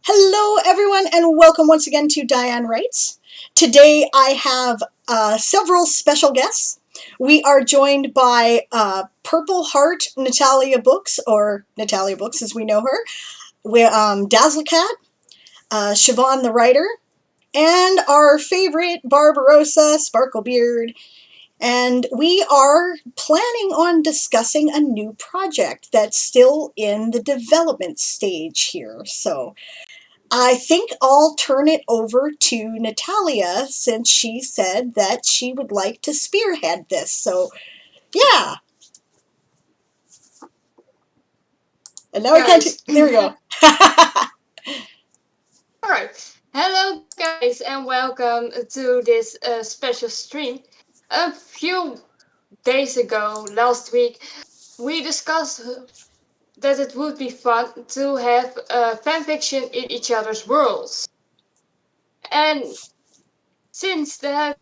Hello, everyone, and welcome once again to Diane Writes. Today I have several special guests. We are joined by Purple Heart Natalia Books, or Natalia Books as we know her, Dazzlecat, Siobhan the writer, and our favorite Barbarossa, Sparklebeard. And we are planning on discussing a new project that's still in the development stage here. So I think I'll turn it over to Natalia since she said that she would like to spearhead this. So, yeah. And now we can't. There we go. All right. Hello, guys, and welcome to this special stream. A few days ago, last week, we discussed that it would be fun to have fanfiction in each other's worlds. And since that,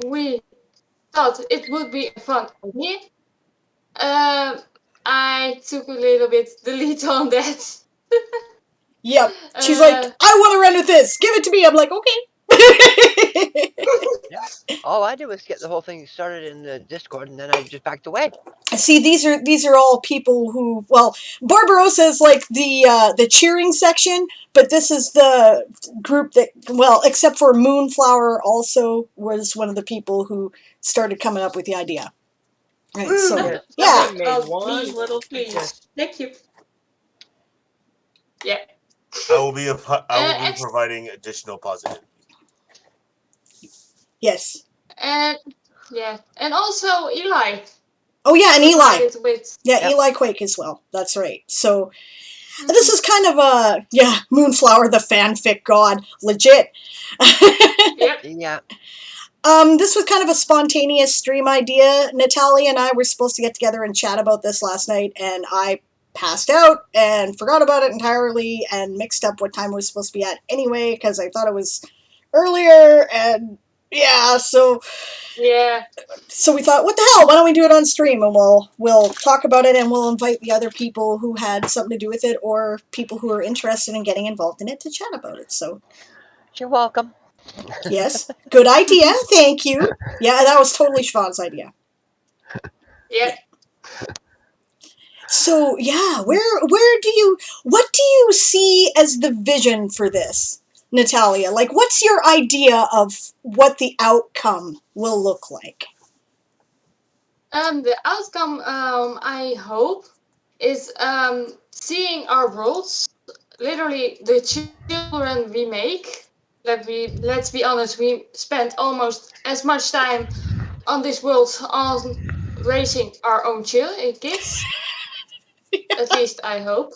we thought it would be a fun idea, uh, I took a little bit the lead on that. Yep. She's like, I want to run with this. Give it to me. I'm like, okay. Yeah. All I did was get the whole thing started in the Discord, and then I just backed away. See, these are all people who, well, Barbarossa is like the cheering section, but this is the group that, well, except for Moonflower also was one of the people who started coming up with the idea. Right, so, yeah. One little please. Thank you. Yeah. I will be providing additional positivity. Yes. And yeah, and also Eli. Oh yeah, and Eli. With, yeah, Eli Quake as well. That's right. So this is kind of a Moonflower, the fanfic god, legit. Yep. Yeah. This was kind of a spontaneous stream idea. Natalia and I were supposed to get together and chat about this last night, and I passed out and forgot about it entirely and mixed up what time it was supposed to be at anyway because I thought it was earlier, and so we thought, what the hell, why don't we do it on stream, and we'll talk about it, and we'll invite the other people who had something to do with it or people who are interested in getting involved in it to chat about it. So you're welcome. Yes, good idea, thank you. Yeah, that was totally Siobhan's idea. Yeah. So yeah, what do you see as the vision for this, Natalia? Like, what's your idea of what the outcome will look like? The outcome, I hope, is seeing our worlds, literally the children we make. Let's be honest, we spend almost as much time on this world on raising our own kids. At least I hope.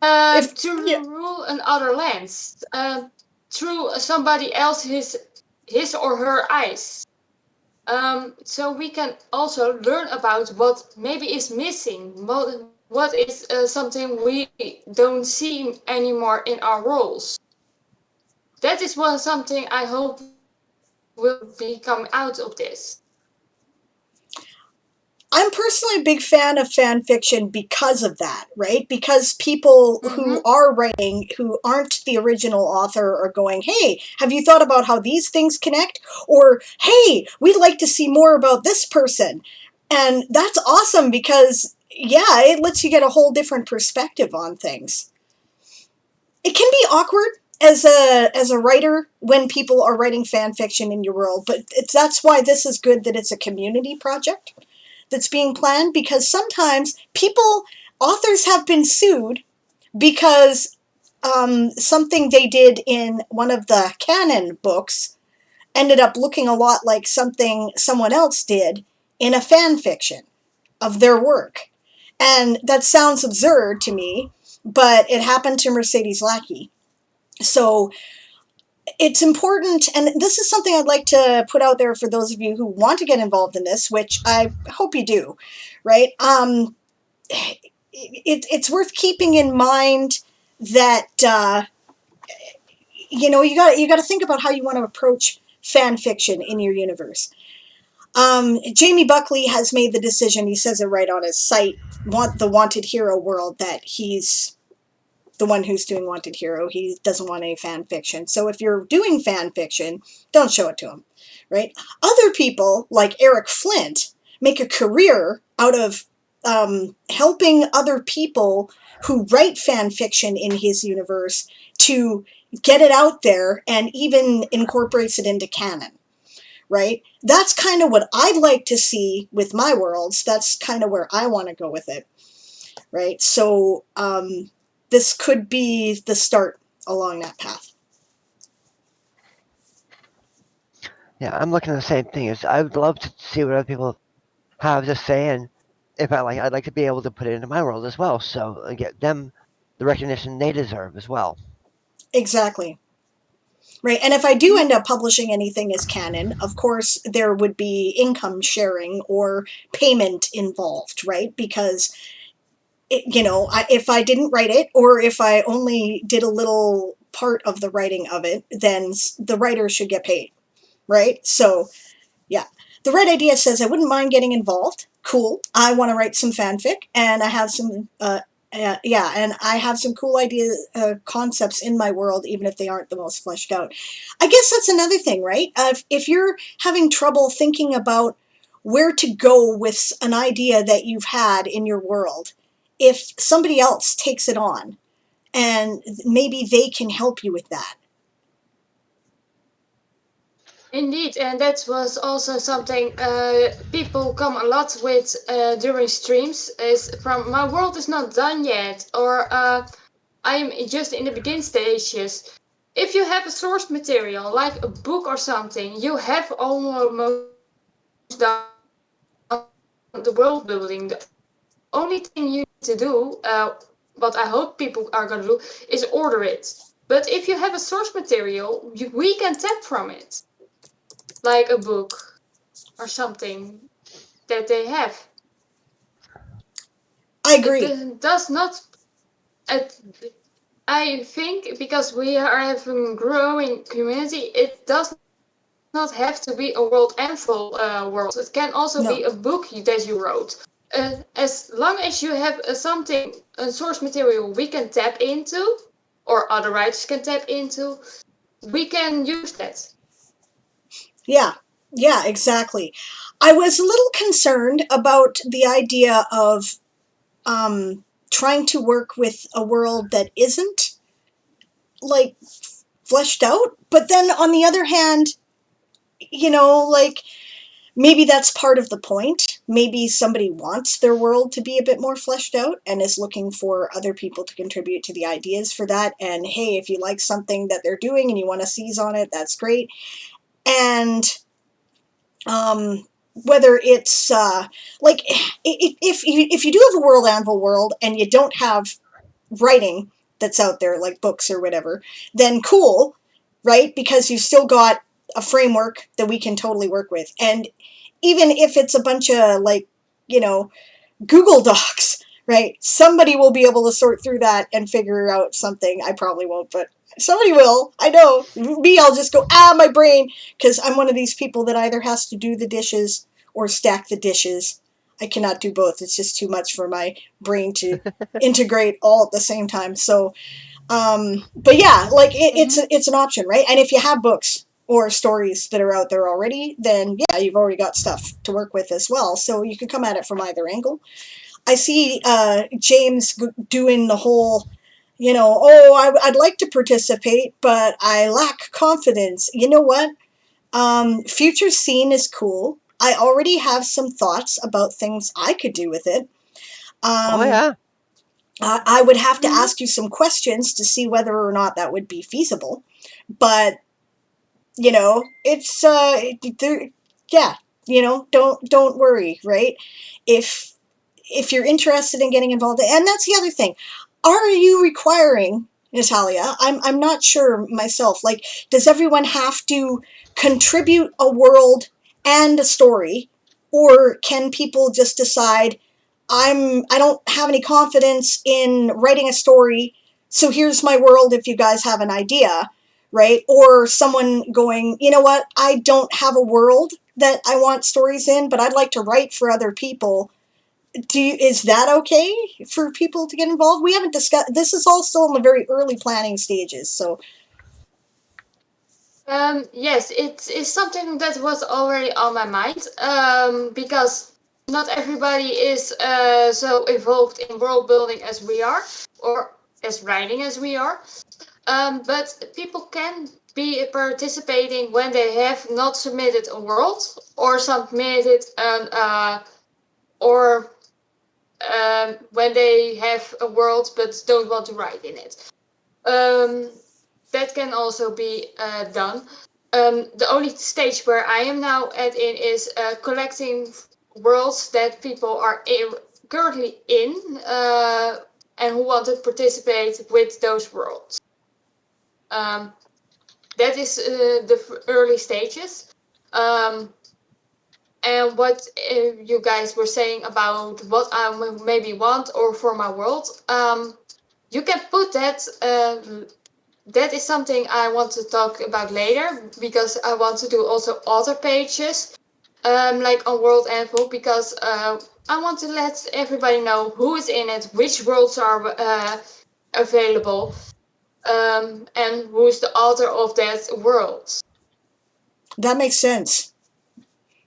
To rule in other lands through somebody else's his or her eyes. So we can also learn about what maybe is missing, what is something we don't see anymore in our roles. That is something I hope will become out of this. I'm personally a big fan of fan fiction because of that, right? Because people who are writing, who aren't the original author, are going, hey, have you thought about how these things connect? Or, hey, we'd like to see more about this person. And that's awesome because, it lets you get a whole different perspective on things. It can be awkward as a writer when people are writing fan fiction in your world, but that's why this is good that it's a community project that's being planned, because sometimes authors have been sued because something they did in one of the canon books ended up looking a lot like something someone else did in a fan fiction of their work. And that sounds absurd to me, but it happened to Mercedes Lackey. So it's important, and this is something I'd like to put out there for those of you who want to get involved in this, which I hope you do, right? It's worth keeping in mind that you got to think about how you want to approach fan fiction in your universe. Jamie Buckley has made the decision. He says it right on his site, the Wanted Hero world, that he's the one who's doing Wanted Hero. He doesn't want any fan fiction. So if you're doing fan fiction, don't show it to him, right? Other people, like Eric Flint, make a career out of helping other people who write fan fiction in his universe to get it out there, and even incorporates it into canon, right? That's kind of what I'd like to see with my worlds. That's kind of where I want to go with it, right? So this could be the start along that path. Yeah, I'm looking at the same thing. I would love to see what other people have to say, and if I'd like to be able to put it into my world as well, so I get them the recognition they deserve as well. Exactly. Right, and if I do end up publishing anything as canon, of course there would be income sharing or payment involved, right? Because if I didn't write it, or if I only did a little part of the writing of it, then the writer should get paid, right? So, yeah. The Red Idea says, I wouldn't mind getting involved. Cool. I want to write some fanfic, and I have some, and I have some cool concepts in my world, even if they aren't the most fleshed out. I guess that's another thing, right? If you're having trouble thinking about where to go with an idea that you've had in your world, if somebody else takes it on, and maybe they can help you with that. Indeed, and that was also something people come a lot with during streams, is from my world is not done yet, or I'm just in the begin stages. If you have a source material, like a book or something, you have almost done the world building. The only thing you need to do, what I hope people are going to do, is order it. But if you have a source material, we can tap from it. Like a book or something that they have. I agree. It does not. I think because we are having a growing community, it does not have to be a world and full world. It can also be a book that you wrote. As long as you have something, a source material we can tap into, or other writers can tap into, we can use that. Yeah, exactly. I was a little concerned about the idea of trying to work with a world that isn't like fleshed out, but then on the other hand, like maybe that's part of the point. Maybe somebody wants their world to be a bit more fleshed out and is looking for other people to contribute to the ideas for that. And hey, if you like something that they're doing and you want to seize on it, that's great. And whether it's like if you do have a World Anvil world and you don't have writing that's out there, like books or whatever, then cool, right? Because you've still got a framework that we can totally work with. And even if it's a bunch of Google Docs, right? Somebody will be able to sort through that and figure out something. I probably won't, but somebody will. I know. Me, I'll just go, my brain, because I'm one of these people that either has to do the dishes or stack the dishes. I cannot do both. It's just too much for my brain to integrate all at the same time. So, but yeah, like it's an option, right? And if you have books or stories that are out there already, then yeah, you've already got stuff to work with as well. So you can come at it from either angle. I see James doing the whole, I'd like to participate, but I lack confidence. You know what? Future Scene is cool. I already have some thoughts about things I could do with it. Oh yeah. I would have to ask you some questions to see whether or not that would be feasible. But, it's, don't worry, right? If you're interested in getting involved, and that's the other thing, are you requiring, Natalia, I'm not sure myself, like, does everyone have to contribute a world and a story, or can people just decide, I don't have any confidence in writing a story, so here's my world if you guys have an idea, right? Or someone going, you know what, I don't have a world that I want stories in, but I'd like to write for other people. is that okay for people to get involved? We haven't discussed. This is all still in the very early planning stages. So Yes, it is something that was already on my mind. Because not everybody is so involved in world building as we are, or as writing as we are. But people can be participating when they have not submitted a world or submitted an or when they have a world but don't want to write in it. That can also be done. The only stage where I am now is collecting worlds that people are currently in and who want to participate with those worlds. That is the early stages. And what you guys were saying about what I maybe want or for my world, you can put that. That is something I want to talk about later, because I want to do also author pages, like on World Anvil, because I want to let everybody know who is in it, which worlds are available, and who is the author of that world. that makes sense.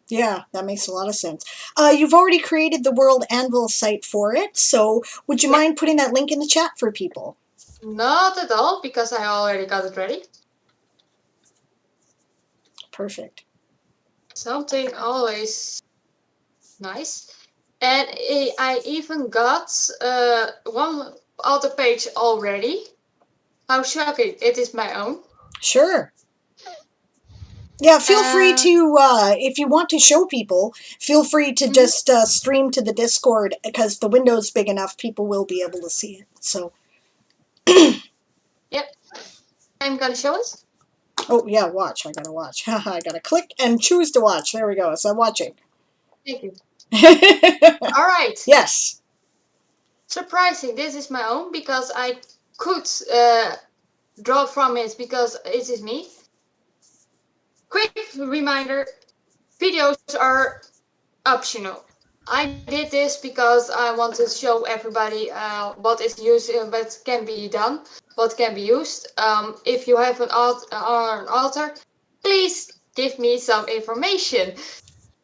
Yeah, that makes a lot of sense. You've already created the World Anvil site for it, so would you mind putting that link in the chat for people? Not at all, because I already got it ready. Perfect. Something always nice. And I even got one author page already. How shocking! It is my own. Sure. Yeah, feel free to, if you want to show people, feel free to just stream to the Discord, because the window's big enough, people will be able to see it. So. Yep. I'm gonna show it. Oh, yeah, watch. I gotta watch. I gotta click and choose to watch. There we go. So I'm watching. Thank you. All right. Yes. Surprising. This is my own, because I could draw from it, because it is me. Quick reminder, videos are optional. I did this because I want to show everybody what is used, what can be done, what can be used. If you have an author, please give me some information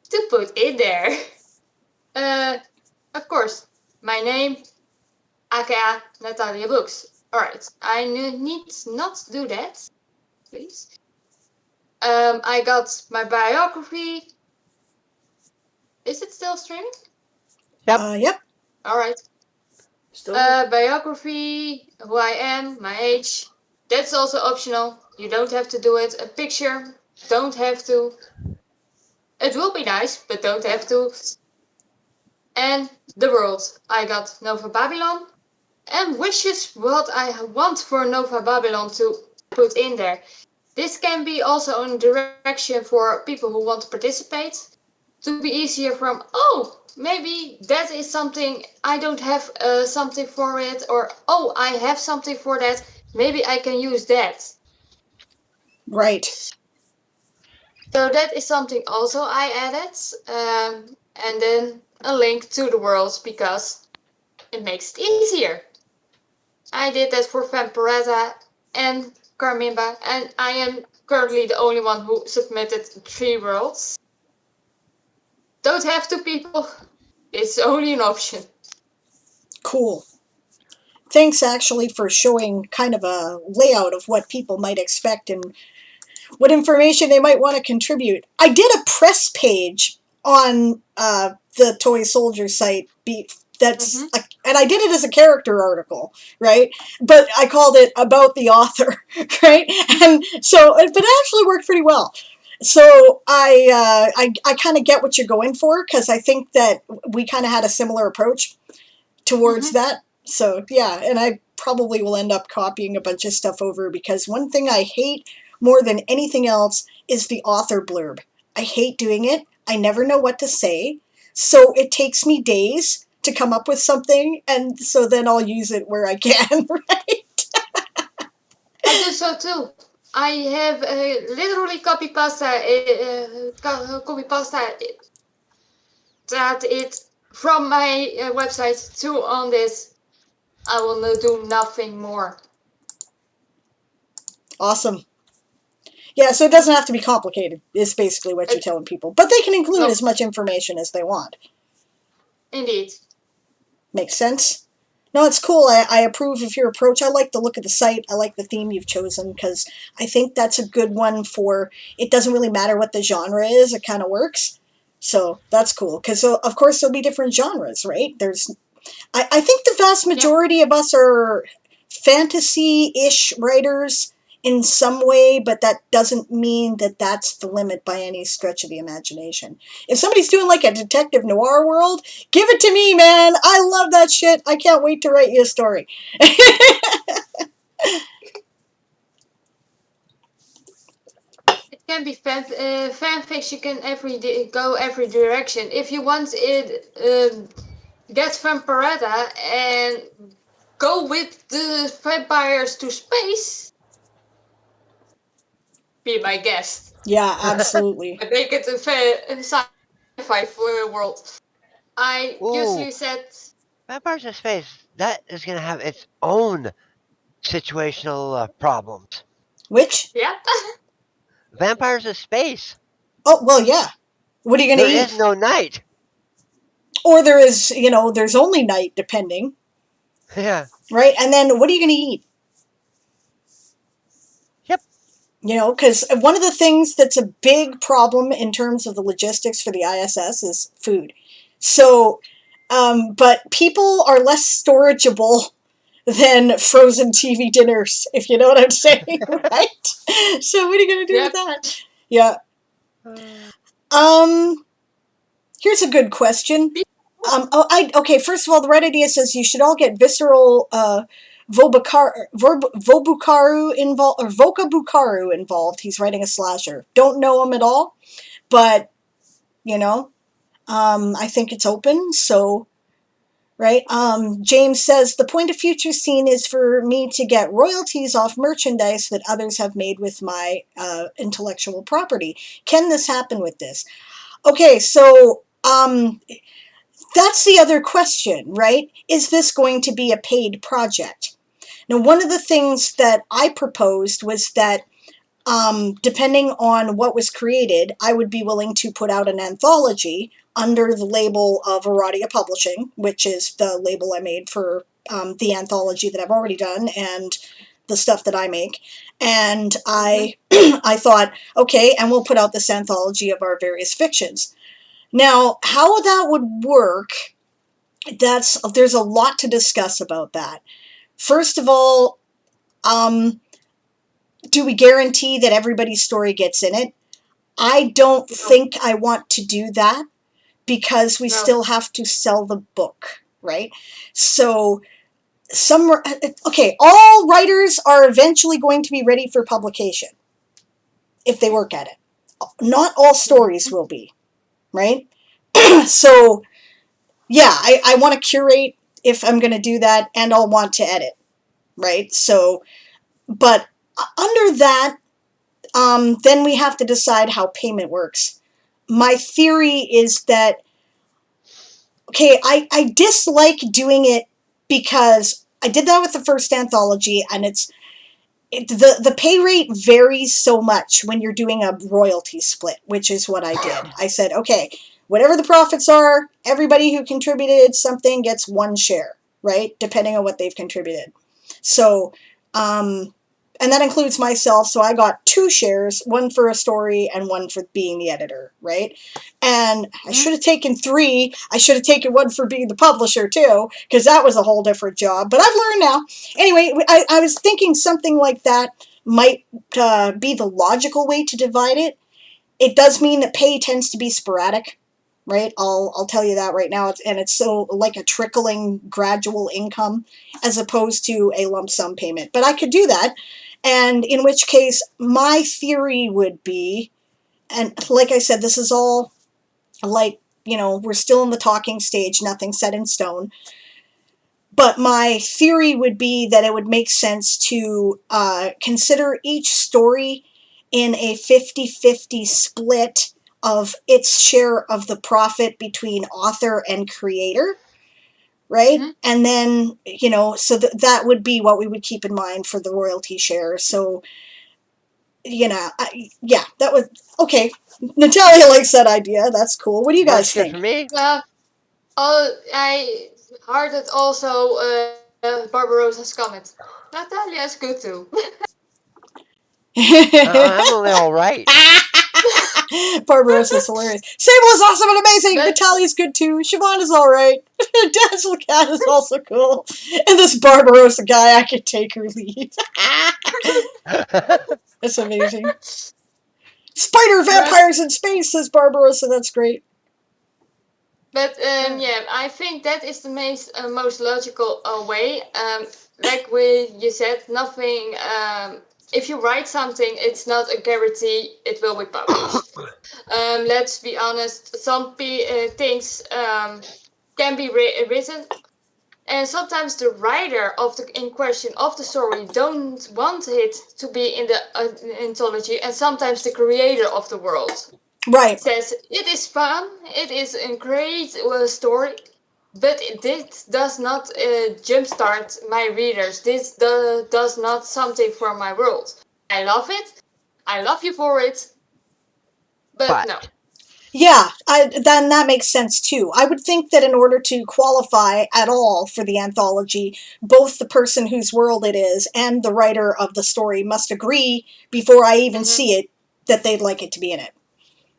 to put in there. Of course, my name, aka Natalia Books. Alright, I need not do that, please. I got my biography. Is it still streaming? Yep. Yep. Alright. Biography, who I am, my age. That's also optional. You don't have to do it. A picture, don't have to. It will be nice, but don't have to. And the world. I got Nova Babylon. And wishes what I want for Nova Babylon to put in there. This can be also a direction for people who want to participate. To be easier from, oh, maybe that is something, I don't have something for it, or oh, I have something for that, maybe I can use that. Right. So that is something also I added, and then a link to the world, because it makes it easier. I did that for Vampiretta and Carmimba, and I am currently the only one who submitted 3 worlds. Don't have to, people. It's only an option. Cool. Thanks, actually, for showing kind of a layout of what people might expect and what information they might want to contribute. I did a press page on the Toy Soldier site. And I did it as a character article, right? But I called it about the author, right? And so, but it actually worked pretty well. So I kind of get what you're going for, because I think that we kind of had a similar approach towards that. So yeah, and I probably will end up copying a bunch of stuff over, because one thing I hate more than anything else is the author blurb. I hate doing it. I never know what to say. So it takes me days to come up with something, and so then I'll use it where I can, right? I do so too. I have literally copy pasta that it from my website to on this. I will do nothing more. Awesome. Yeah, so it doesn't have to be complicated, is basically what you're telling people. But they can include as much information as they want. Indeed. Makes sense? No, it's cool. I approve of your approach. I like the look of the site. I like the theme you've chosen because I think that's a good one for, it doesn't really matter what the genre is. It kind of works. So that's cool because, of course, there'll be different genres, right? I think the vast majority of us are fantasy-ish writers in some way, but that doesn't mean that that's the limit by any stretch of the imagination. If somebody's doing like a detective noir world, give it to me, man. I love that shit. I can't wait to write you a story. It can be fan fiction can go every direction. If you want it, get Vampiretta and go with the vampires to space. Be my guest. Yeah, absolutely. I make it a sci-fi world. I usually said Vampires in Space. That is going to have its own situational problems. Which? Yeah. Vampires in Space. Oh, well, yeah. What are you going to eat? There is no night. Or there is, there's only night, depending. Yeah. Right? And then what are you going to eat? Yep. Because one of the things that's a big problem in terms of the logistics for the ISS is food. So, but people are less storageable than frozen TV dinners, if you know what I'm saying, right? So what are you going to do with that? Yeah. Here's a good question. Okay, first of all, the right idea says you should all get visceral Vobukaru involved, or Vokabukaru involved. He's writing a slasher. Don't know him at all, but, I think it's open, so, right? James says, the point of future scene is for me to get royalties off merchandise that others have made with my intellectual property. Can this happen with this? Okay, so, that's the other question, right? Is this going to be a paid project? Now, one of the things that I proposed was that depending on what was created, I would be willing to put out an anthology under the label of Aradia Publishing, which is the label I made for the anthology that I've already done and the stuff that I make. And I thought, okay, and we'll put out this anthology of our various fictions. Now, how that would work, there's a lot to discuss about that. First of all, do we guarantee that everybody's story gets in it? I don't think I want to do that because we still have to sell the book, right? So, all writers are eventually going to be ready for publication if they work at it. Not all stories will be, right? So, yeah, I want to curate if I'm going to do that, and I'll want to edit, right? So, but under that, then we have to decide how payment works. My theory is that, okay, I dislike doing it because I did that with the first anthology, and the pay rate varies so much when you're doing a royalty split, which is what I did. I said, okay, whatever the profits are, everybody who contributed something gets one share, right? Depending on what they've contributed. So, and that includes myself, so I got 2 shares, one for a story and one for being the editor, right? And I should have taken 3. I should have taken 1 for being the publisher, too, because that was a whole different job. But I've learned now. Anyway, I was thinking something like that might be the logical way to divide it. It does mean that pay tends to be sporadic, right? I'll tell you that right now. It's so like a trickling gradual income as opposed to a lump sum payment. But I could do that. And in which case, my theory would be, and like I said, this is all like, we're still in the talking stage, nothing set in stone. But my theory would be that it would make sense to consider each story in a 50-50 split of its share of the profit between author and creator, right? Mm-hmm. And then, so that would be what we would keep in mind for the royalty share. So, yeah, that was okay. Natalia likes that idea. That's cool. What do you Works guys good think? for me. I hearted also Barbarossa's comment. Natalia is good too. I'm only all right. Barbarossa's hilarious. Sable is awesome and amazing. But Natalia's good too. Siobhan is alright. Dazzle Cat is also cool. And this Barbarossa guy, I could take or leave. That's amazing. Spider vampires in space, says Barbarossa. That's great. But yeah, I think that is the most logical way. Like you said, nothing. If you write something, it's not a guarantee it will be published. Let's be honest. Some things can be written, and sometimes the writer in question of the story don't want it to be in the anthology, and sometimes the creator of the world Right. says it is fun, it is a great story, but this does not jumpstart my readers. This does not something for my world. I love it. I love you for it, but no. But Yeah, then that makes sense too. I would think that in order to qualify at all for the anthology, both the person whose world it is and the writer of the story must agree before I even see it that they'd like it to be in it.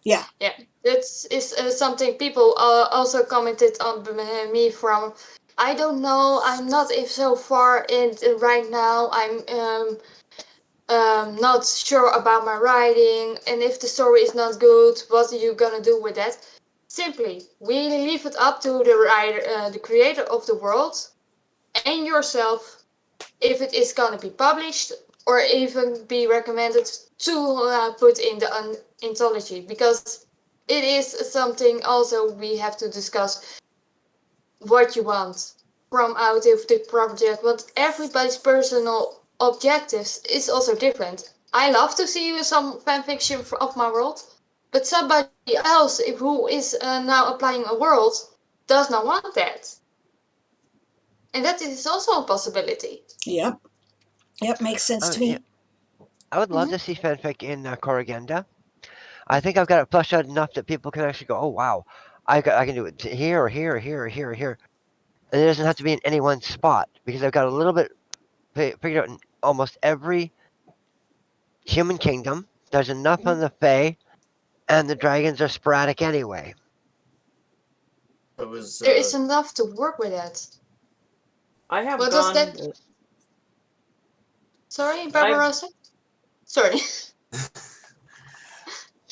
Yeah. Yeah, that is something people also commented on me from. I don't know. I'm not so far in right now. I'm not sure about my writing, and if the story is not good, what are you gonna do with that? Simply, we leave it up to the writer, the creator of the world, and yourself, if it is gonna be published or even be recommended to put in the anthology, because it is something also we have to discuss what you want from out of the project, but everybody's personal objectives is also different. I love to see some fanfiction of my world, but somebody else who is now applying a world does not want that. And that is also a possibility. Yep. Yep, makes sense to yeah, me. I would love to see fanfic in Corrigenda. I think I've got it fleshed out enough that people can actually go, "Oh wow, I can do it here or here or here or here or here," and it doesn't have to be in any one spot because I've got a little bit figured out in almost every human kingdom. There's enough on the Fae, and the dragons are sporadic anyway. It was There is enough to work with that. I have What was gone. that? Sorry, I've Barbarossa? Sorry.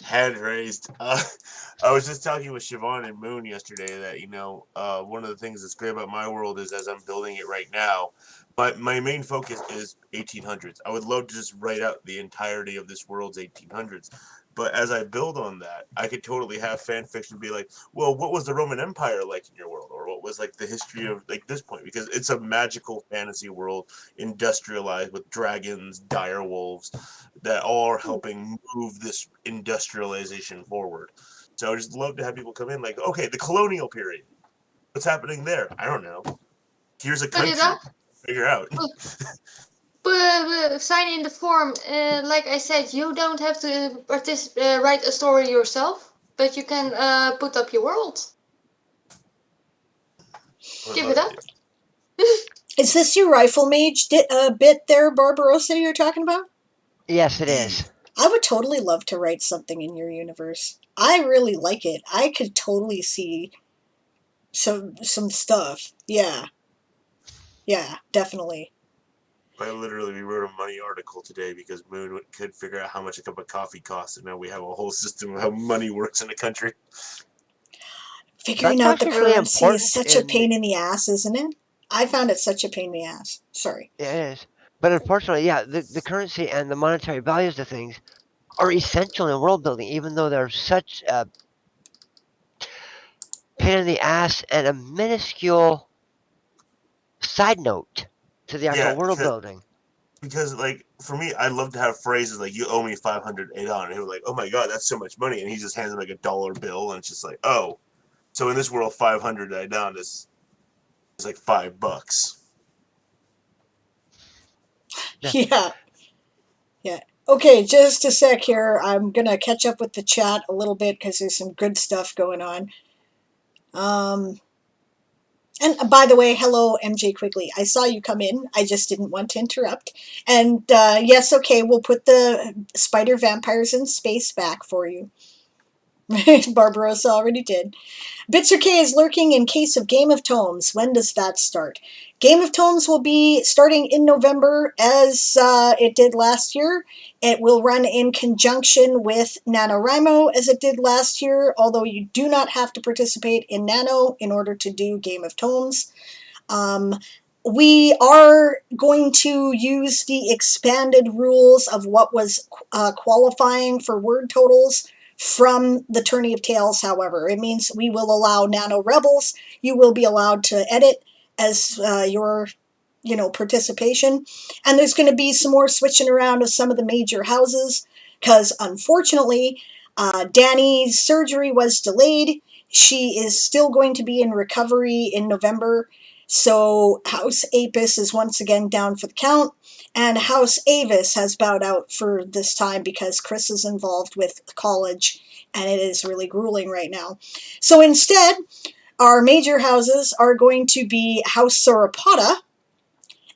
hand raised. I was just talking with Siobhan and Moon yesterday that one of the things that's great about my world is as I'm building it right now, but my main focus is 1800s. I would love to just write out the entirety of this world's 1800s. But as I build on that, I could totally have fan fiction be like, well, what was the Roman Empire like in your world? Or what was like the history of like this point? Because it's a magical fantasy world, industrialized with dragons, dire wolves, that all are helping move this industrialization forward. So I just love to have people come in like, okay, the colonial period. What's happening there? I don't know. Here's a Put it country. up. Figure out. Sign in the form. Like I said, you don't have to write a story yourself, but you can put up your world. Give it up. Is this your rifle mage bit there, Barbarossa, you're talking about? Yes, it is. I would totally love to write something in your universe. I really like it. I could totally see some stuff. Yeah. Yeah, definitely. I literally we wrote a money article today because Moon could figure out how much a cup of coffee costs, and now we have a whole system of how money works in the country. Figuring That's out the actually really currency is important such a pain in the ass, isn't it? I found it such a pain in the ass. Sorry. Yeah, it is. But unfortunately, yeah, the currency and the monetary values of things are essential in world building, even though they're such a pain in the ass and a minuscule side note to the actual Yeah, world building. because like for me, I'd love to have phrases like "You owe me 500 Adon," and he was like, "Oh my god, that's so much money," and he just hands him like a dollar bill, and it's just like, "Oh, so in this world, 500 Adon is like $5." Yeah. Yeah. Yeah. Okay, just a sec here. I'm gonna catch up with the chat a little bit because there's some good stuff going on. And by the way, hello, MJ Quigley. I saw you come in. I just didn't want to interrupt. And yes, okay, we'll put the spider vampires in space back for you. Barbarossa already did. Bitzer K is lurking in case of Game of Tomes. When does that start? Game of Tomes will be starting in November as it did last year. It will run in conjunction with NaNoWriMo as it did last year, although you do not have to participate in Nano in order to do Game of Tomes. We are going to use the expanded rules of what was qualifying for word totals from the Tourney of Tales, however. It means we will allow Nano Rebels. You will be allowed to edit as your participation. And there's going to be some more switching around of some of the major houses because unfortunately, Danny's surgery was delayed. She is still going to be in recovery in November. So House Apis is once again down for the count, and House Avis has bowed out for this time because Chris is involved with college, and it is really grueling right now. So instead, our major houses are going to be House Sauropoda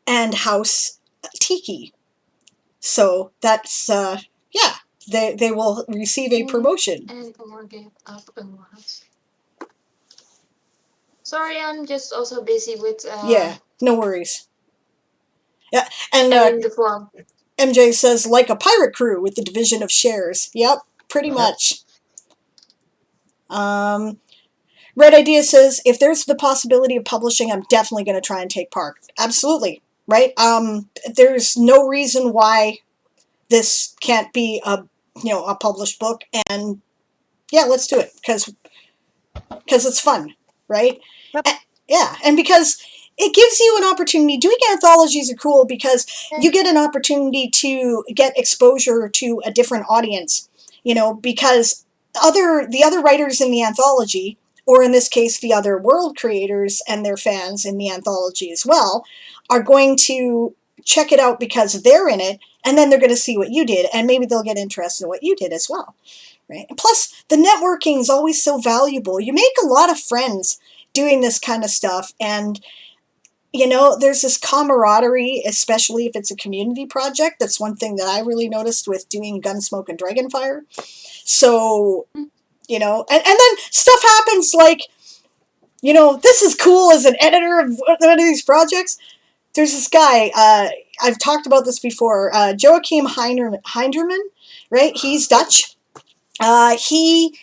and House Tiki. So that's, yeah, they will receive a promotion. And Morgan up and once. Sorry, I'm just also busy with Yeah, no worries. Yeah, and editing the form. MJ says, like a pirate crew with the division of shares. Yep, pretty much. Red Idea says, if there's the possibility of publishing, I'm definitely going to try and take part. Absolutely, right? There's no reason why this can't be a published book, and yeah, let's do it because it's fun, right? Yep. Yeah, and because it gives you an opportunity. Doing anthologies are cool because you get an opportunity to get exposure to a different audience, because the other writers in the anthology, or in this case the other world creators and their fans in the anthology as well, are going to check it out because they're in it, and then they're going to see what you did, and maybe they'll get interested in what you did as well. Right? Plus, the networking is always so valuable. You make a lot of friends doing this kind of stuff, and there's this camaraderie, especially if it's a community project. That's one thing that I really noticed with doing Gunsmoke and Dragonfire. So, and then stuff happens like, this is cool as an editor of one of these projects. There's this guy, I've talked about this before, Joachim Heinderman, right? He's Dutch. He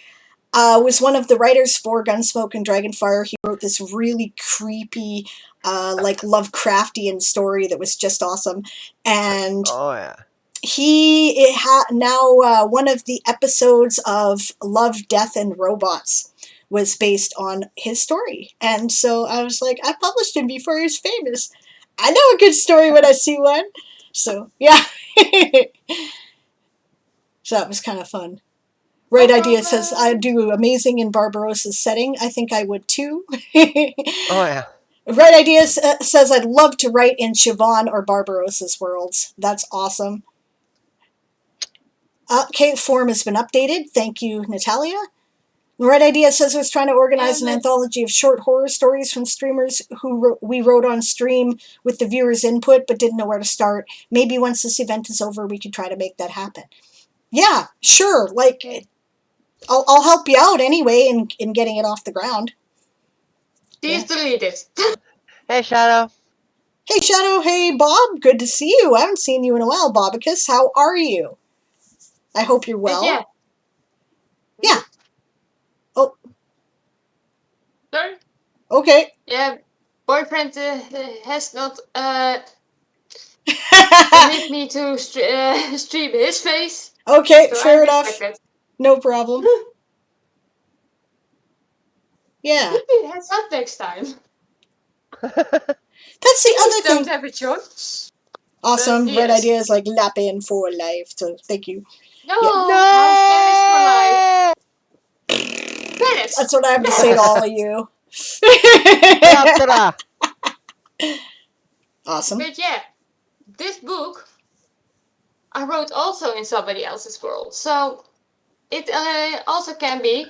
was one of the writers for Gunsmoke and Dragonfire. He wrote this really creepy, like Lovecraftian story that was just awesome. And Oh yeah. he now one of the episodes of Love, Death, and Robots was based on his story. And so I was like, I published him before he was famous. I know a good story when I see one. So, yeah. So that was kind of fun. Right Idea says, I'd do amazing in Barbarossa's setting. I think I would too. Oh yeah. Right Idea says, I'd love to write in Siobhan or Barbarossa's worlds. That's awesome. Okay, form has been updated. Thank you, Natalia. Right Idea says I was trying to organize an anthology of short horror stories from streamers who we wrote on stream with the viewers' input, but didn't know where to start. Maybe once this event is over, we could try to make that happen. Yeah, sure. Like, I'll help you out anyway in getting it off the ground. Please delete it. Hey Shadow. Hey Shadow, hey Bob, good to see you. I haven't seen you in a while, Bobicus. How are you? I hope you're well. Yeah. Yeah. Oh. Sorry? Okay. Yeah, boyfriend has not permit me to stream his face. Okay, So fair enough. No problem. Yeah. Maybe heads up next time. That's the other thing. Don't have a choice. Awesome. Red yes. ideas like Lapin for life. So thank you. No, Yeah. I'm Spanish for life. No! Spanish. That's what I have to say to all of you. Ta-da! Awesome. But yeah, this book I wrote also in somebody else's world. So it also can be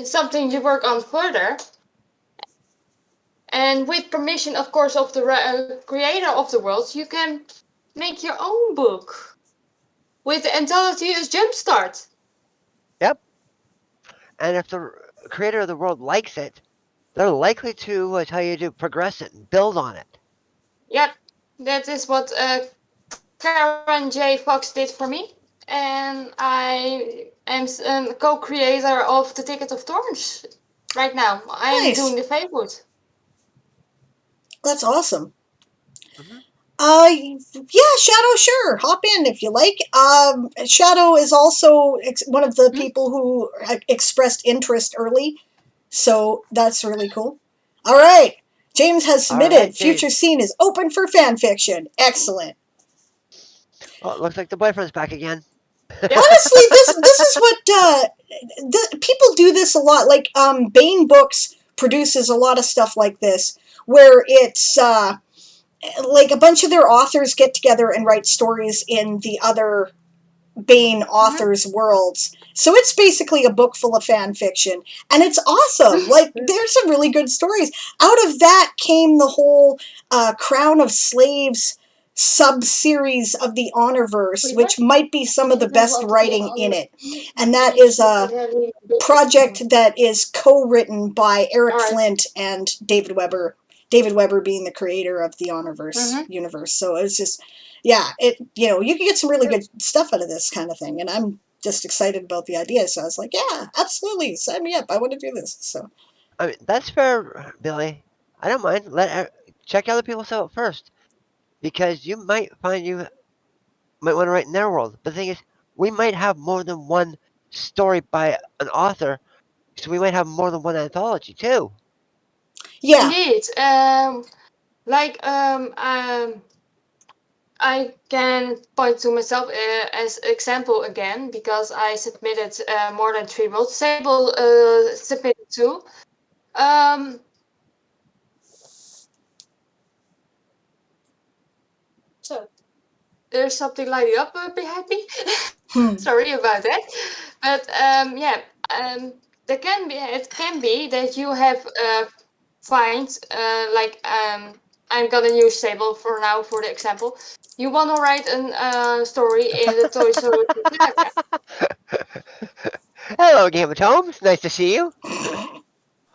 something you work on further. And with permission, of course, of the creator of the world, you can make your own book with the anthology as Jumpstart. Yep. And if the creator of the world likes it, they're likely to tell you to progress it and build on it. Yep, that is what Karen J. Fox did for me. And I am co-creator of The Ticket of Thorns right now. I am Nice. doing the favorite. That's awesome. Mhm. Yeah, Shadow, sure. Hop in if you like. Shadow is also one of the people who expressed interest early, so that's really cool. All right. James has All right, submitted. James. Future Scene is open for fan fiction. Excellent. Well, it looks like the boyfriend's back again. Honestly, this is what people do this a lot. Like Bane Books produces a lot of stuff like this, where it's like a bunch of their authors get together and write stories in the other Bane authors' worlds. So it's basically a book full of fan fiction, and it's awesome. Like there's some really good stories. Out of that came the whole Crown of Slaves sub-series of the Honorverse, which might be some of the best writing in it. And that is a project that is co-written by Eric Flint and David Weber. David Weber being the creator of the Honorverse universe. So it's just, yeah, you can get some really good stuff out of this kind of thing. And I'm just excited about the idea. So I was like, yeah, absolutely, sign me up. I want to do this. So I mean, that's fair, Billy. I don't mind. Check other people's out first, because you might find you might want to write in their world. But the thing is, we might have more than one story by an author, so we might have more than one anthology too. yeah, Indeed. I can point to myself as example again because I submitted more than 3 worlds. Sable submitted 2. So there's something lighting up behind me. Sorry about that. But yeah, it can be that you have find like I'm gonna use Sable for now for the example. You want to write a story in the Toy Story saga. Hello, Game of Tomes. Nice to see you.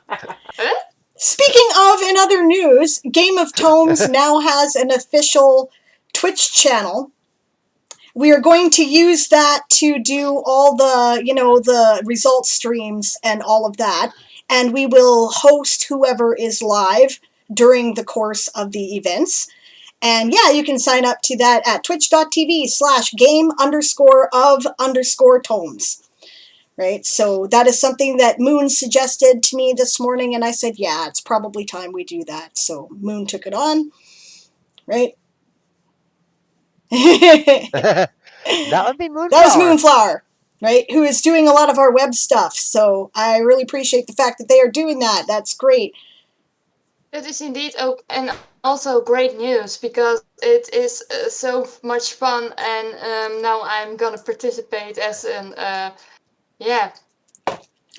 Huh? Speaking of, in other news, Game of Tomes now has an official Twitch channel. We are going to use that to do all the result streams and all of that. And we will host whoever is live during the course of the events. And yeah, you can sign up to that at twitch.tv/game_of_tomes. Right? So that is something that Moon suggested to me this morning, and I said, yeah, it's probably time we do that. So Moon took it on, right? That would be That was Moonflower. Moonflower, right? Who is doing a lot of our web stuff. So I really appreciate the fact that they are doing that. That's great. It is indeed and also great news because it is so much fun, and now I'm gonna participate as an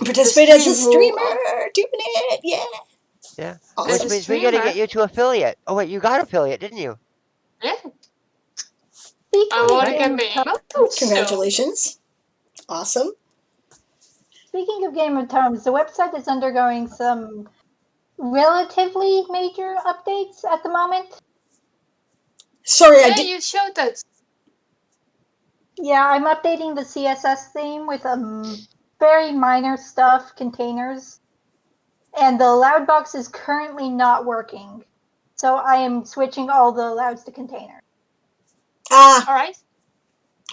Participate as a streamer, doing it, yeah. Yeah, Awesome. which means we got to get you to affiliate. Oh wait, you got affiliate, didn't you? Yeah. Speaking I of want to get Game my of Tomes, emotes. Congratulations. Awesome. speaking of Game of Tomes, the website is undergoing some relatively major updates at the moment. Sorry, Yeah, you showed that. Yeah, I'm updating the CSS theme with very minor stuff, containers, and the loud box is currently not working. So I am switching all the louds to containers. Ah, All right.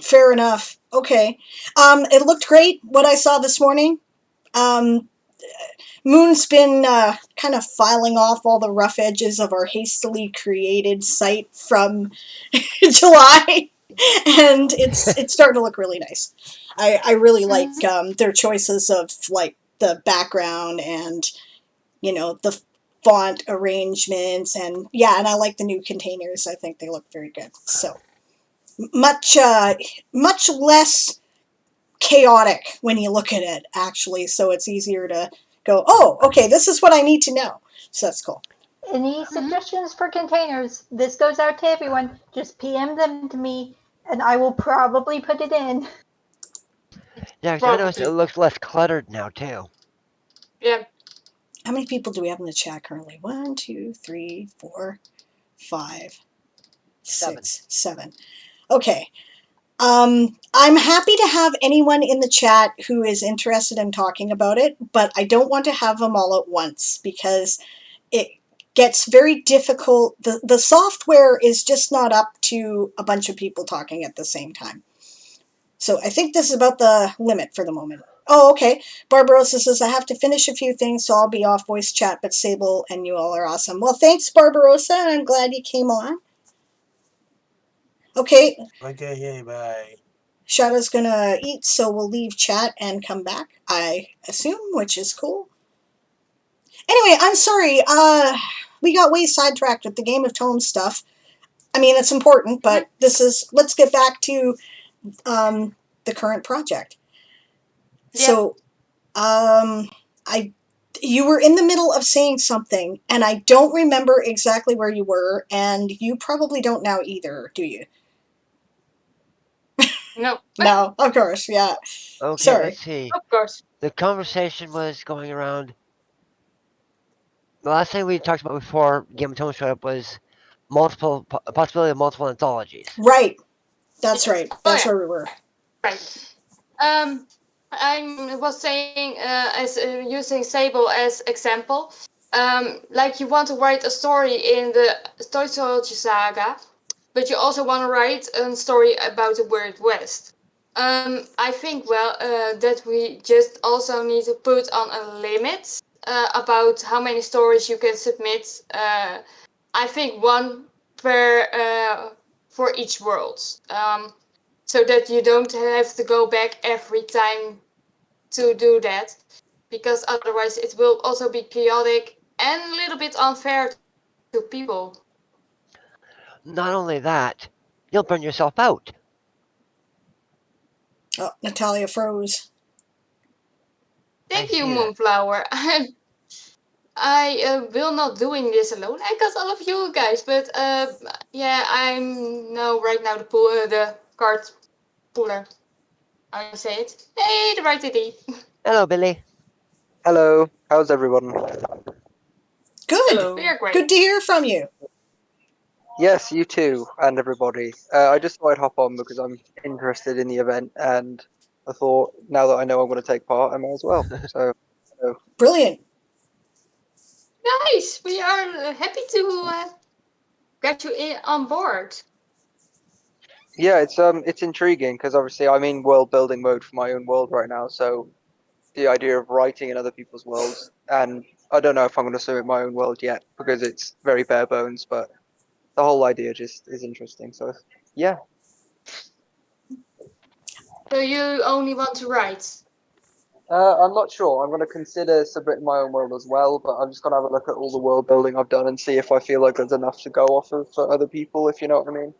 fair enough. Okay. It looked great what I saw this morning. Moon's been kind of filing off all the rough edges of our hastily created site from July, and it's starting to look really nice. I really like their choices of like the background and the font arrangements, and and I like the new containers. I think they look very good. So much less chaotic when you look at it, actually, so it's easier to go, oh, okay, this is what I need to know. So that's cool. Any suggestions for containers? This goes out to everyone. Just PM them to me, and I will probably put it in. Yeah, 'cause I noticed it looks less cluttered now too. Yeah. How many people do we have in the chat currently? 1, 2, 3, 4, 5, 6, 7. Okay. I'm happy to have anyone in the chat who is interested in talking about it, but I don't want to have them all at once because it gets very difficult. The software is just not up to a bunch of people talking at the same time. So I think this is about the limit for the moment. Oh, okay. Barbarossa says, I have to finish a few things, so I'll be off voice chat, but Sable and you all are awesome. Well, thanks, Barbarossa. I'm glad you came on. Okay. Okay, bye. Shada's gonna eat, so we'll leave chat and come back, I assume, which is cool. Anyway, I'm sorry. We got way sidetracked with the Game of Tomes stuff. I mean, it's important, but let's get back to the current project. Yeah. So, you were in the middle of saying something, and I don't remember exactly where you were, and you probably don't now either, do you? No. No, of course, yeah. Okay, Sorry. let's see. Of course. The conversation was going around. The last thing we talked about before Game of Thrones showed up was possibility of multiple anthologies. Right. That's Yes. right. Oh, That's yeah. where we were. Right. I was saying, as using Sable as example, like you want to write a story in the Toy Story saga, but you also want to write a story about the Wild West. I think that we just also need to put on a limit about how many stories you can submit. I think one per for each world. So that you don't have to go back every time to do that, because otherwise it will also be chaotic and a little bit unfair to people. Not only that, you'll burn yourself out. Oh, Natalia froze. Thank you, Moonflower. I will not doing this alone. I got all of you guys, but I'm now right now the card puller. How you say it? Hey, the right TD. Hello, Billy. Hello, how's everyone? Good. Hello. We are great. Good to hear from you. Yes, you too, and everybody. I just thought I'd hop on because I'm interested in the event, and I thought now that I know I'm going to take part, I might as well. So, Brilliant. Nice. We are happy to get you on board. yeah, it's intriguing because obviously I'm in world building mode for my own world right now. So the idea of writing in other people's worlds, and I don't know if I'm going to submit my own world yet because it's very bare bones, but the whole idea just is interesting. So yeah. So you only want to write? I'm not sure. I'm going to consider submitting my own world as well, but I'm just going to have a look at all the world building I've done and see if I feel like there's enough to go off of for other people, if you know what I mean.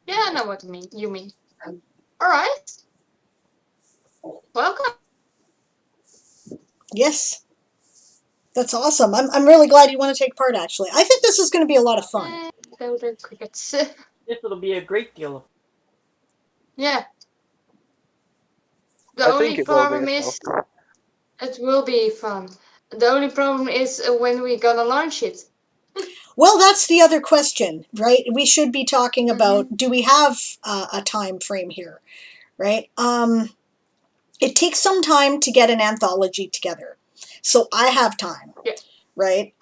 Yeah, I know what you mean. All right. Welcome. Yes. That's awesome. I'm really glad you want to take part, actually. I think this is going to be a lot of fun. Elder crickets. This will be a great deal of. Yeah. The I only think it will be problem as is well. it will be fun. The only problem is when we gonna launch it. Well, that's the other question, right? We should be talking about, do we have a time frame here, right? It takes some time to get an anthology together. So I have time, Yeah. right?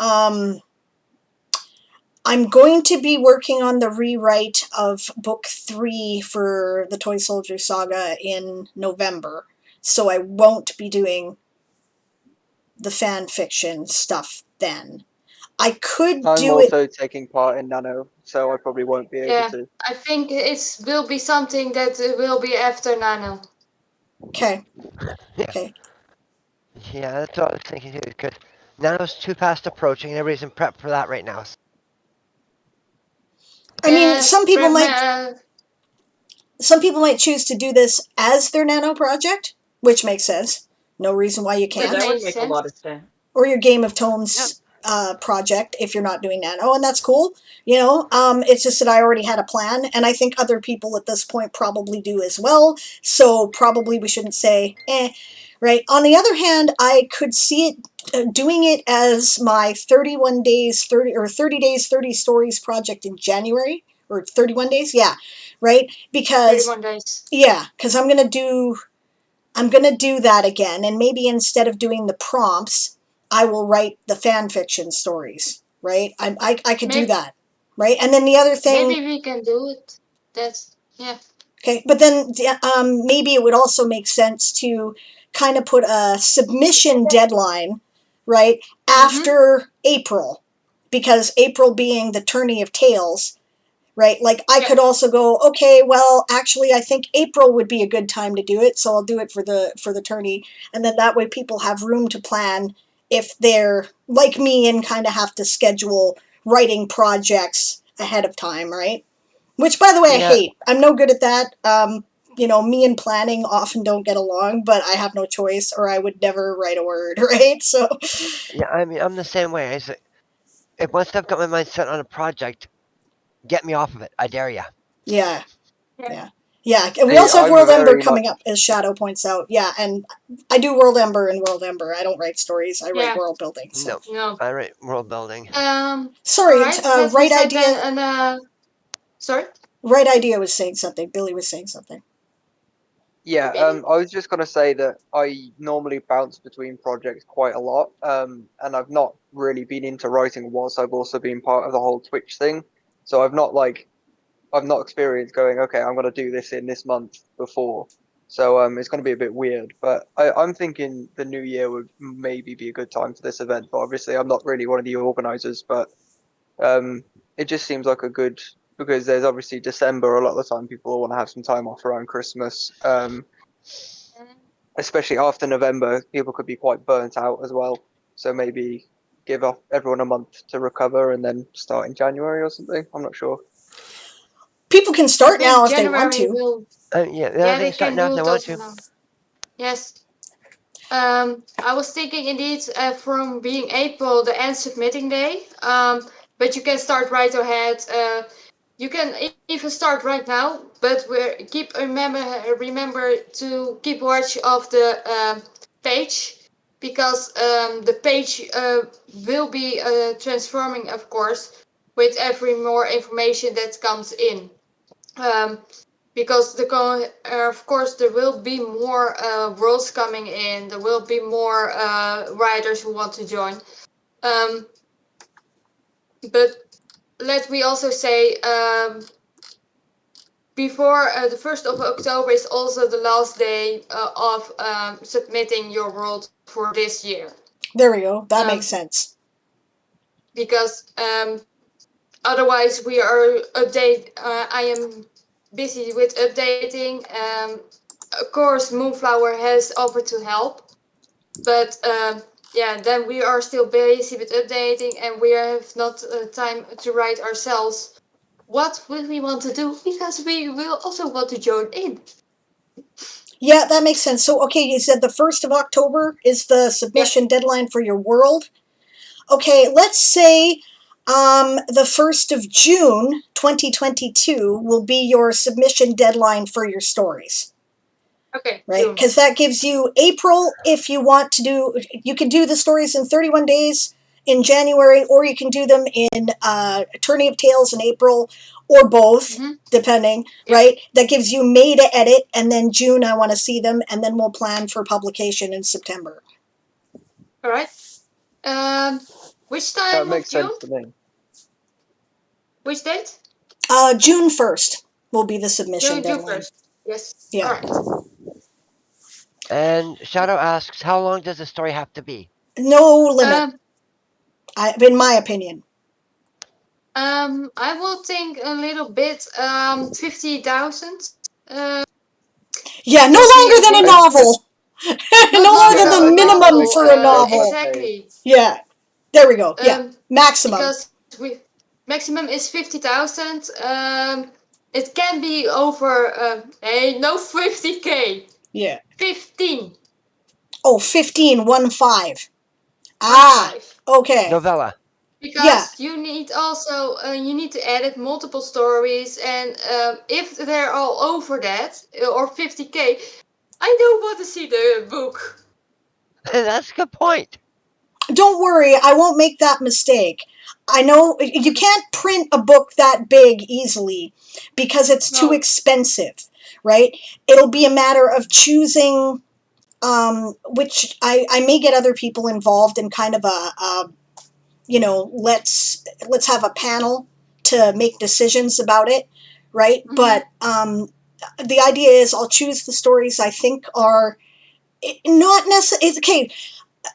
I'm going to be working on the rewrite of book 3 for the Toy Soldier Saga in November. So I won't be doing the fan fiction stuff then. I could I'm do it. also taking part in Nano, so I probably won't be able Yeah, to. I think it will be something that will be after Nano. Okay. Yeah. Okay. Yeah, that's what I was thinking too. Because Nano's too fast approaching, and everybody's in prep for that right now. I mean, Yes, some people might choose to do this as their nano project, which makes sense. No reason why you Yeah, can't. that would makes make a lot of sense. sense. Or your Game of Yep. Tones project if you're not doing nano, and that's cool. It's just that I already had a plan, and I think other people at this point probably do as well. So probably we shouldn't say right. On the other hand, I could see it doing it as my 31 days 30 or 30 days 30 stories project in January, or 31 days, yeah, right, because 31 days. yeah, because I'm gonna do that again, and maybe instead of doing the prompts, I will write the fan fiction stories. Right? I could do Maybe, that. Right? And then the other thing, maybe we can do it. That's, yeah. okay, but then maybe it would also make sense to kind of put a submission deadline, right, after April, because April being the tourney of tales, right? Like I could also go, okay, well, actually, I think April would be a good time to do it, so I'll do it for the tourney, and then that way people have room to plan if they're like me and kind of have to schedule writing projects ahead of time, right? Which, by the way, I Yeah, hate. I'm no good at that. Me and planning often don't get along, but I have no choice, or I would never write a word, right? So, yeah. I mean, I'm the same way. If once I've got my mind set on a project, get me off of it. I dare ya. yeah, Yeah. yeah. Yeah, and we See, also have I'm World Ember very coming much. up, as Shadow points out. Yeah, and I do World Ember and World Ember. I don't write stories. I write Yeah. world building. So No, No. I write world building. sorry, All right. Let me right set idea. then sorry. Right idea was saying something. Billy was saying something. Yeah, Really? I was just gonna say that I normally bounce between projects quite a lot, and I've not really been into writing whilst I've also been part of the whole Twitch thing. So I've not experienced going, okay, I'm gonna do this in this month before. So it's gonna be a bit weird. But I'm thinking the new year would maybe be a good time for this event. But obviously, I'm not really one of the organizers. But um, it just seems like a good, because there's obviously December. A lot of the time, people want to have some time off around Christmas. Especially after November, people could be quite burnt out as well. So maybe give off everyone a month to recover and then start in January or something. I'm not sure. People can I start now think if they want January to. will. Yeah, Yeah, they they can start can now if do they it want also to. now. Yes. I was thinking indeed from being April the end submitting day. But you can start right ahead. You can even start right now, but remember to keep watch of the page, because the page will be transforming, of course, with every more information that comes in. Um, because of course there will be more worlds coming in. There will be more writers who want to join. Um, but let me also say, before the 1st of October is also the last day of submitting your world for this year. There we go. That Um, makes sense. because otherwise we are I am busy with updating. Of course, Moonflower has offered to help, but yeah, then we are still busy with updating, and we have not time to write ourselves what will we want to do, because we will also want to join in. Yeah, that makes sense. So, okay, you said the 1st of October is the Yeah. submission deadline for your world. Okay, let's say the 1st of June 2022 will be your submission deadline for your stories. Okay. Right? June. Because that gives you April if you want to do, you can do the stories in 31 days in January, or you can do them in Attorney of Tales in April, or both, depending, Yeah. right? That gives you May to edit, and then June I want to see them, and then we'll plan for publication in September. All right. Which That time of makes June? sense to me. Which date? June 1st will be the submission June deadline. 1st. Yes. Yeah. All right. And Shadow asks, how long does the story have to be? No limit, in my opinion. I will think a little bit. 50,000. Yeah, no Will be longer a than a really novel. not No longer longer Yeah, the I than a think minimum novel. for a that's what novel. I'd say. Exactly. Yeah, there we go. Yeah, maximum. Because maximum is 50,000. It can be over. No 50K. Yeah. 15. Oh, 15, 1-5. Ah, 1-5. okay. Novella. Yeah. Because you need also you need to edit multiple stories, and if they're all over that or 50K, I don't want to see the book. That's a good point. Don't worry, I won't make that mistake. I know you can't print a book that big easily because it's too No. expensive, right? It'll be a matter of choosing, which I may get other people involved in kind of a let's have a panel to make decisions about it, right? Mhm. But the idea is I'll choose the stories I think are not necessarily okay.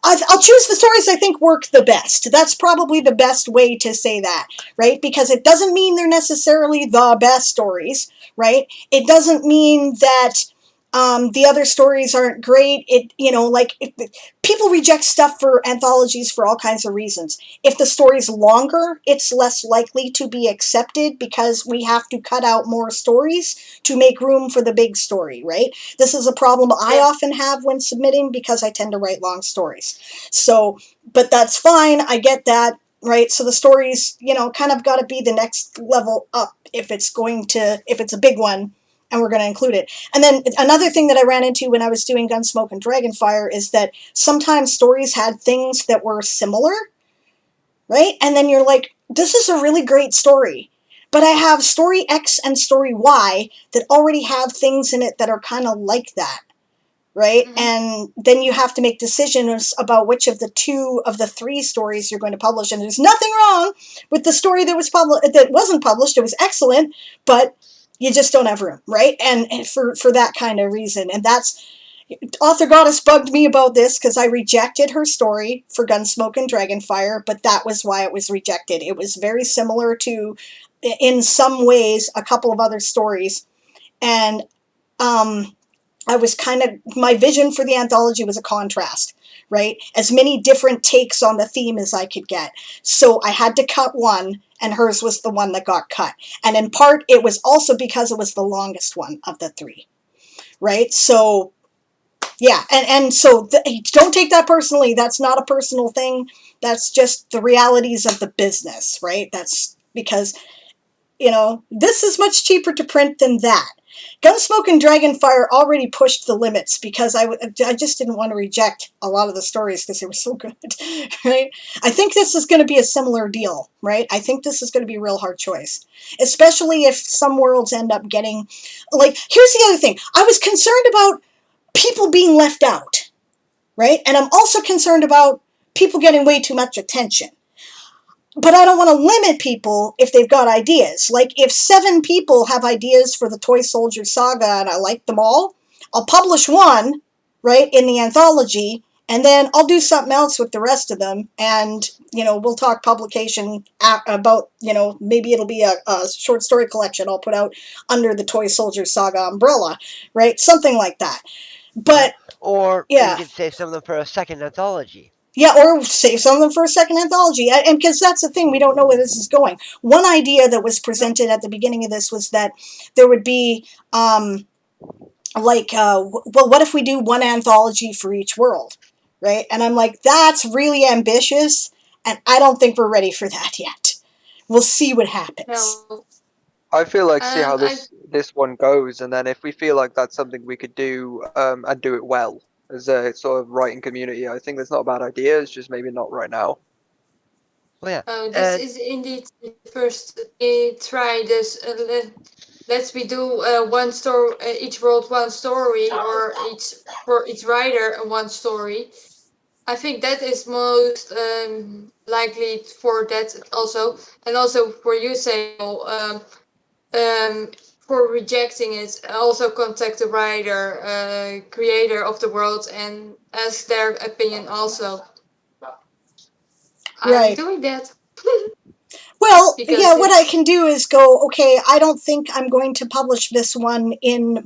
I'll choose the stories I think work the best. That's probably the best way to say that, right? Because it doesn't mean they're necessarily the best stories, right? It doesn't mean that the other stories aren't great. People reject stuff for anthologies for all kinds of reasons. If the story's longer, it's less likely to be accepted because we have to cut out more stories to make room for the big story, right? This is a problem I often have when submitting because I tend to write long stories. So, but that's fine. I get that, right? So the stories, kind of got to be the next level up if it's a big one and we're going to include it. And then another thing that I ran into when I was doing Gunsmoke and Dragonfire is that sometimes stories had things that were similar, right? And then you're like, this is a really great story, but I have story X and story Y that already have things in it that are kind of like that, right? Mhm. And then you have to make decisions about which of the two of the three stories you're going to publish. And there's nothing wrong with the story that wasn't published. It was excellent, but you just don't have room, right? And for that kind of reason. And that's Author Goddess bugged me about this because I rejected her story for Gunsmoke and Dragonfire, but that was why it was rejected. It was very similar to, in some ways, a couple of other stories. And I was my vision for the anthology was a contrast, right? As many different takes on the theme as I could get. So I had to cut one, and hers was the one that got cut. And in part, it was also because it was the longest one of the three, right? So yeah, and so don't take that personally. That's not a personal thing. That's just the realities of the business, right? That's because this is much cheaper to print than that. Gunsmoke and Dragonfire already pushed the limits because I just didn't want to reject a lot of the stories because they were so good, right? I think this is going to be a similar deal, right? I think this is going to be a real hard choice, especially if some worlds end up getting, here's the other thing. I was concerned about people being left out, right? And I'm also concerned about people getting way too much attention. But I don't want to limit people if they've got ideas. Like, if 7 people have ideas for the Toy Soldier Saga and I like them all, I'll publish one, right, in the anthology, and then I'll do something else with the rest of them, and, we'll talk publication about, maybe it'll be a short story collection I'll put out under the Toy Soldier Saga umbrella, right? Something like that. But, Or you yeah. could save some of them for a second anthology. Yeah, or save some of them for a second anthology. And because that's the thing, we don't know where this is going. One idea that was presented at the beginning of this was that there would be, well, what if we do one anthology for each world, right? And I'm like, that's really ambitious, and I don't think we're ready for that yet. We'll see what happens. No. I feel like see how I this one goes, and then if we feel like that's something we could do and do it well as a sort of writing community, I think that's not a bad idea. It's just maybe not right now. Well, yeah. this is indeed the first try. This let's we do one story, each world one story, or for each writer one story. I think that is most likely for that also, and also for you, Samuel. For rejecting it, also contact the writer, creator of the world, and ask their opinion also. I'm Right. doing that. Well, Because yeah, what I it's can do is go, okay, I don't think I'm going to publish this one in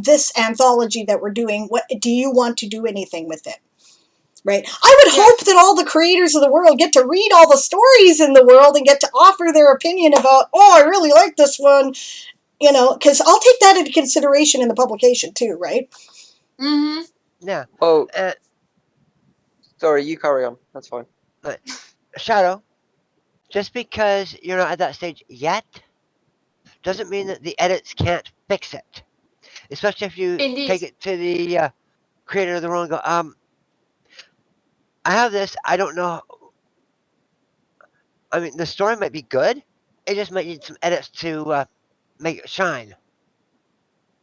this anthology that we're doing. What do you want to do anything with it? Right? I would yeah. hope that all the creators of the world get to read all the stories in the world and get to offer their opinion about, oh, I really like this one, because I'll take that into consideration in the publication too, right? Mm-hmm. Yeah. Oh, Uh, sorry, you carry on. That's fine. Shadow, just because you're not at that stage yet, doesn't mean that the edits can't fix it. Especially if you Indeed. take it to the creator of the role and go, I have this. I don't know. I mean, the story might be good. It just might need some edits to make it shine.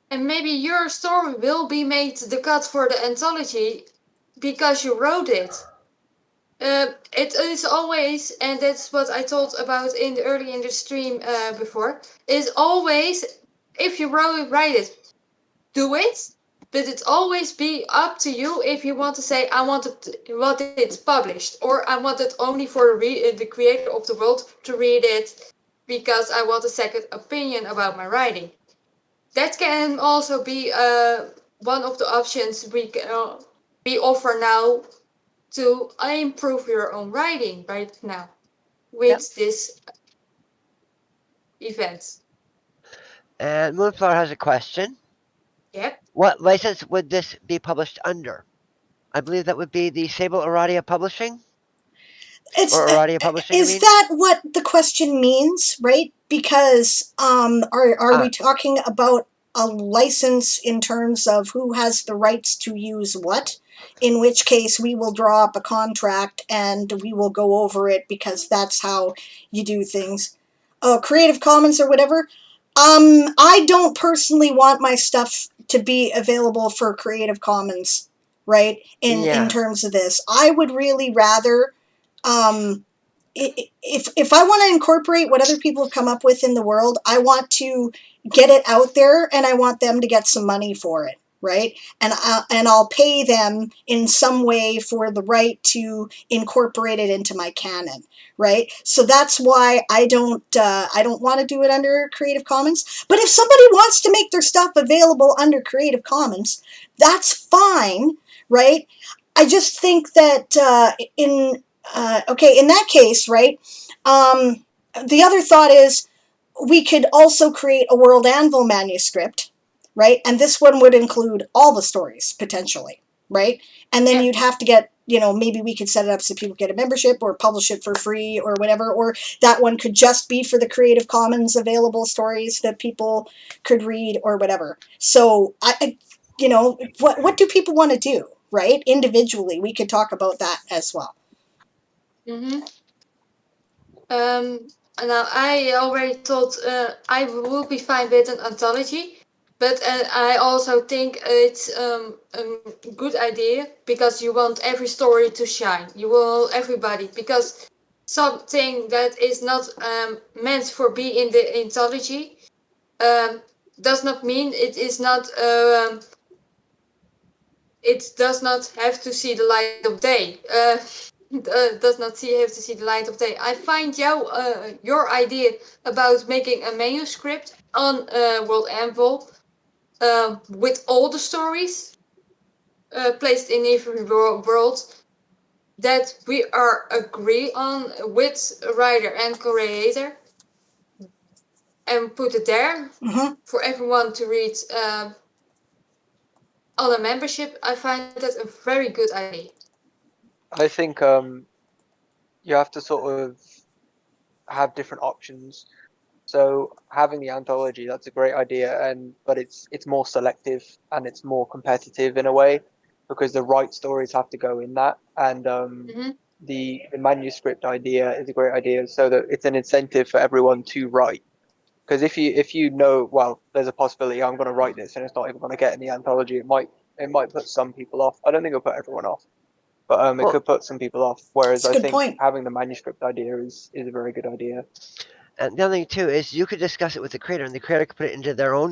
And maybe your story will be made the cut for the anthology because you wrote it. It is always, and that's what I told about early in the stream before, is always, if you write it, do it, but it always be up to you if you want to say, I want it published, or I want it only for the creator of the world to read it because I want a second opinion about my writing. That can also be one of the options we offer now to improve your own writing right now Yep. with this event. And Moonflower has a question. Yep. What license would this be published under? I believe that would be the Sable Aradia Publishing? It's Or Aradia Publishing, I is mean? that what the question means, right? Because are we talking about a license in terms of who has the rights to use what? In which case we will draw up a contract and we will go over it because that's how you do things. Creative Commons or whatever. I don't personally want my stuff to be available for Creative Commons, right? In Yeah. terms of this, I would really rather um, if I want to incorporate what other people have come up with in the world, I want to get it out there, and I want them to get some money for it, right? And I'll pay them in some way for the right to incorporate it into my canon, right? So that's why I don't want to do it under Creative Commons. But if somebody wants to make their stuff available under Creative Commons, that's fine, right? I just think that in that case, right? The other thought is we could also create a World Anvil manuscript, right? And this one would include all the stories potentially, right? And then Yeah. you'd have to get, maybe we could set it up so people get a membership or publish it for free or whatever, or that one could just be for the Creative Commons available stories that people could read or whatever. So what do people want to do, right? Individually, we could talk about that as well. Mm-hmm. Now I already thought I would be fine with an anthology, but I also think it's a good idea because you want every story to shine. You will everybody, because something that is not meant for be in the anthology does not mean it is not. It does not have to see the light of day. Does not have to see the light of day. I find your idea about making a manuscript on World Anvil with all the stories placed in every world that we are agree on with writer and creator, and put it there for everyone to read on a membership. I find that a very good idea. I think you have to sort of have different options. So having the anthology, that's a great idea, but it's more selective and it's more competitive in a way because the right stories have to go in that, and the manuscript idea is a great idea so that it's an incentive for everyone to write. Because if you know, well, there's a possibility I'm going to write this and it's not even going to get in the anthology, it might put some people off. I don't think it'll put everyone off, but it Well, could put some people off. Whereas That's a I good think point. having the manuscript idea is a very good idea. and the other thing too is you could discuss it with the creator, and the creator could put it into their own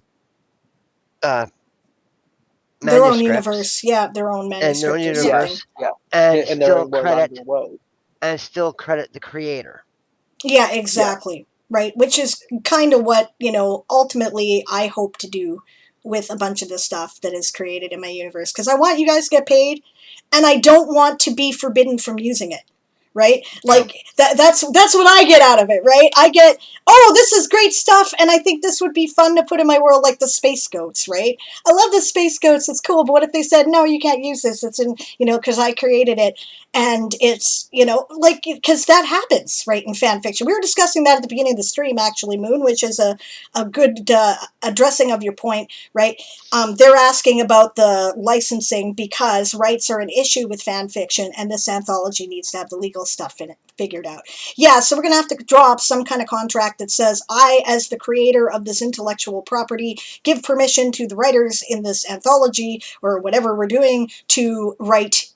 Their own manuscripts universe, yeah, their own and their own manuscript or Yeah, something. universe, yeah, and in their still own world credit and their world. and still credit the creator. Yeah, exactly. Right. Which is kind of what, ultimately I hope to do with a bunch of the stuff that is created in my universe. Because I want you guys to get paid, and I don't want to be forbidden from using it. Right? True. Like that's what I get out of it, right? I get, oh, this is great stuff, and I think this would be fun to put in my world, like the space goats, right? I love the space goats, it's cool, but what if they said, no, you can't use this, it's in, because I created it, and it's, like, because that happens, right, in fan fiction. We were discussing that at the beginning of the stream, actually, Moon, which is a good addressing of your point, right? They're asking about the licensing because rights are an issue with fan fiction, and this anthology needs to have the legal stuff in it figured out. Yeah, so we're going to have to draw up some kind of contract that says, I, as the creator of this intellectual property, give permission to the writers in this anthology or whatever we're doing to write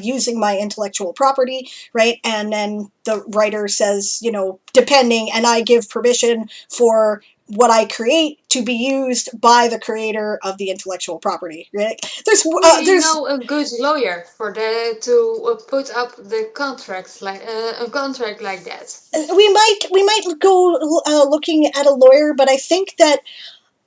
using my intellectual property, right? And then the writer says, depending, and I give permission for what I create to be used by the creator of the intellectual property, right? We There's know a good lawyer for to put up the contracts like a contract like that. we might go looking at a lawyer, but I think that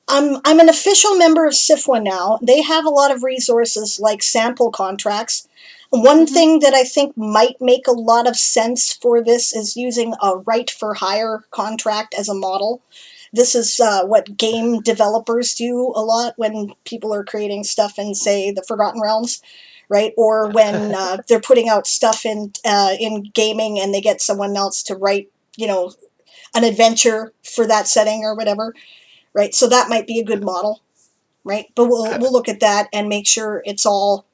I'm an official member of SIFWA now. They have a lot of resources like sample contracts. One Mm-hmm. thing that I think might make a lot of sense for this is using a right for hire contract as a model. This is what game developers do a lot when people are creating stuff in, say, the Forgotten Realms, right? Or when they're putting out stuff in gaming and they get someone else to write, an adventure for that setting or whatever, right? So that might be a good model, right? But we'll look at that and make sure it's all,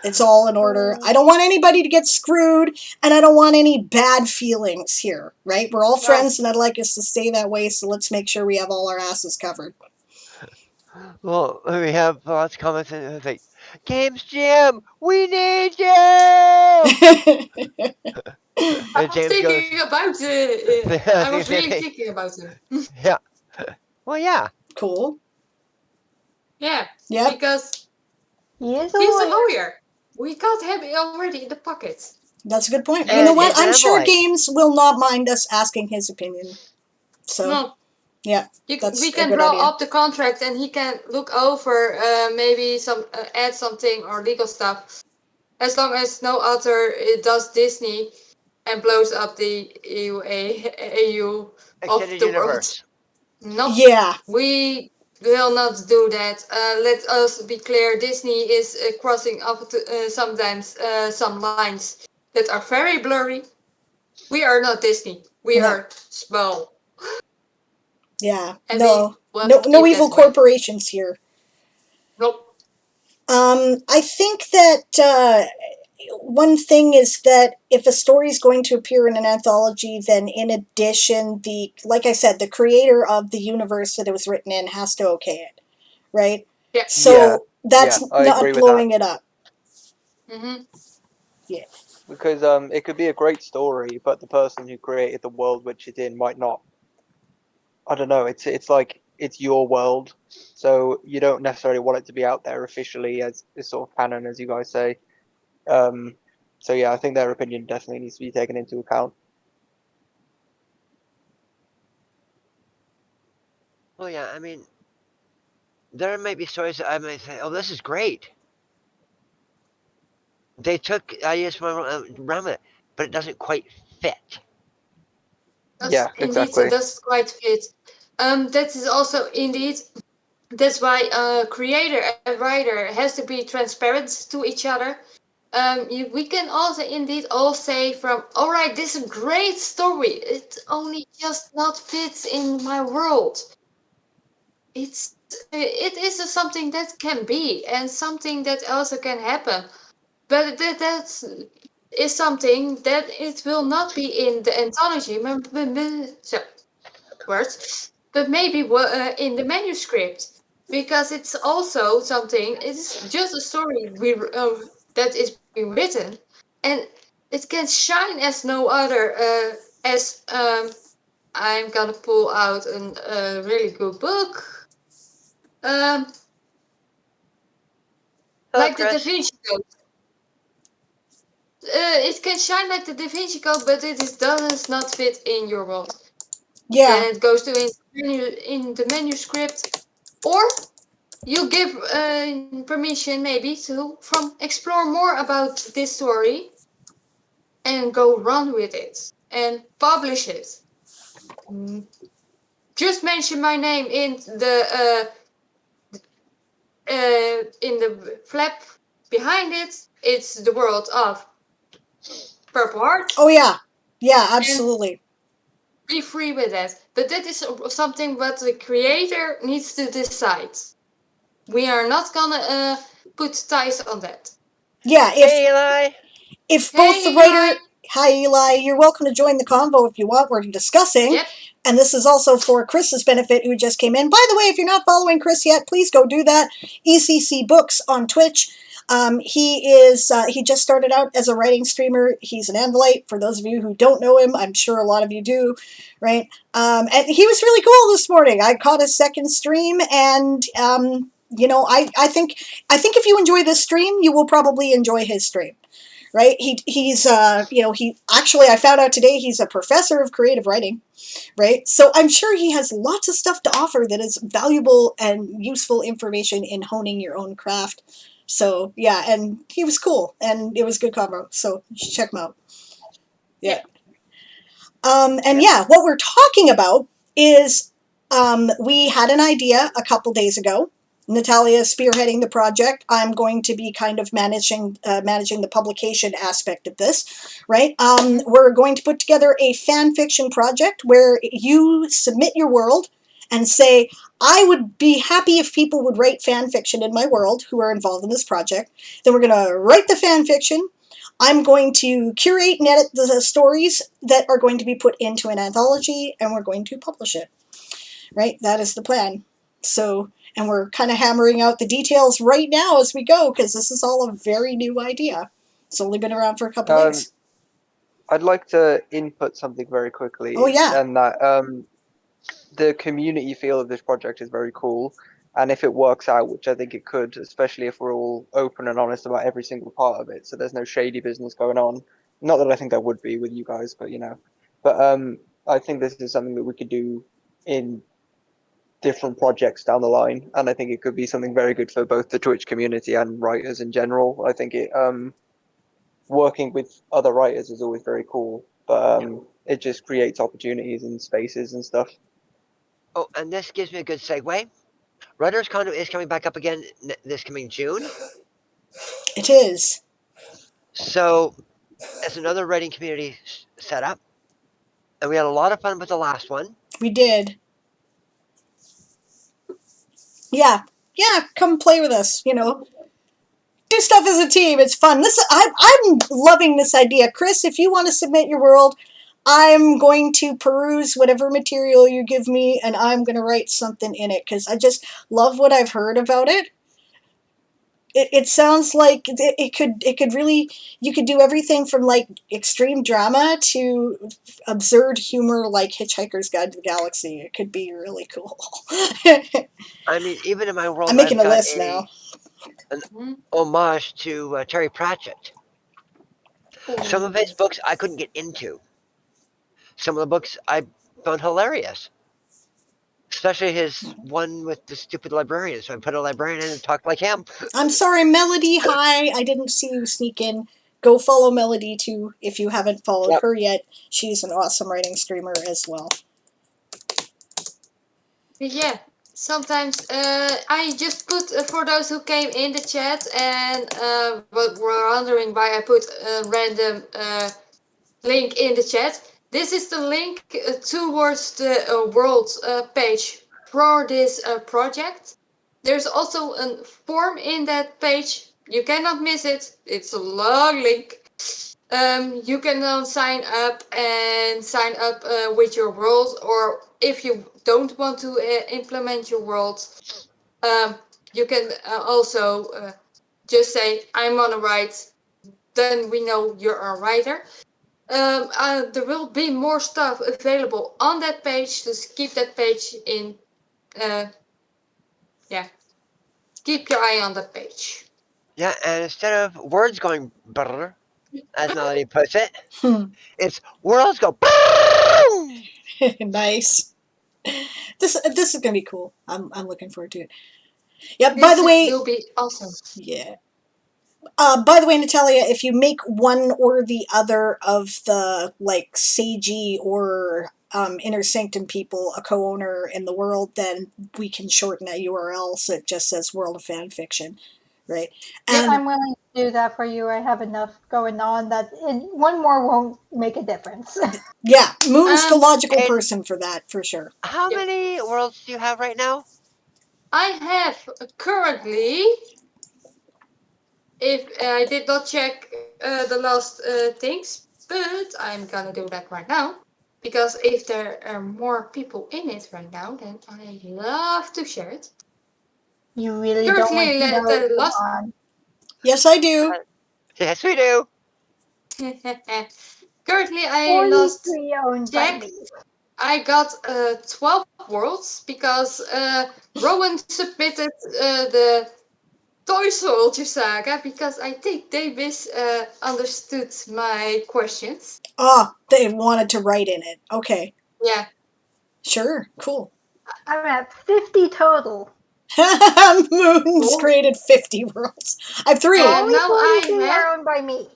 it's all in order. I don't want anybody to get screwed, and I don't want any bad feelings here, right? We're all friends, and I'd like us to stay that way. So let's make sure we have all our asses covered. Well, we have lots of comments and it's like, Games Jim, we need you. And I'm James goes, thinking about I I think was same really thing. thinking about him. Yeah. Well, yeah. Cool. Yeah, Yep. because He is a he's a lawyer. lawyer. We got him already in the pocket. That's a good point. You know And what? his I'm sure envelope. Games will not mind us asking his opinion. So, No, yeah, we that's a can good draw idea. up the contract and he can look over maybe some add something or legal stuff. As long as no author does Disney and blows up the AU of Extended the world. universe. Nope. Yeah. We will not do that. Let us be clear. Disney is crossing up sometimes some lines that are very blurry. We are not Disney. We No. are small. Yeah. And we No. want No. to No keep evil that way. corporations here. Nope. I think that one thing is that if a story is going to appear in an anthology, then in addition, like I said, the creator of the universe that it was written in has to okay it, right? Yeah. So that's I not agree with that. blowing it up. Mm-hmm. Yeah. Because it could be a great story, but the person who created the world which it's in might not. I don't know. It's like it's your world, so you don't necessarily want it to be out there officially as sort of canon, as you guys say. Um, so yeah, I think their opinion definitely needs to be taken into account. Well, yeah. I mean, there might be stories that I might say, "Oh, this is great." They took ideas from around it, but it doesn't quite fit. That's Yeah, indeed exactly. does quite fit. That is also indeed that's why creator and writer has to be transparent to each other. We can also indeed all say from, all right, this is a great story. It only just not fits in my world. It is something that can be and something that also can happen, but that is something that it will not be in the anthology. So, words, but maybe in the manuscript, because it's also something. It's just a story that is being written, and it can shine as no other. As I'm gonna pull out a really good book, um, Hello, like the Da Chris. Vinci Code. it can shine like the Da Vinci Code, but does not fit in your world. Yeah. Then it goes to in the manuscript, or you give permission maybe to from explore more about this story and go run with it and publish it. Just mention my name in the flap behind it. It's the world of Purple Heart. Oh yeah. Yeah, absolutely. Be free with that. But that is something what the creator needs to decide. We are not gonna put ties on that. Yeah, Hey, Eli. if both Hey, the Eli. writer, hi Eli, you're welcome to join the convo if you want. We're discussing, Yep. and this is also for Chris's benefit, who just came in. By the way, if you're not following Chris yet, please go do that. ECC Books on Twitch. He just started out as a writing streamer. He's an Andalite. For those of you who don't know him, I'm sure a lot of you do, right? And he was really cool this morning. I caught his second stream, and I think if you enjoy this stream, you will probably enjoy his stream. Right? He's he actually, I found out today, he's a professor of creative writing, right? So I'm sure he has lots of stuff to offer that is valuable and useful information in honing your own craft. So yeah, and he was cool, and it was a good convo. So you should check him out. Yeah. And yeah, what we're talking about is we had an idea a couple days ago. Natalia is spearheading the project. I'm going to be kind of managing the publication aspect of this, right? We're going to put together a fan fiction project where you submit your world and say, I would be happy if people would write fan fiction in my world who are involved in this project. Then we're going to write the fan fiction. I'm going to curate and edit the stories that are going to be put into an anthology, and we're going to publish it. Right? That is the plan. So, and we're kind of hammering out the details right now as we go, because this is all a very new idea. It's only been around for a couple days. I'd like to input something very quickly. Oh, yeah. And that the community feel of this project is very cool. And if it works out, which I think it could, especially if we're all open and honest about every single part of it, so there's no shady business going on. Not that I think there would be with you guys, but But I think this is something that we could do in different projects down the line, and I think it could be something very good for both the Twitch community and writers in general. I think it working with other writers is always very cool, but it just creates opportunities and spaces and stuff. Oh, and this gives me a good segue. Writers Con is coming back up again this coming June. It is. So it's another writing community setup, and we had a lot of fun with the last one. We did. Yeah. Yeah, come play with us, do stuff as a team. It's fun. I'm loving this idea. Chris, if you want to submit your world, I'm going to peruse whatever material you give me, and I'm going to write something in it, because I just love what I've heard about it. It sounds like it could really, you could do everything from like extreme drama to absurd humor, like Hitchhiker's Guide to the Galaxy. It could be really cool. I mean, even in my world, I'm making I've a got list now. an homage to Terry Pratchett. Some of his books I couldn't get into. Some of the books I found hilarious. Especially his one with the stupid librarian. So I put a librarian in and talked like him. I'm sorry, Melody. Hi, I didn't see you sneak in. Go follow Melody too if you haven't followed her yet. She's an awesome writing streamer as well. Yeah, sometimes I just put for those who came in the chat and were wondering why I put a random link in the chat. This is the link towards the world page for this project. There's also a form in that page. You cannot miss it. It's a long link. You can sign up with your world, or if you don't want to implement your world, you can also just say, I want to write. Then we know you're a writer. There will be more stuff available on that page, just keep that page in. Keep your eye on that page. Yeah, and instead of words going brr, as Melody puts it. Hmm. It's worlds go boom. Nice. This is gonna be cool. I'm looking forward to it. Yeah. By This the way, will be awesome. yeah. By the way, Natalia, if you make one or the other of the like Seiji or Inner Sanctum people a co-owner in the world, then we can shorten a URL so it just says World of Fan Fiction, right? Yep. And I'm willing to do that for you. I have enough going on that one more won't make a difference. yeah, Moon's the logical And person for that, for sure. how Yep. many worlds do you have right now? I have currently, if I did not check the last things, but I'm gonna do that right now. Because if there are more people in it right now, then I love to share it. You really don't want Currently, to know. the Come last. on. Yes, I do. Yes, we do. Currently, I last 43 owned by checked. me. I got 12 worlds because Rowan submitted the Toy Soldier Saga because I think they misunderstood my questions. Ah, they wanted to write in it. Okay, Yeah. sure, cool. I'm at 50 total. Moon's Cool. created 50 worlds. I have three. And Only now I 43 have are owned by me.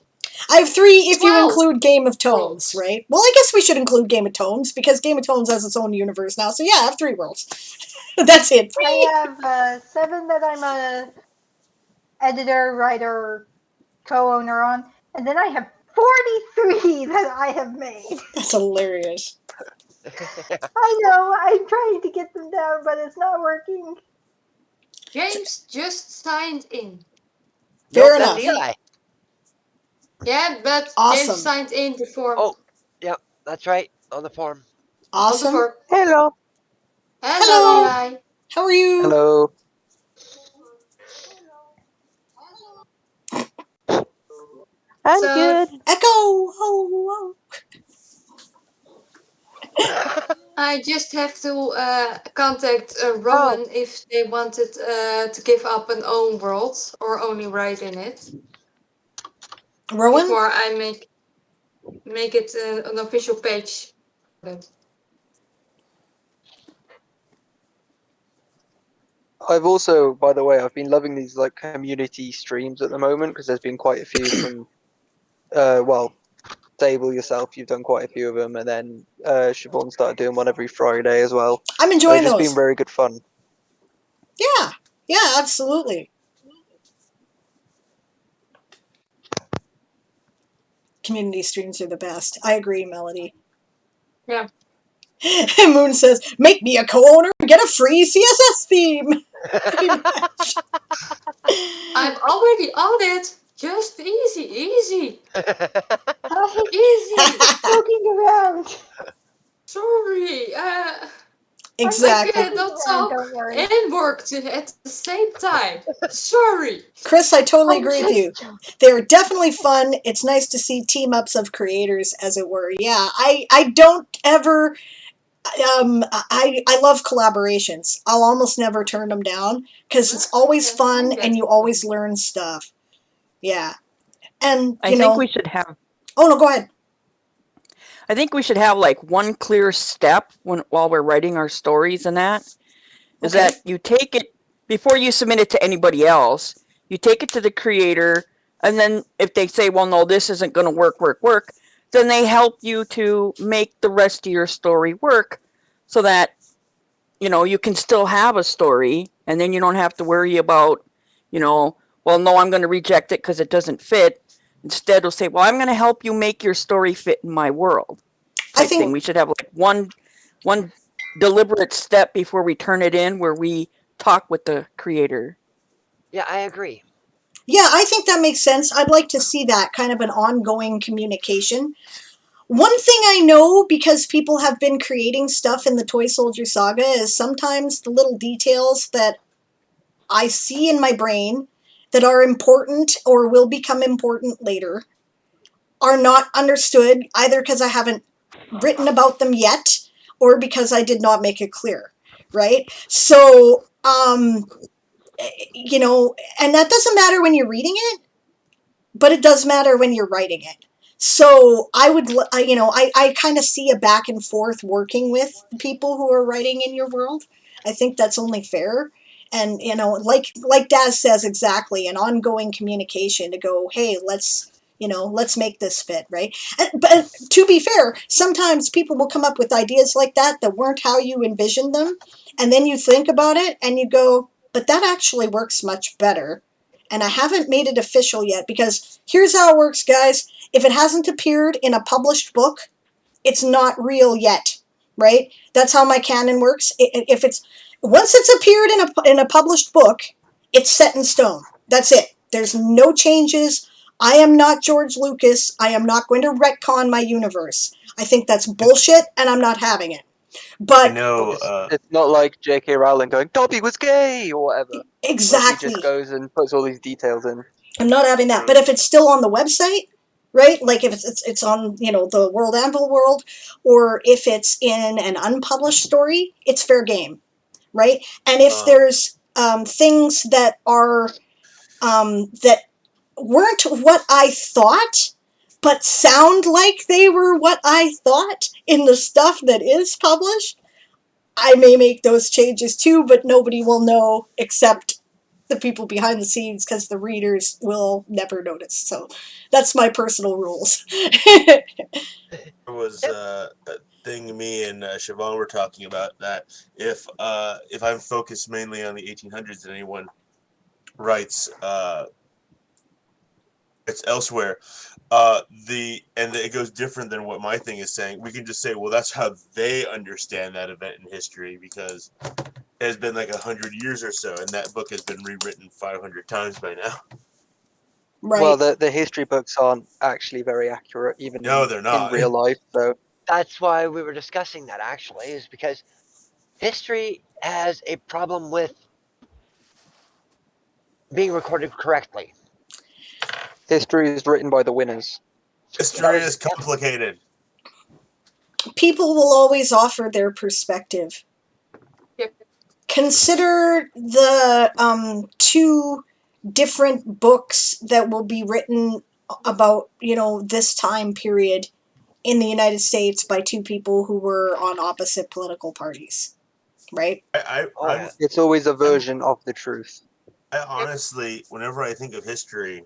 I have three if you 12 include Game of Tones, worlds. right? Well, I guess we should include Game of Tones because Game of Tones has its own universe now. So yeah, I have 3 worlds. That's it. I 3. have 7 that I'm a editor, writer, co-owner on, and then I have 43 that I have made. That's hilarious. I know, I'm trying to get them down, but it's not working. James just signed in. Fair Nope, that's enough. Eli. Yeah, but James Awesome. signed in before Oh, yep, that's right. On the form. on the Awesome. form. Hello. Hello, Hello. Eli. How are you? Hello. I'm So good. Echo. Oh, I just have to contact Oh, Rowan if they wanted to give up an own world or only write in it Rowan? before I make it an official page. I've also, by the way, I've been loving these like community streams at the moment because there's been quite a few from, well, Table yourself, you've done quite a few of them, and then Siobhan started doing one every Friday as well. I'm They've enjoying just those. been very good fun. Yeah. Yeah, absolutely. Community streams are the best. I agree, Melody. Yeah. And Moon says, make me a co-owner and get a free CSS theme. Pretty much. I'm already on it. Just easy. I'm Easy. joking around. Sorry. I'm just I Exactly. joking cannot around, talk don't worry. and work at the same time. Sorry. Chris, I totally I'm agree with you. just joking. They're definitely fun. It's nice to see team ups of creators, as it were. Yeah, I don't ever. I love collaborations. I'll almost never turn them down because it's always fun and you always learn stuff. Yeah, and I think we should have. Oh no, go ahead. I think we should have like one clear step while we're writing our stories and that is Okay. that you take it before you submit it to anybody else. You take it to the creator, and then if they say, "Well, no, this isn't going to work," then they help you to make the rest of your story work, so that you can still have a story, and then you don't have to worry about, well, no, I'm going to reject it because it doesn't fit. Instead, they'll say, well, I'm going to help you make your story fit in my world. I Type thing. think We should have like one deliberate step before we turn it in where we talk with the creator. Yeah, I agree. Yeah, I think that makes sense. I'd like to see that kind of an ongoing communication. One thing I know, because people have been creating stuff in the Toy Soldier Saga, is sometimes the little details that I see in my brain that are important or will become important later are not understood either because I haven't written about them yet or because I did not make it clear, right? So, and that doesn't matter when you're reading it. but it does matter when you're writing it. So I kind of see a back and forth working with the people who are writing in your world. I think that's only fair. And, like Daz says, exactly, an ongoing communication to go, hey, let's make this fit, right? But to be fair, sometimes people will come up with ideas like that weren't how you envisioned them. And then you think about it and you go, but that actually works much better. And I haven't made it official yet, because here's how it works, guys. If it hasn't appeared in a published book, it's not real yet, right? That's how my canon works. If it's once it's appeared in a published book, it's set in stone. That's it. There's no changes. I am not George Lucas. I am not going to retcon my universe. I think that's bullshit, and I'm not having it. I But know. It's not like J.K. Rowling going, Dobby was gay or whatever. Like he just exactly, goes and puts all these details in. I'm not having that. But if it's still on the website, right? Like if it's on the World Anvil world, or if it's in an unpublished story, it's fair game, right? And if there's things that are that weren't what I thought, but sound like they were what I thought in the stuff that is published, I may make those changes too, but nobody will know except the people behind the scenes, because the readers will never notice. So that's my personal rules. There was a thing me and Siobhan were talking about, that if I'm focused mainly on the 1800s and anyone writes it's elsewhere, it goes different than what my thing is saying, we can just say, well, that's how they understand that event in history, because it has been like 100 years or so, and that book has been rewritten 500 times by now. Right. Well, the history books aren't actually very accurate, even No, they're in not. real life. So That's why we were discussing that, actually, is because history has a problem with being recorded correctly. history is written by the winners. History is complicated. People will always offer their perspective. Yep. Consider the two different books that will be written about this time period in the United States by two people who were on opposite political parties, right? It's always a version of the truth. I honestly, whenever I think of history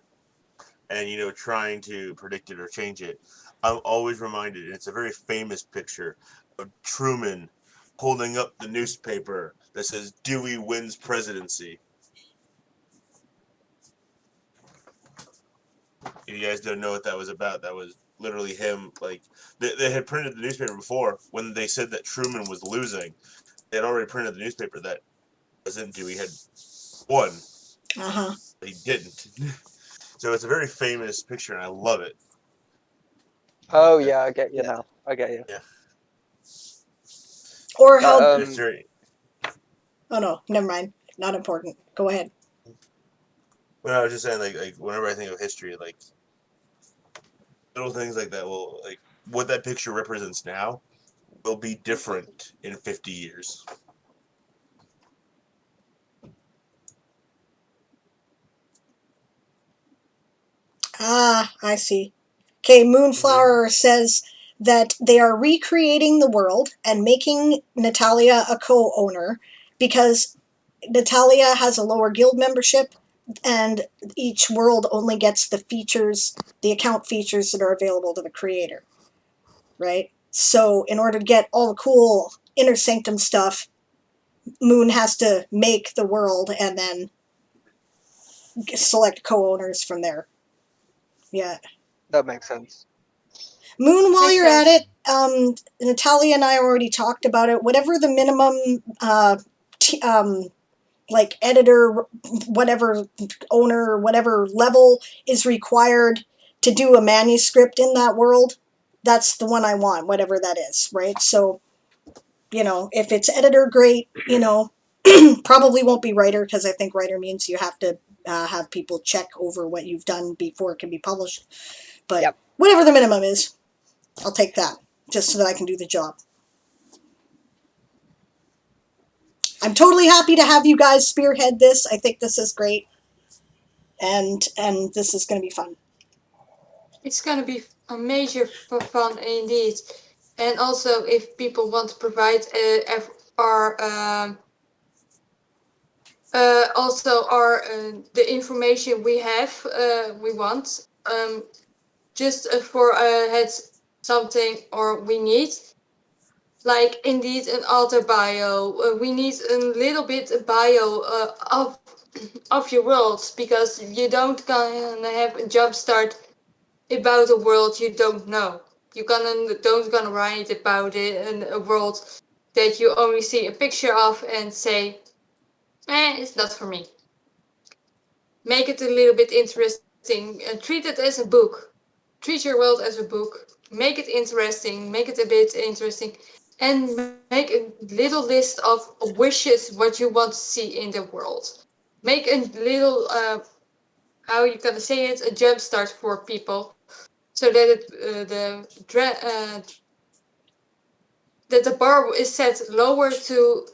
and trying to predict it or change it, I'm always reminded, and it's a very famous picture of Truman holding up the newspaper that says Dewey wins presidency. If you guys don't know what that was about, that was literally him. Like, they had printed the newspaper before when they said that Truman was losing. They had already printed the newspaper that President Dewey had won. Uh-huh. But he didn't. So it's a very famous picture, and I love it. Oh yeah, I get you now. I get you. Yeah. Or how? Oh no, never mind. Not important. Go ahead. Well, I was just saying, like whenever I think of history, like little things like that will, like, what that picture represents now will be different in 50 years. Ah, I see. Okay, Moonflower says that they are recreating the world and making Natalia a co-owner because Natalia has a lower guild membership, and each world only gets the account features that are available to the creator, right? So in order to get all the cool Inner Sanctum stuff, Moon has to make the world and then select co-owners from there. Yeah. That makes sense. Moon, while Makes you're at sense. it, Natalia and I already talked about it. Whatever the minimum, like editor, whatever owner, whatever level is required to do a manuscript in that world, that's the one I want, whatever that is, right? So, if it's editor, great. Probably won't be writer, because I think writer means you have to have people check over what you've done before it can be published. But whatever the minimum is, I'll take that, just so that I can do the job. I'm totally happy to have you guys spearhead this. I think this is great, and this is going to be fun. It's gonna be a major fun indeed. And also, if people want to provide our also our the information we have we want just for had something or we need like indeed an author bio. We need a little bit bio of your world because you don't gonna have a jump start about a world you don't know. You don't gonna write about it in a world that you only see a picture of and say, it's not for me. Make it a little bit interesting. Treat it as a book. Treat your world as a book. Make it interesting. Make it a bit interesting. And make a little list of wishes what you want to see in the world. Make a little, how you gonna say it, a jump start for people so that that the bar is set lower to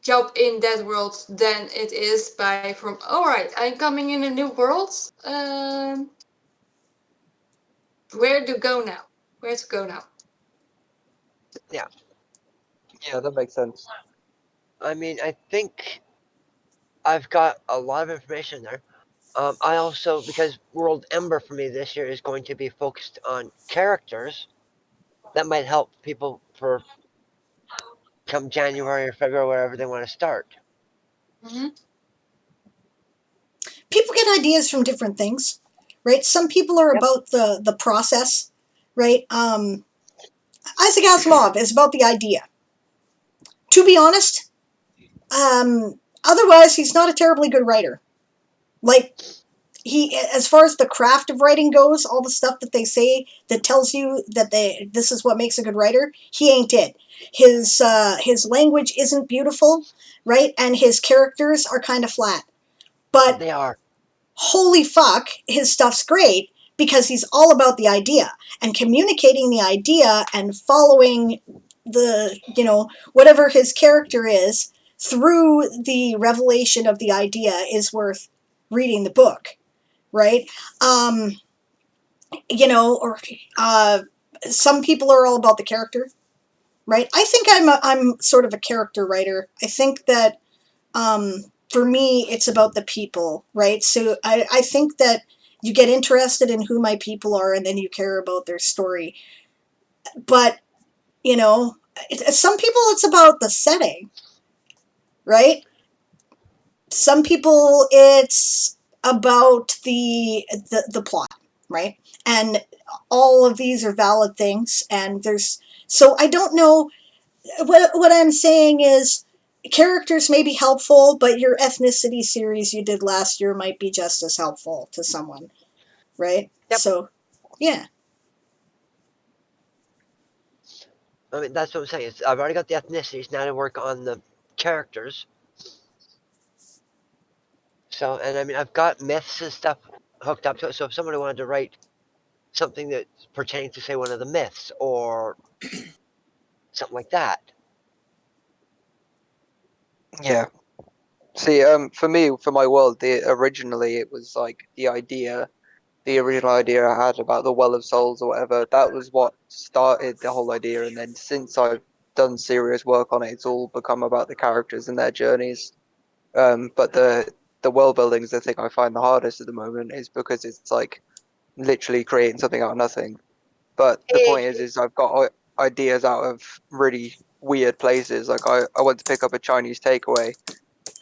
jump in that world than it is by from all right, I'm coming in a new world. Where to go now? Where to go now? Yeah. Yeah, that makes sense. I mean, I think I've got a lot of information there. I also, because World Ember for me this year is going to be focused on characters, that might help people for come January or February, wherever they want to start. Mm-hmm. People get ideas from different things, right? Some people are Yep. about the process, right? Isaac Asimov is about the idea. To be honest, otherwise he's not a terribly good writer. Like he, as far as the craft of writing goes, all the stuff that they say that tells you that this is what makes a good writer, he ain't it. His language isn't beautiful, right? And his characters are kind of flat. But They are. holy fuck, his stuff's great because he's all about the idea and communicating the idea and following the, whatever his character is through the revelation of the idea is worth reading the book, right? Or some people are all about the character, right? I think I'm sort of a character writer. I think that for me, it's about the people, right? So I think that you get interested in who my people are and then you care about their story. But, some people it's about the setting, right? Some people it's about the plot, right? And all of these are valid things. And so I don't know. What I'm saying is characters may be helpful, but your ethnicity series you did last year might be just as helpful to someone, right? Yep. So, yeah. I mean, that's what I'm saying. I've already got the ethnicities. Now to work on the characters. So, and I mean, I've got myths and stuff hooked up to it. So if somebody wanted to write something that's pertaining to, say, one of the myths or something like that. Yeah. See, for me, for my world, originally it was like the original idea I had about the Well of Souls or whatever. That was what started the whole idea, and then since I've done serious work on it, it's all become about the characters and their journeys. But the world building is the thing I find the hardest at the moment, is because it's like literally creating something out of nothing. But the point is I've got ideas out of really weird places. Like I went to pick up a Chinese takeaway,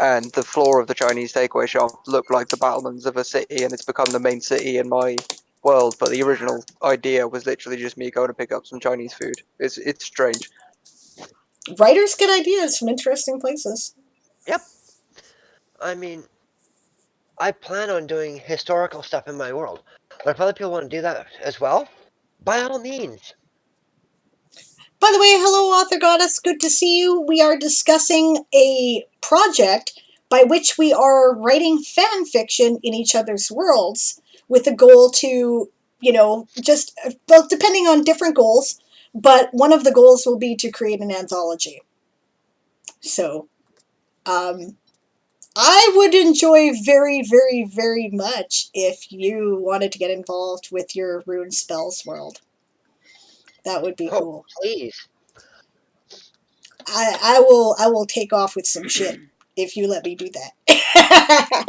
and the floor of the Chinese takeaway shop looked like the battlements of a city, and it's become the main city in my world. But the original idea was literally just me going to pick up some Chinese food. It's strange. Writers get ideas from interesting places. Yep. I mean, I plan on doing historical stuff in my world. But if other people want to do that as well, by all means. By the way, hello, Author Goddess. Good to see you. We are discussing a project by which we are writing fan fiction in each other's worlds with a goal to, just, well, depending on different goals, but one of the goals will be to create an anthology. So, I would enjoy very, very, very much if you wanted to get involved with your rune spells world. That would be Oh, cool. please. I will take off with some shit if you let me do that.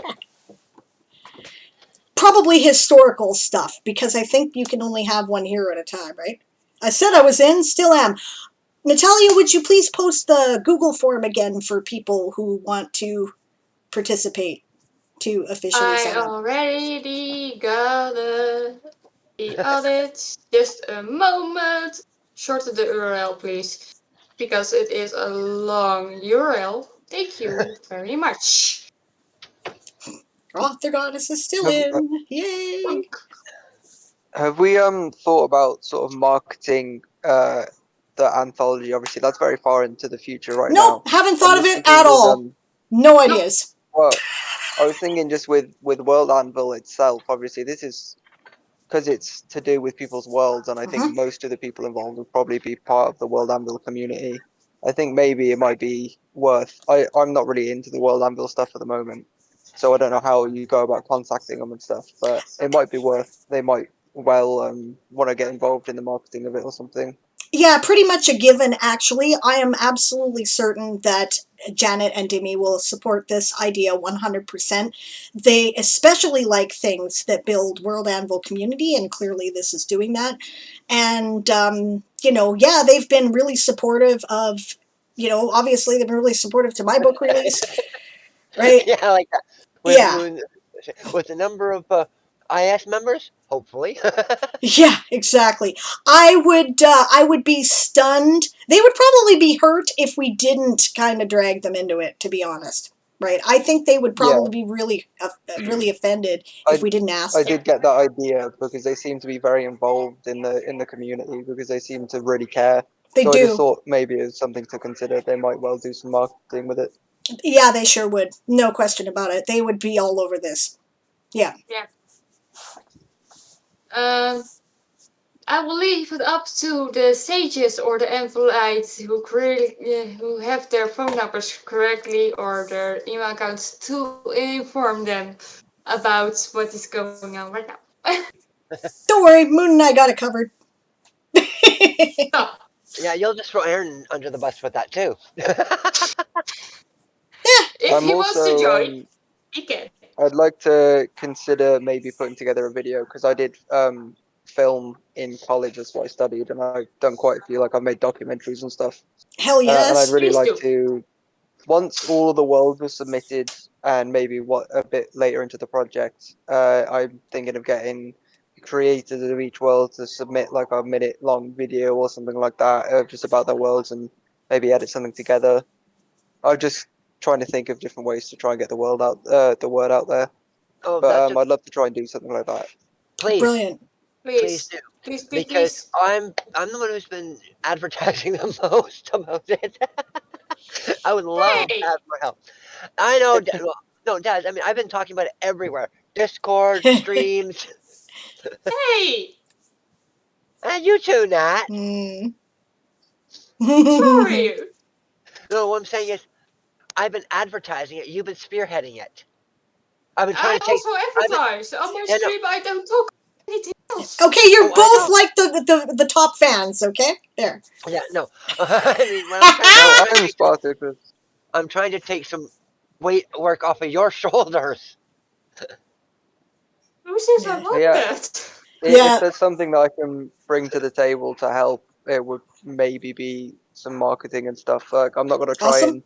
Probably historical stuff, because I think you can only have one hero at a time, right? I said I was in, still am. Natalia, would you please post the Google form again for people who want to participate to officially I sign up? already got the audit. Just a moment. Shorten the URL, please, because it is a long URL. Thank you very much. Author Goddess is still Have, in. Yay! have we thought about sort of marketing the anthology? Obviously, that's very far into the future right Nope, now. haven't I'm thought of just it thinking at with all. No Nope. ideas. well, I was thinking just with World Anvil itself. Obviously, this is because it's to do with people's worlds, and I think Mhm. most of the people involved will probably be part of the World Anvil community. I think maybe it might be worth. I'm not really into the World Anvil stuff at the moment, so I don't know how you go about contacting them and stuff. But it might be worth. They might well want to get involved in the marketing of it or something. Yeah, pretty much a given, actually. I am absolutely certain that Janet and Demi will support this idea 100%. They especially like things that build World Anvil community, and clearly this is doing that. And, yeah, they've been really supportive of, obviously they've been really supportive to my book release, right? Yeah, like that. With Yeah. Moon, with the number of IS members, hopefully. Yeah, exactly. I would be stunned. They would probably be hurt if we didn't kind of drag them into it, to be honest. Right? I think they would Yeah, probably be really offended if I we didn't I ask. Yeah. did get that idea because they seem to be very involved in the community because they seem to really care. They So I just do. thought maybe it's something to consider. They might well do some marketing with it. Yeah, they sure would. No question about it. They would be all over this. Yeah. Yeah. Um, I will leave it up to the sages or the Anvilites who have their phone numbers correctly or their email accounts to inform them about what is going on right now. Don't worry, Moon and I got it covered. So, Yeah, you'll just throw Aaron under the bus with that too. Yeah. if I'm he wants to also join, he can. I'd like to consider maybe putting together a video because I did film in college. That's what I studied, and I've done quite a few. Like I've made documentaries and stuff, Hell and I'd yes. really Please like do. to once all of the worlds were submitted and maybe what a bit later into the project, I'm thinking of getting creators of each world to submit like a minute long video or something like that, just about their worlds and maybe edit something together. I'm just trying to think of different ways to try and get the word out there. Oh, But that's a I'd love to try and do something like that. please, Brilliant. please Please. do Please, please, because please. I'm the one who's been advertising the most about it. I would love to Hey! have more help. I know, well, no, Dad. I mean, I've been talking about it everywhere: Discord, streams, Hey! and you too, Nat. Hmm. Sorry! No, what I'm saying is, I've been advertising it. You've been spearheading it. I've been trying I to take. also I've been. advertise. On my Yeah, no. stream, I don't talk about anything else. Okay, you're Oh, I both know. like the top fans, okay? There. Yeah, no. I mean, what I'm trying to do, No, I'm I trying to am take some. Spartacus. I'm trying to take some weight work off of your shoulders. Who says I Yeah. want Yeah, that? if Yeah. there's something that I can bring to the table to help, it would maybe be some marketing and stuff. Like I'm not gonna try Awesome. and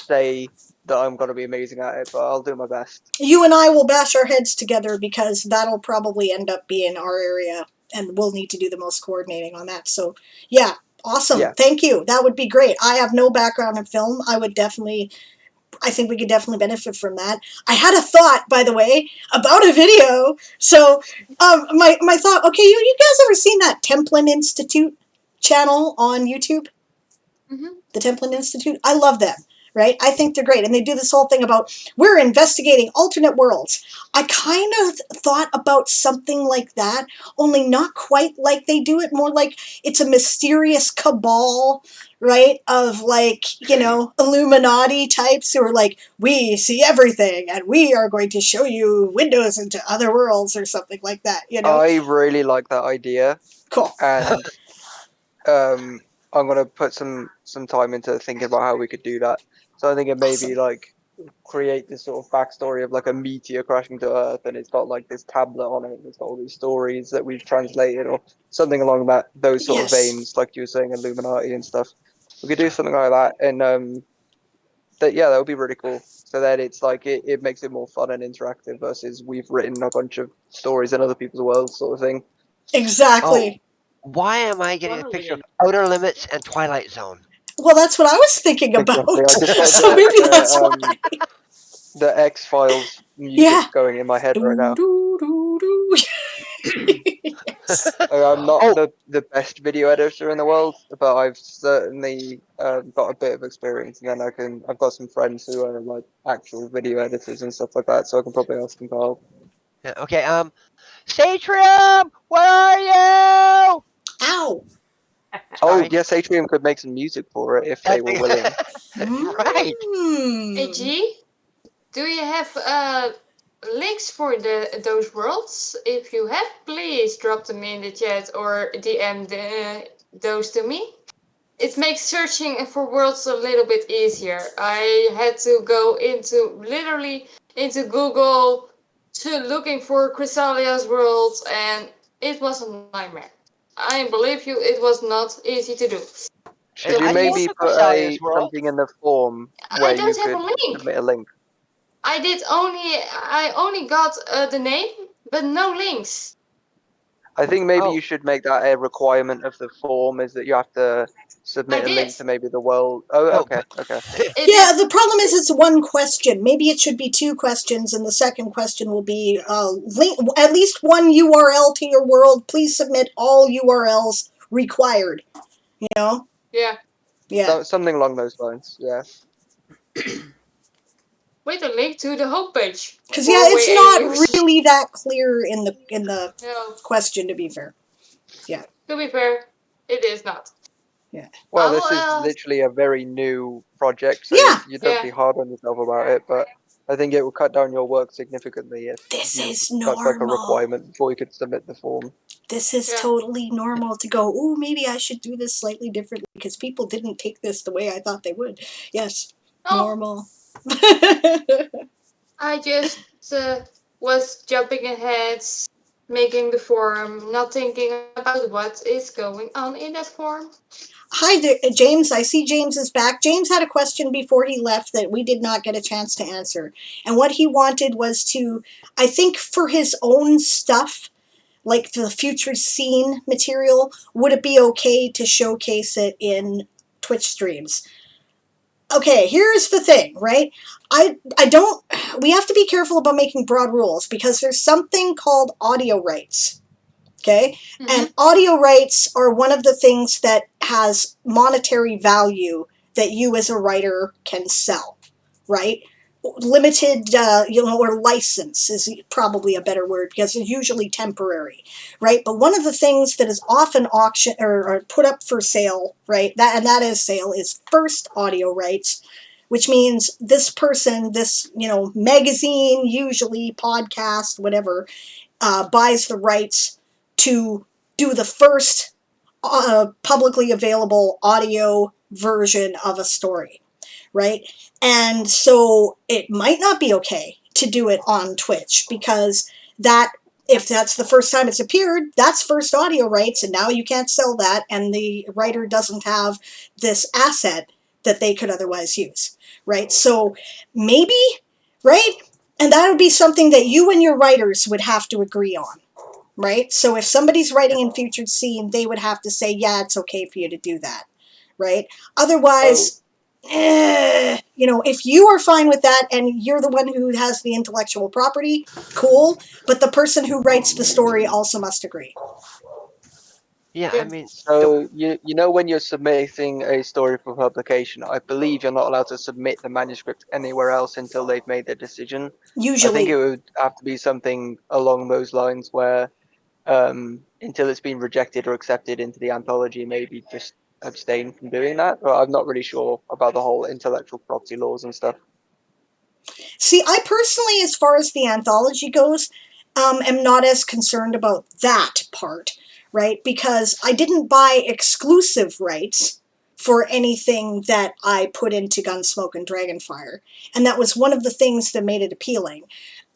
say that I'm gonna be amazing at it, but I'll do my best. You and I will bash our heads together because that'll probably end up being our area, and we'll need to do the most coordinating on that. So, yeah, awesome. Yeah, Thank you. That would be great. I have no background in film. I think we could definitely benefit from that. I had a thought, by the way, about a video. So, my thought, okay, you guys ever seen that Templin Institute channel on YouTube? Mm-hmm. The Templin Institute? I love them, right? I think they're great. And they do this whole thing about we're investigating alternate worlds. I kind of thought about something like that, only not quite like they do it, more like it's a mysterious cabal, right? Of like, Illuminati types who are like, we see everything and we are going to show you windows into other worlds or something like that, I really like that idea, Cool. and I'm gonna put some time into thinking about how we could do that. So I think it maybe Awesome. like create this sort of backstory of like a meteor crashing to Earth, and it's got like this tablet on it, and it's got all these stories that we've translated, or something along those sort of Yes. veins, like you were saying, Illuminati and stuff. We could do something like that, and that would be really cool. So that it's like it makes it more fun and interactive versus we've written a bunch of stories in other people's worlds, sort of thing. Exactly. Oh, why am I getting a picture of Outer Limits and Twilight Zone? Well, that's what I was thinking about. Exactly. I just got So maybe that's why. the X-Files music Yeah. going in my head right Do, now. do, do, do. Yes. I'm not Oh, the best video editor in the world, but I've certainly got a bit of experience, and then I've got some friends who are like actual video editors and stuff like that, so I can probably ask them to help. yeah, okay. Satrium, where are you? Ow. Oh Sorry. yes, Atrium could make some music for it if they were willing. Right. Hey, Hmm. G, do you have links for those worlds? If you have, please drop them in the chat or DM those to me. It makes searching for worlds a little bit easier. I had to go literally into Google to looking for Chrysalia's world, and it was a nightmare. I believe you, it was not easy to do. Should you I can get maybe to put Chrysalia's world. something in the form I where you don't have could a link. submit a link? I only got the name, but no links. I think maybe Oh, you should make that a requirement of the form, is that you have to submit I a link did. to maybe the world. Oh, oh, okay, okay. It Yeah, is. the problem is it's one question. Maybe it should be two questions, and the second question will be link, at least one URL to your world. Please submit all URLs required. Yeah. Yeah. Something along those lines. Yeah. With a link to the homepage. Because Or it's way not you. really that clear in the No. question. To be fair. Yeah. To be fair, it is not. Yeah. Well, I this is will. literally a very new project, so Yeah. you don't be hard on yourself about it. But I think it will cut down your work significantly if This you is that's like a normal. requirement before you could submit the form. This is totally normal to go, oh, maybe I should do this slightly differently because people didn't take this the way I thought they would. Yes, normal. I just was jumping ahead, making the form, not thinking about what is going on in that form. Hi, James. I see James is back. James had a question before he left that we did not get a chance to answer. And what he wanted was to, I think for his own stuff, like the future scene material, would it be okay to showcase it in Twitch streams? Okay, here's the thing, right? I don't, we have to be careful about making broad rules because there's something called audio rights. Okay? And audio rights are one of the things that has monetary value that you as a writer can sell, right? Limited, or license is probably a better word because it's usually temporary, right? But one of the things that is often auction or put up for sale, right? That is sale is first audio rights, which means this person, this magazine, usually podcast, whatever, buys the rights to do the first publicly available audio version of a story, right? And so it might not be okay to do it on Twitch because that, if that's the first time it's appeared, that's first audio rights, and now you can't sell that, and the writer doesn't have this asset that they could otherwise use, right? So maybe, right? And that would be something that you and your writers would have to agree on, right? So if somebody's writing in featured scene, they would have to say, yeah, it's okay for you to do that, right? Otherwise, if you are fine with that and you're the one who has the intellectual property, cool. But the person who writes the story also must agree. Yeah, I Good. mean, So you know when you're submitting a story for publication, I believe you're not allowed to submit the manuscript anywhere else until they've made their decision. I think it Usually. would have to be something along those lines where until it's been rejected or accepted into the anthology, maybe just abstain from doing that. But I'm not really sure about the whole intellectual property laws and stuff. See, I personally, as far as the anthology goes, am not as concerned about that part, right? Because I didn't buy exclusive rights for anything that I put into Gunsmoke and Dragonfire. And that was one of the things that made it appealing.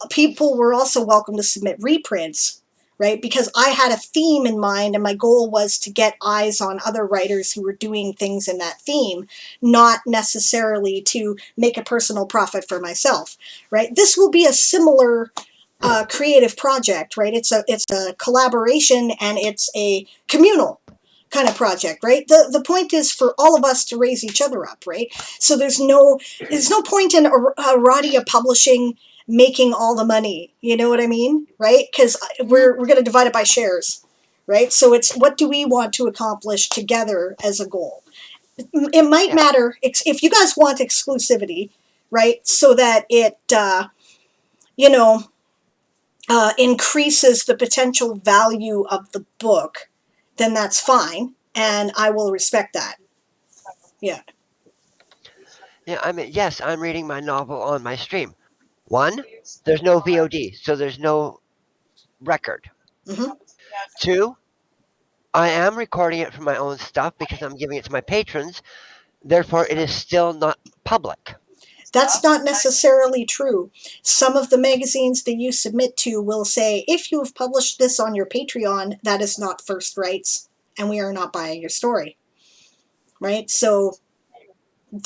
People were also welcome to submit reprints, right? Because I had a theme in mind and my goal was to get eyes on other writers who were doing things in that theme, not necessarily to make a personal profit for myself, right? This will be a similar creative project, right? It's a collaboration and it's a communal kind of project, right? The point is for all of us to raise each other up, right? So there's no point in Aradia Publishing making all the money. You know what I mean, right? Because we're going to divide it by shares, right? So it's what do we want to accomplish together as a goal. It might yeah, matter if you guys want exclusivity, right? So that it you know increases the potential value of the book, then that's fine, and I will respect that. Yeah. yeah. I mean, yes, I'm reading my novel on my stream. One, there's no VOD, so there's no record. Hmm. Two, I am recording it for my own stuff because I'm giving it to my patrons. Therefore, it is still not public. That's not necessarily true. Some of the magazines that you submit to will say, if you've published this on your Patreon, that is not first rights, and we are not buying your story. Right? So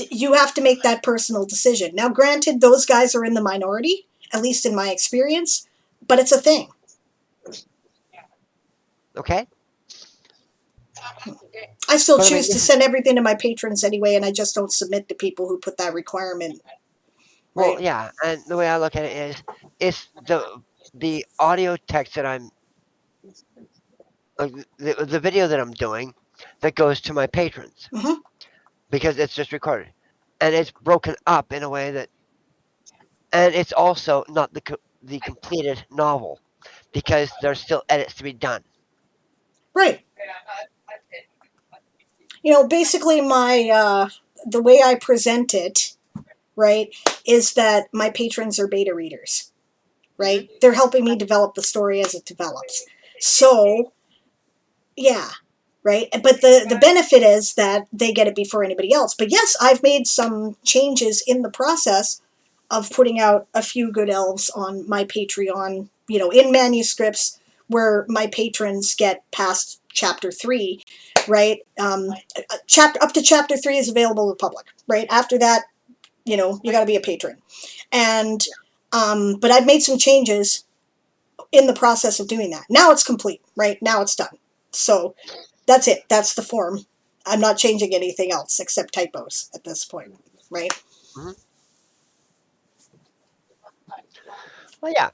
you have to make that personal decision. Now, granted, those guys are in the minority, at least in my experience, but it's a thing. Okay, I still but I mean, choose to this is send everything to my patrons anyway, and I just don't submit to people who put that requirement. well, Right? yeah. And the way I look at it is, it's the audio text that I'm the video that I'm doing that goes to my patrons Mm-hmm. because it's just recorded, and it's broken up in a way that, and it's also not the completed novel because there's still edits to be done. Right. Basically, my the way I present it, right, is that my patrons are beta readers, right? They're helping me develop the story as it develops. So, yeah, right? But the benefit is that they get it before anybody else. But yes, I've made some changes in the process of putting out a few good elves on my Patreon, in manuscripts where my patrons get past chapter 3, right? Chapter up to chapter 3 is available to the public, right? After that, you got to be a patron. And but I've made some changes in the process of doing that. Now it's complete, right? Now it's done. So that's it. That's the form. I'm not changing anything else except typos at this point, right? Hmm. Well, yeah.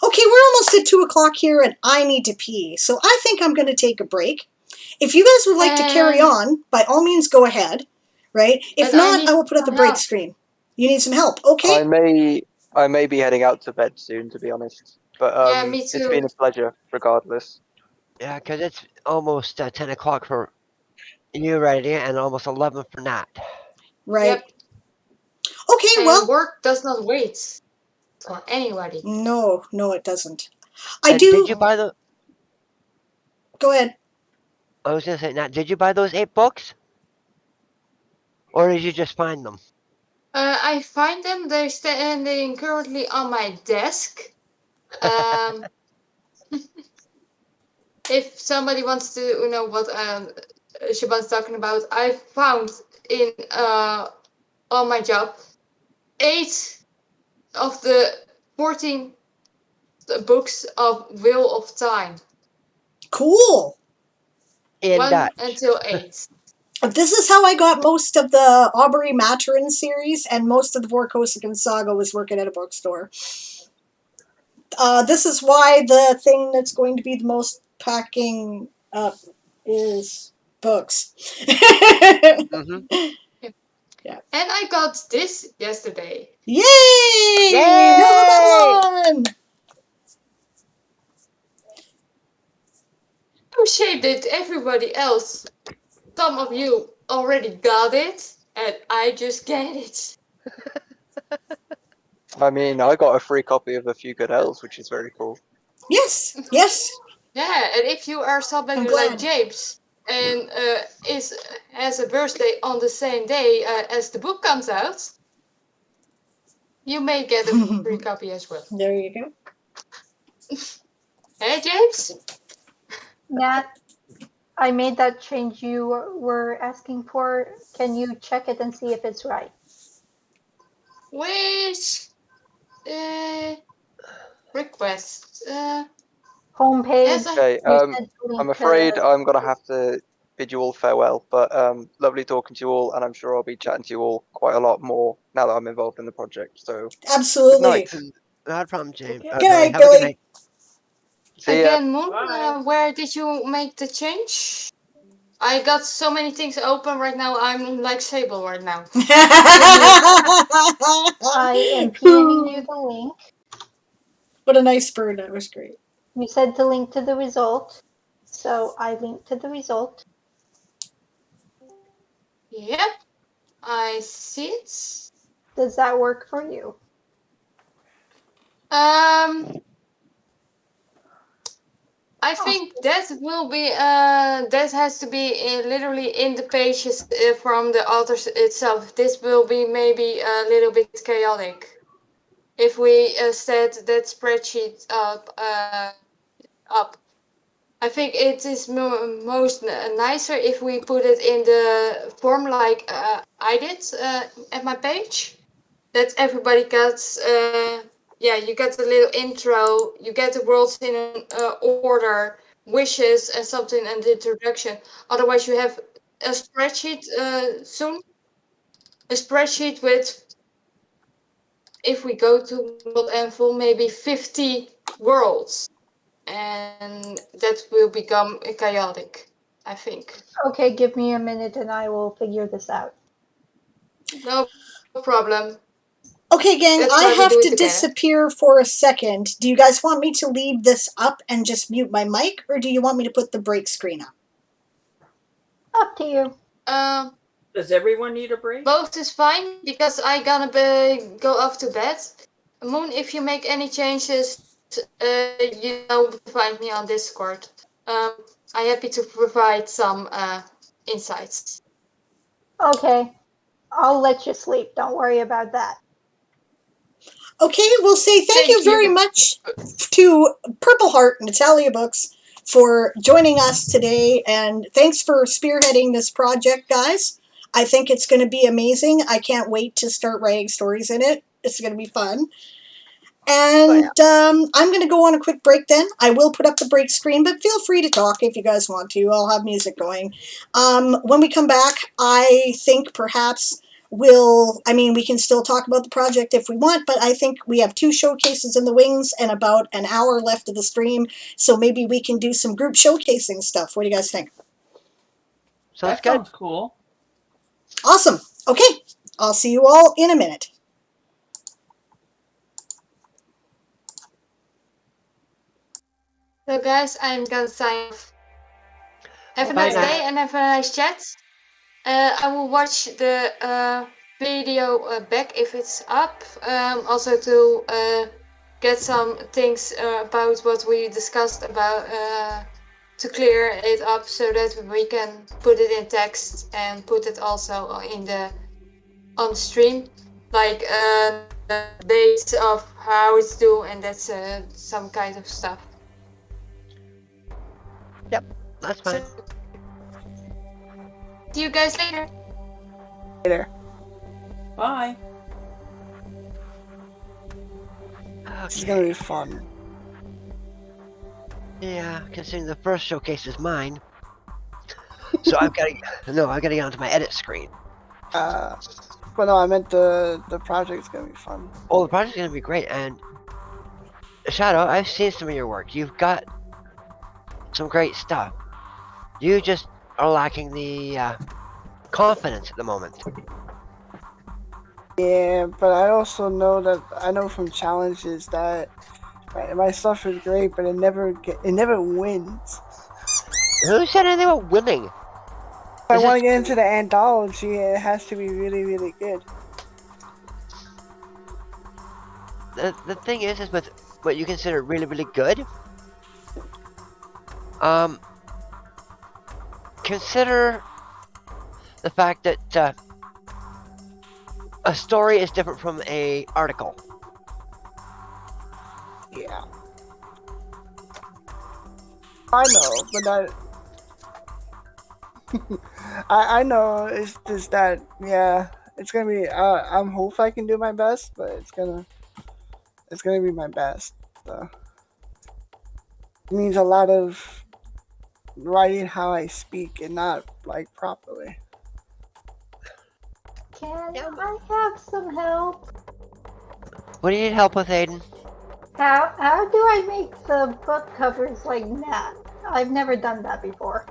Okay, we're almost at 2 o'clock here, and I need to pee. So I think I'm going to take a break. If you guys would like to carry And on, by all means, go ahead. Right? If I not, I need will put up the some break help. screen. You need some help, okay? I may be heading out to bed soon, to be honest. But Yeah, me it's too. been a pleasure, regardless. Yeah, because it's almost 10 o'clock for you right here and almost 11 for Nat. Right. Yep. Okay, And well, work does not wait for anybody. no, it doesn't. I And did do. you buy the? Go ahead. I was gonna say, Nat, did you buy those 8 books, or did you just find them? I find them. They're standing currently on my desk. Um, if somebody wants to know what Shaban's talking about, I found in on my job 8 of the 14 books of Wheel of Time. Cool. In 1 Dutch. until 8. This is how I got most of the Aubrey Maturin series, and most of the Vorkosigan saga was working at a bookstore. This is why the thing that's going to be the most packing up is books. Mm-hmm. Yeah. And I got this yesterday. Yay! Yay! Another one! Appreciate it, everybody else. Some of you already got it, and I just get it. I mean, I got a free copy of A Few Good Elves, which is very cool. Yes, yes. Yeah, and if you are somebody I'm like glad. James and has a birthday on the same day as the book comes out, you may get a free copy as well. There you go. Hey, James? Nat, I made that change you were asking for. Can you check it and see if it's right? Which request? Homepage. Yes, Okay, You said to link I'm afraid to. I'm gonna have to bid you all farewell, but lovely talking to you all, and I'm sure I'll be chatting to you all quite a lot more now that I'm involved in the project. So, good night. Absolutely. Not a problem, James. Okay. Good Billy, night, have a good Billy. night. See ya. Again, Moon, where did you make the change? I got so many things open right now. I'm like Sable right now. I am PMing you the link. What a nice bird. That was great. You said to link to the result, so I linked to the result. Yep, I see it. Does that work for you? I think that will be that has to be literally in the pages from the authors itself. This will be maybe a little bit chaotic if we set that spreadsheet up. I think it is most nicer if we put it in the form like I did at my page. That everybody gets. Yeah, you get a little intro. You get the worlds in order, wishes, and something and the introduction. Otherwise, you have a spreadsheet soon. A spreadsheet with, if we go to World and Full, maybe 50 worlds, and that will become chaotic, I think. Okay, give me a minute and I will figure this out. No problem. Okay, gang, That's I why we have do it to together. disappear for a second. Do you guys want me to leave this up and just mute my mic, or do you want me to put the break screen up? Up to you. Does everyone need a break? Both is fine because I gonna go off to bed. Moon, if you make any changes, you know to find me on Discord. I'm happy to provide some insights. Okay, I'll let you sleep. Don't worry about that. Okay, we'll say thank you very much to Purple Heart Natalia Books for joining us today, and thanks for spearheading this project, guys. I think it's going to be amazing. I can't wait to start writing stories in it. It's going to be fun. And I'm going to go on a quick break then. I will put up the break screen, but feel free to talk if you guys want to. I'll have music going. When we come back, I think perhaps we can still talk about the project if we want, but I think we have 2 showcases in the wings and about an hour left of the stream, so maybe we can do some group showcasing stuff. What do you guys think? Sounds That good. sounds cool. Awesome. Okay, I'll see you all in a minute. So guys, I'm gonna sign off. Have a Bye nice now. day and have a nice chat. I will watch the video back if it's up. Also to get some things about what we discussed about to clear it up so that we can put it in text and put it also on the stream, like the base of how it's do, and that's some kind of stuff. Yep, that's fine. So, see you guys later. Later. Bye. This is Okay. gonna be fun. Yeah, considering the first showcase is mine. So I've got to get onto my edit screen. But no, I meant the project's gonna be fun. Oh, the project's gonna be great, and Shadow, I've seen some of your work. You've got some great stuff. You just are lacking the confidence at the moment. Yeah, but I also know that I know from challenges that my stuff is great, but it never wins. Who said anything about winning? If I This want is to get into the anthology, it has to be really, really good. the thing is with what you consider really, really good. Consider the fact that a story is different from a article. Yeah, I know, but that I know. It's just that it's gonna be. I'm hope I can do my best, but it's gonna be my best. So it means a lot of writing how I speak and not like properly. Can I have some help? What do you need help with, Aiden? How do I make the book covers like that? I've never done that before.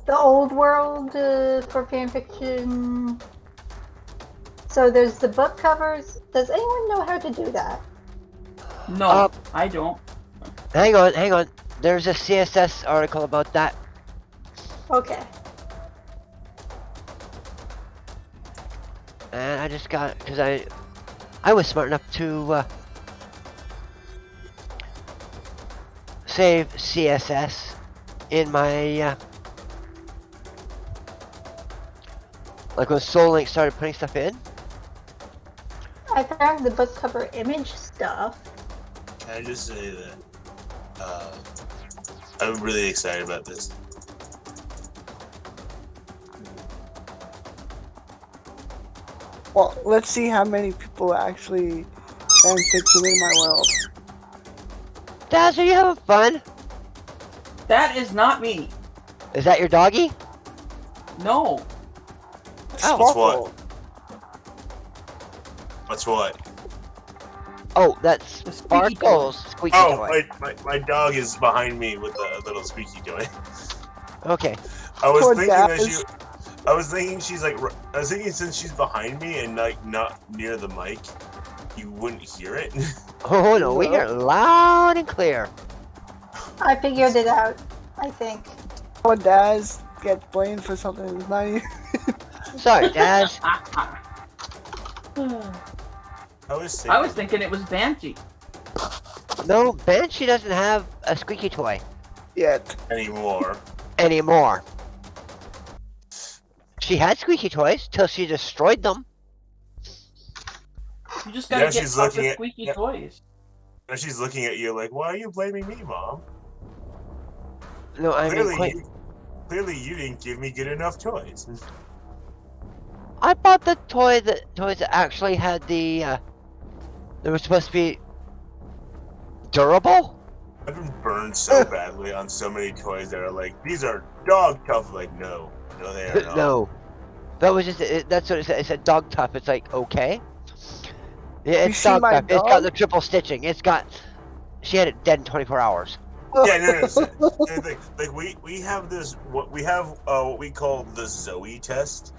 The old world for fanfiction. So there's the book covers. Does anyone know how to do that? No, I don't. Hang on. There's a CSS article about that. Okay. And I just got it because I was smart enough to save CSS in my like when SoulLink started putting stuff in. I found the book cover image stuff. Can I just say that I'm really excited about this. Well, let's see how many people actually fanfiction in my world. Daz, are you having fun? That is not me. Is that your doggy? No. What's what? What's what? Oh, that's The squeaky Sparkle's squeaky Oh, toy. my dog is behind me with a little squeaky toy. Okay. I was Poor thinking that Daz. I was thinking she's like. I was thinking since she's behind me and like not near the mic, you wouldn't hear it. Oh no, we hear it loud and clear. I figured it out, I think. Poor Daz gets blamed for something that's not even. Sorry, Daz. I was I was thinking it was Banshee. No, Banshee doesn't have a squeaky toy Yet. anymore. anymore. She had squeaky toys till she destroyed them. You just gotta Yeah, get she's out looking the at- squeaky yeah. toys. Now she's looking at you like, "Why are you blaming me, Mom? No, I mean, Clearly, you didn't give me good enough toys." I bought the toys that actually had the. They were supposed to be durable. I've been burned so badly on so many toys that are like, "These are dog tough." Like, no, they are not. No, that was just that's what it said. It said dog tough. It's like okay. Yeah, You it's see dog my tough. It's got dog? the triple stitching. It's got. She had it dead in 24 hours. Yeah, no. Like we have this. What we have, what we call the Zoe Test,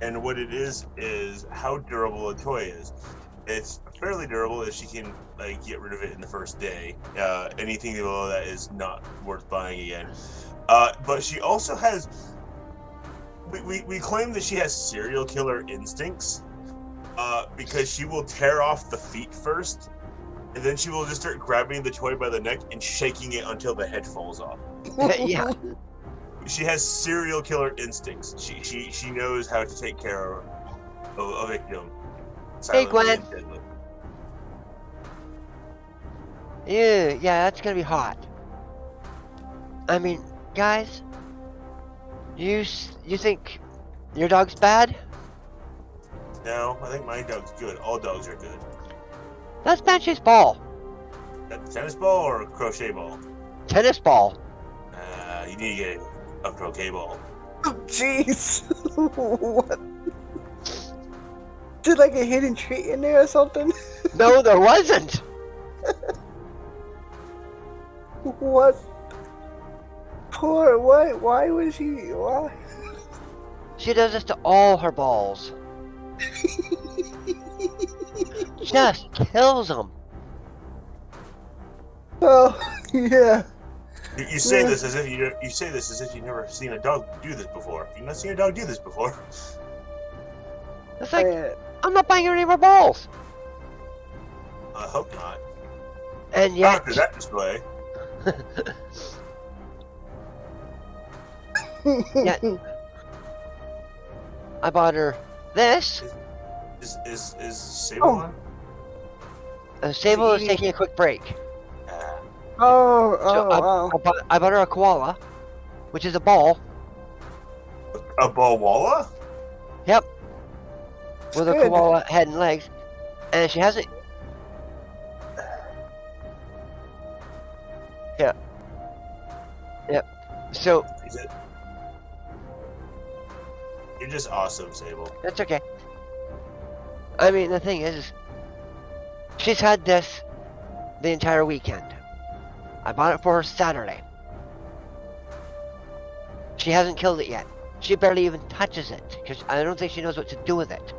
and what it is how durable a toy is. It's fairly durable if she can like get rid of it in the first day. Anything below that is not worth buying again. But she also has. We claim that she has serial killer instincts. Because she will tear off the feet first, and then she will just start grabbing the toy by the neck and shaking it until the head falls off. Yeah. She has serial killer instincts. She knows how to take care of a victim. Hey, Silently Gwen. and deadly. Yeah, that's gonna be hot. I mean, guys, you think your dog's bad? No, I think my dog's good. All dogs are good. That's Banshee's ball. That tennis ball or a crochet ball? Tennis ball. You need to get a croquet ball. Jeez. What? Did like a hidden treat in there or something? No, there wasn't. What? Poor, what? Why would she? Why? She does this to all her balls. Just kills them. Oh, yeah. You say this as if you've never seen a dog do this before. You've not seen a dog do this before. It's like, I'm not buying her any more balls. I hope not. And Not yet, after that display. yet, I bought her this. Is Sable on? Sable is taking a quick break. Oh, So wow. I bought her a koala, which is a ball. A Bawala? Yep. With a Good. koala head and legs. And she hasn't. Yeah. Yep. So. Is it? You're just awesome, Sable. That's okay. I mean, the thing is, she's had this the entire weekend. I bought it for her Saturday. She hasn't killed it yet. She barely even touches it, because I don't think she knows what to do with it.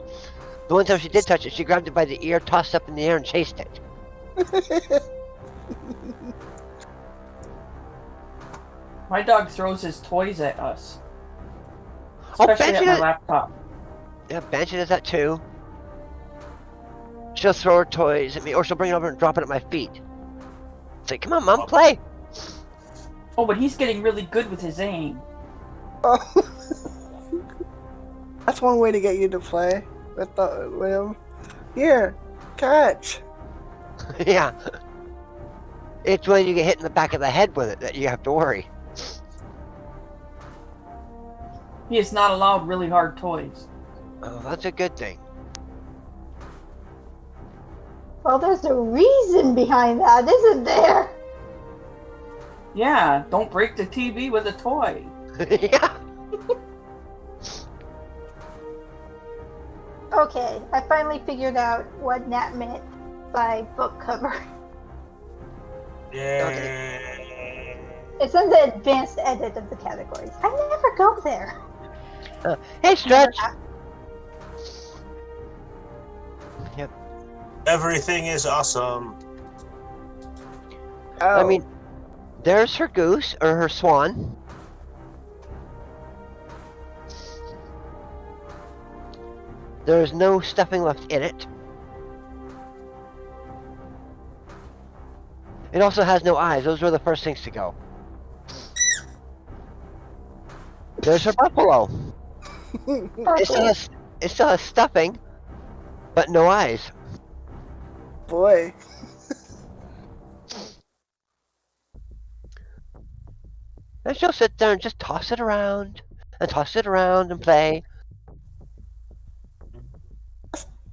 The one time she did touch it, she grabbed it by the ear, tossed it up in the air, and chased it. My dog throws his toys at us. Oh, Especially at Banshee my does. laptop. Yeah, Banshee does that too. She'll throw her toys at me, or she'll bring it over and drop it at my feet. It's like, come on, Mom, play. Oh, but he's getting really good with his aim. Oh. That's one way to get you to play with him. Here, catch. Yeah. It's when you get hit in the back of the head with it that you have to worry. He is not allowed really hard toys. Oh, that's a good thing. Well, there's a reason behind that, isn't there? Yeah, don't break the TV with a toy. Yeah. Okay, I finally figured out what Nat meant by book cover. Yay. It's in the advanced edit of the categories. I never go there. Hey, Stretch. Yep. Everything is awesome. Oh. I mean, there's her goose, or her swan. There's no stuffing left in it. It also has no eyes. Those were the first things to go. There's her buffalo. It still has stuffing, but no eyes. Boy. And she'll sit there and just toss it around, and toss it around and play.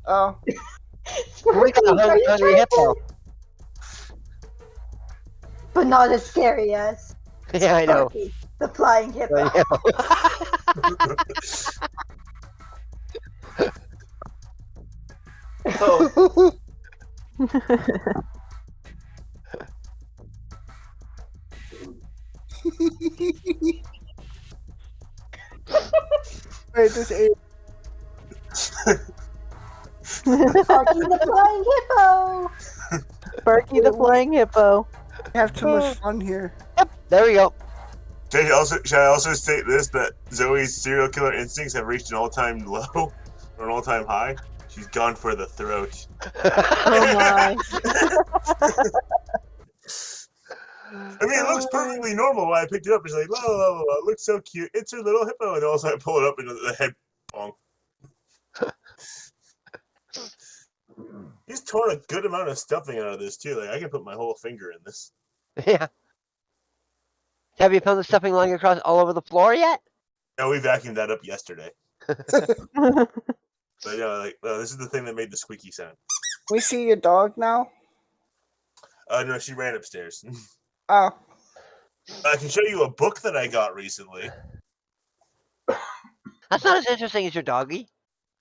Oh. We got a Are you hungry trying hippo. to- But not as scary as Yeah, I know. Sparky, the flying hippo. Oh. Wait, this is Sparky the flying hippo. Sparky the flying hippo. have too much fun here. Yep, there we go. Should I also state this, that Zoe's serial killer instincts have reached an all-time low, or an all-time high? She's gone for the throat. Oh my. I mean, it looks perfectly normal when I picked it up. It's like, oh, it looks so cute. It's her little hippo. And also I pull it up and the head, bonk. He's torn a good amount of stuffing out of this, too. Like, I can put my whole finger in this. Yeah. Have you found the stuffing lying across all over the floor yet? No, we vacuumed that up yesterday. But yeah, like, this is the thing that made the squeaky sound. We see your dog now? No, she ran upstairs. Oh. I can show you a book that I got recently. That's not as interesting as your doggy.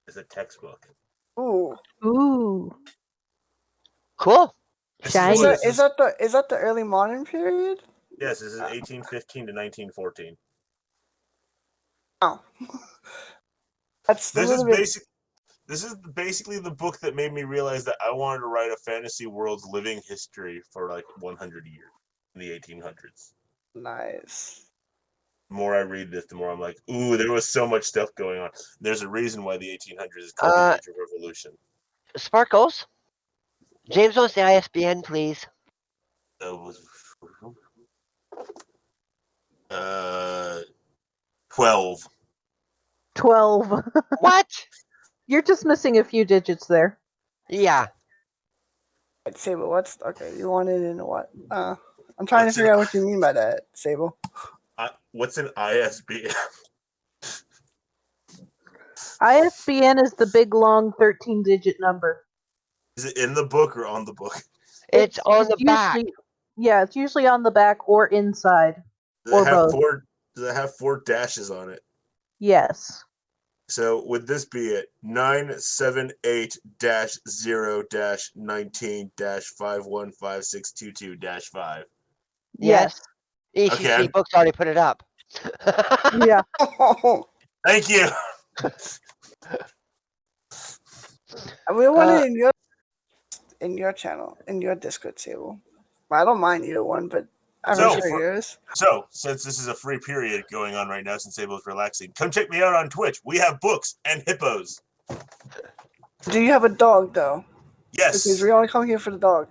It's a textbook. Ooh. Ooh. Cool. This Shiny. is what Is that the early modern period? Yes, this is 1815 to 1914. Oh. That's a This is little bit. This is basically the book that made me realize that I wanted to write a fantasy world's living history for like 100 years in the 1800s. Nice. The more I read this, the more I'm like, ooh, there was so much stuff going on. There's a reason why the 1800s is called the Age of Revolution. Sparkles. James wants the ISBN, please. 12. 12. What? You're just missing a few digits there. Yeah. Right, Sable, what's okay? You want it in what? I'm trying to figure out what you mean by that, Sable. What's an ISBN? ISBN is the big long 13-digit number. Is it in the book or on the book? It's on the back. Yeah, it's usually on the back or inside. Or both. Does it have 4 dashes on it? Yes. So would this be it? 978-0-19-515622-5? Yes. ECC Okay, Books already put it up. Yeah. Thank you. We want it in your channel, in your Discord, Sable. I don't mind either one, but I'm sure yours. So, since this is a free period going on right now, since Sable's relaxing, come check me out on Twitch. We have books and hippos. Do you have a dog, though? Yes. Because we only come here for the dog.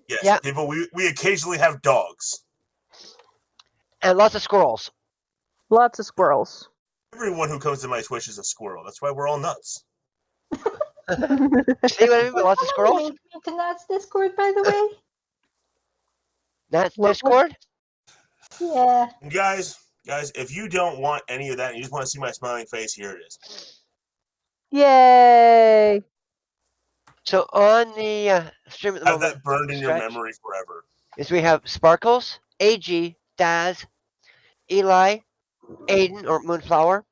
Yes, Yeah. people, we occasionally have dogs. And lots of squirrels. Lots of squirrels. Everyone who comes to my Twitch is a squirrel. That's why we're all nuts. See what I mean with lots of squirrels? Link me to Nat's Discord, by the way. That's Discord? Yeah. Guys, if you don't want any of that and you just want to see my smiling face, here it is. Yay! So on the stream at the Have moment, that burned in your memory forever. is we have Sparkles, AG, Daz, Eli, Aiden or Moonflower,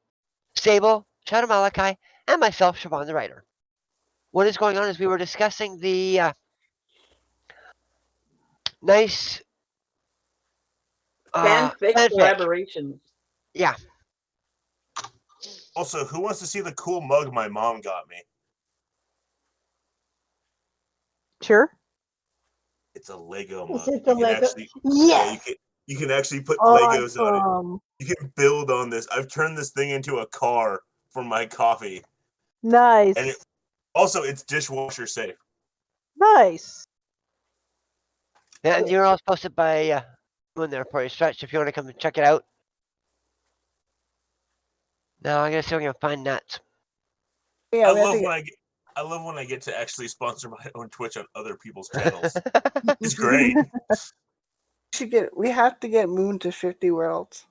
Sable, Shadow Malachi, and myself, Siobhan the writer. What is going on is we were discussing the nice Fanfic collaborations. Yeah. Also, who wants to see the cool mug my mom got me? Sure. It's a Lego mug. Is it the Lego? Yes. Yeah, you can actually put Legos on it. You can build on this. I've turned this thing into a car for my coffee. Nice. And it's dishwasher safe. Nice. Yeah, and you're all posted by Moon there for you, Stretch, if you want to come and check it out. Now I'm gonna see if I can find that. Yeah, I love when I get to actually sponsor my own Twitch on other people's channels. It's great. We have to get Moon to 50 worlds.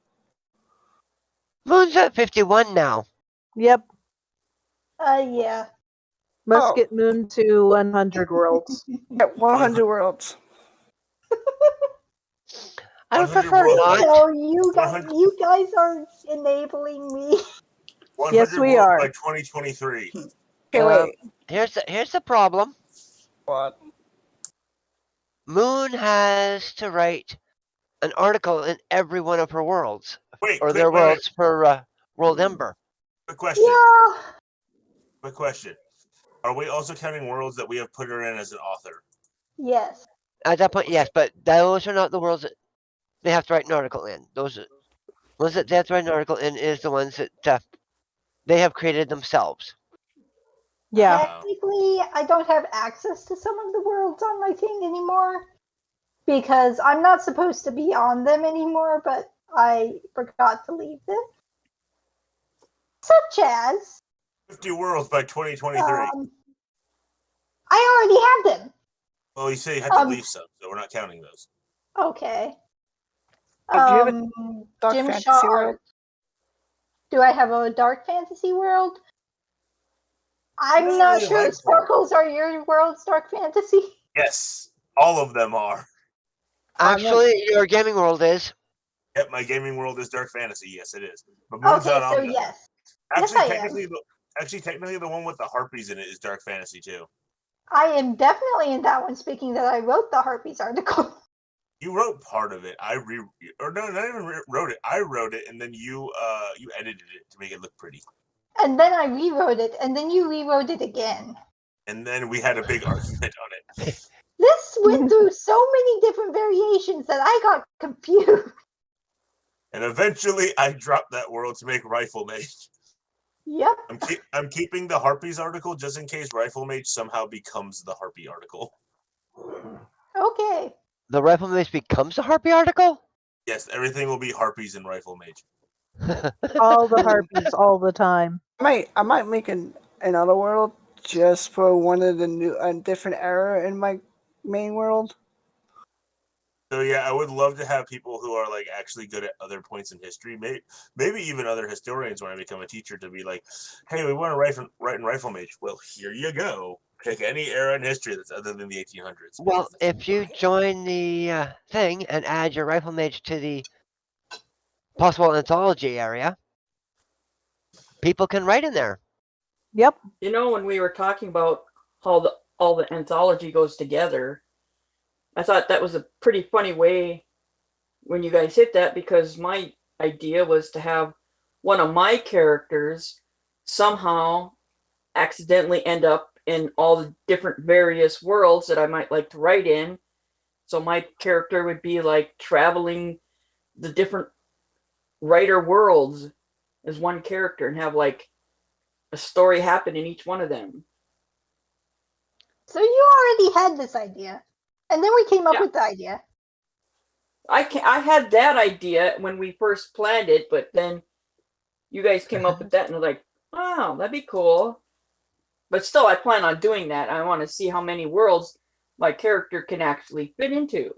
Moon's at 51 now. Yep. Yeah. Must get Moon to 100 worlds. At 100 worlds. I would prefer not. So you guys are enabling me. Yes, we are. By 2023. Okay, wait. Here's the problem. What? Moon has to write an article in every one of her worlds, worlds per world ember. Quick question. Yeah. Quick question. Are we also counting worlds that we have put her in as an author? Yes. At that point, yes, but those are not the worlds that they have to write an article in. Those ones that they have to write an article in is the ones that they have created themselves. Yeah. Technically, I don't have access to some of the worlds on my thing anymore because I'm not supposed to be on them anymore, but I forgot to leave them. Such as 50 worlds by 2023. I already have them. Well, you say you had to leave some, so we're not counting those. Okay. Do you have a dark Jim fantasy Shaw world? Do I have a dark fantasy world? I'm not sure if Sparkles are your world's dark fantasy. Yes, all of them are. Actually, your gaming world is. Yep, my gaming world is dark fantasy. Yes, it is. But Moon's Okay, not so on that. yes. Actually, Yes, I technically, Actually, technically, the one with the harpies in it is dark fantasy too. I am definitely in that one. Speaking that, I wrote the Harpies article. You wrote part of it. Or no, not even wrote it. I wrote it, and then you edited it to make it look pretty. And then I rewrote it, and then you rewrote it again. And then we had a big argument on it. This went through so many different variations that I got confused. And eventually, I dropped that world to make Rifle Mage. Yep. I'm keeping the Harpies article just in case Rifle Mage somehow becomes the Harpy article. Okay. The Rifle Mage becomes a Harpy article? Yes, everything will be Harpies and Rifle Mage. All the harpies, all the time. I might make another world just for one of the new different era in my main world. So yeah, I would love to have people who are like actually good at other points in history, maybe even other historians when I become a teacher to be like, hey, we want to write in Rifle Mage. Well, here you go. Pick any era in history that's other than the 1800s. Well, if you join the thing and add your Rifle Mage to the possible anthology area, people can write in there. Yep. You know, when we were talking about how all the anthology goes together, I thought that was a pretty funny way when you guys hit that, because my idea was to have one of my characters somehow accidentally end up in all the different various worlds that I might like to write in. So my character would be like traveling the different writer worlds as one character and have like a story happen in each one of them. So you already had this idea, and then we came up with the idea. I had that idea when we first planned it, but then you guys came up with that and like, wow, that'd be cool. But still, I plan on doing that. I want to see how many worlds my character can actually fit into.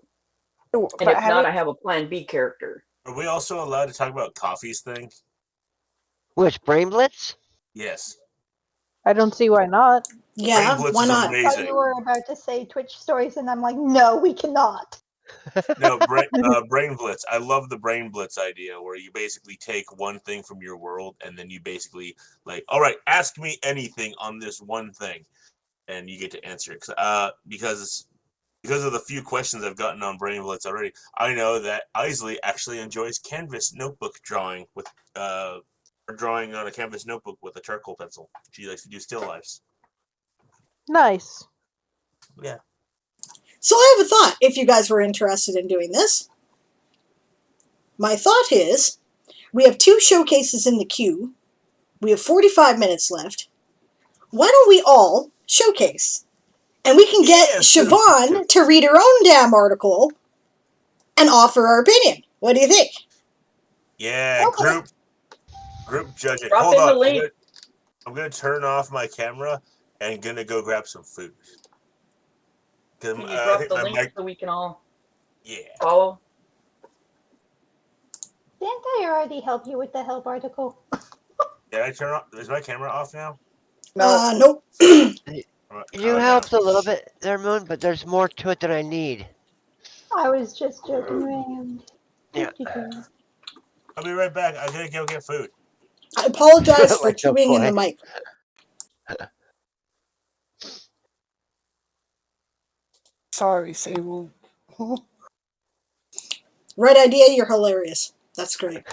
And if not, I have a plan B character. Are we also allowed to talk about Coffee's thing? Which, Brain Blitz? Yes. I don't see why not. Yeah, Brain Blitz why is not? I thought amazing. you were about to say Twitch stories, and I'm like, no, we cannot. No, Brain Blitz. I love the Brain Blitz idea where you basically take one thing from your world and then you basically like, all right, ask me anything on this one thing, and you get to answer it. Because of the few questions I've gotten on Brain Blitz already, I know that Isley actually enjoys canvas notebook drawing with drawing on a canvas notebook with a charcoal pencil. She likes to do still lifes. Nice. Yeah. So I have a thought, if you guys were interested in doing this. My thought is, we have 2 showcases in the queue. We have 45 minutes left. Why don't we all showcase? And we can get Siobhan to read her own damn article and offer our opinion. What do you think? Yeah, Okay. group judging. Drop Hold in the on. link. I'm gonna turn off my camera and gonna go grab some food. Can you drop the link so we can all follow? Didn't I already help you with the help article? Did I turn off? Is my camera off now? No. Nope. You helped a little bit there, Moon, but there's more to it than I need. I was just joking around. Yeah. I'll be right back. I gotta go get food. I apologize for Like the chewing in the boy. mic. Sorry, Sable. Right idea, you're hilarious. That's great.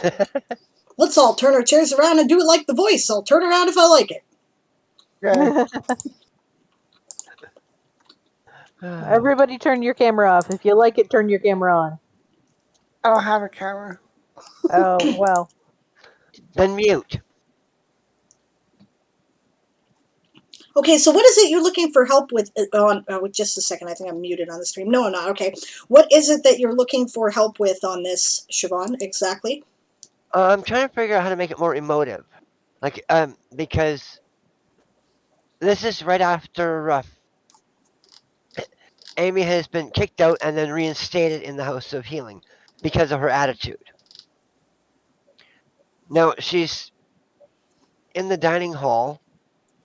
Let's all turn our chairs around and do it like the voice. I'll turn around if I like it. Okay. Everybody turn your camera off. If you like it, turn your camera on. I don't have a camera. Oh, well. Then mute. Okay, so what is it you're looking for help with? With just a second, I think I'm muted on the stream. No, I'm not. Okay. What is it that you're looking for help with on this, Siobhan, exactly? I'm trying to figure out how to make it more emotive. Like, because this is right after Amy has been kicked out and then reinstated in the House of Healing because of her attitude. Now, she's in the dining hall,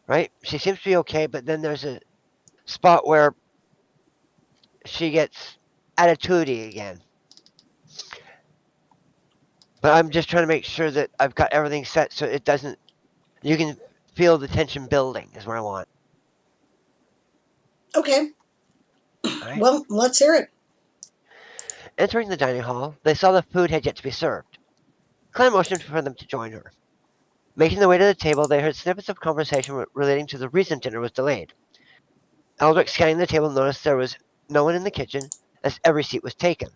right? She seems to be okay, but then there's a spot where she gets attitudey again. But I'm just trying to make sure that I've got everything set so it doesn't. You can feel the tension building is what I want. Okay. All right. Well, let's hear it. Entering the dining hall, they saw the food had yet to be served. Claire motioned for them to join her. Making their way to the table, they heard snippets of conversation relating to the reason dinner was delayed. Eldrick, scanning the table, noticed there was no one in the kitchen, as every seat was taken.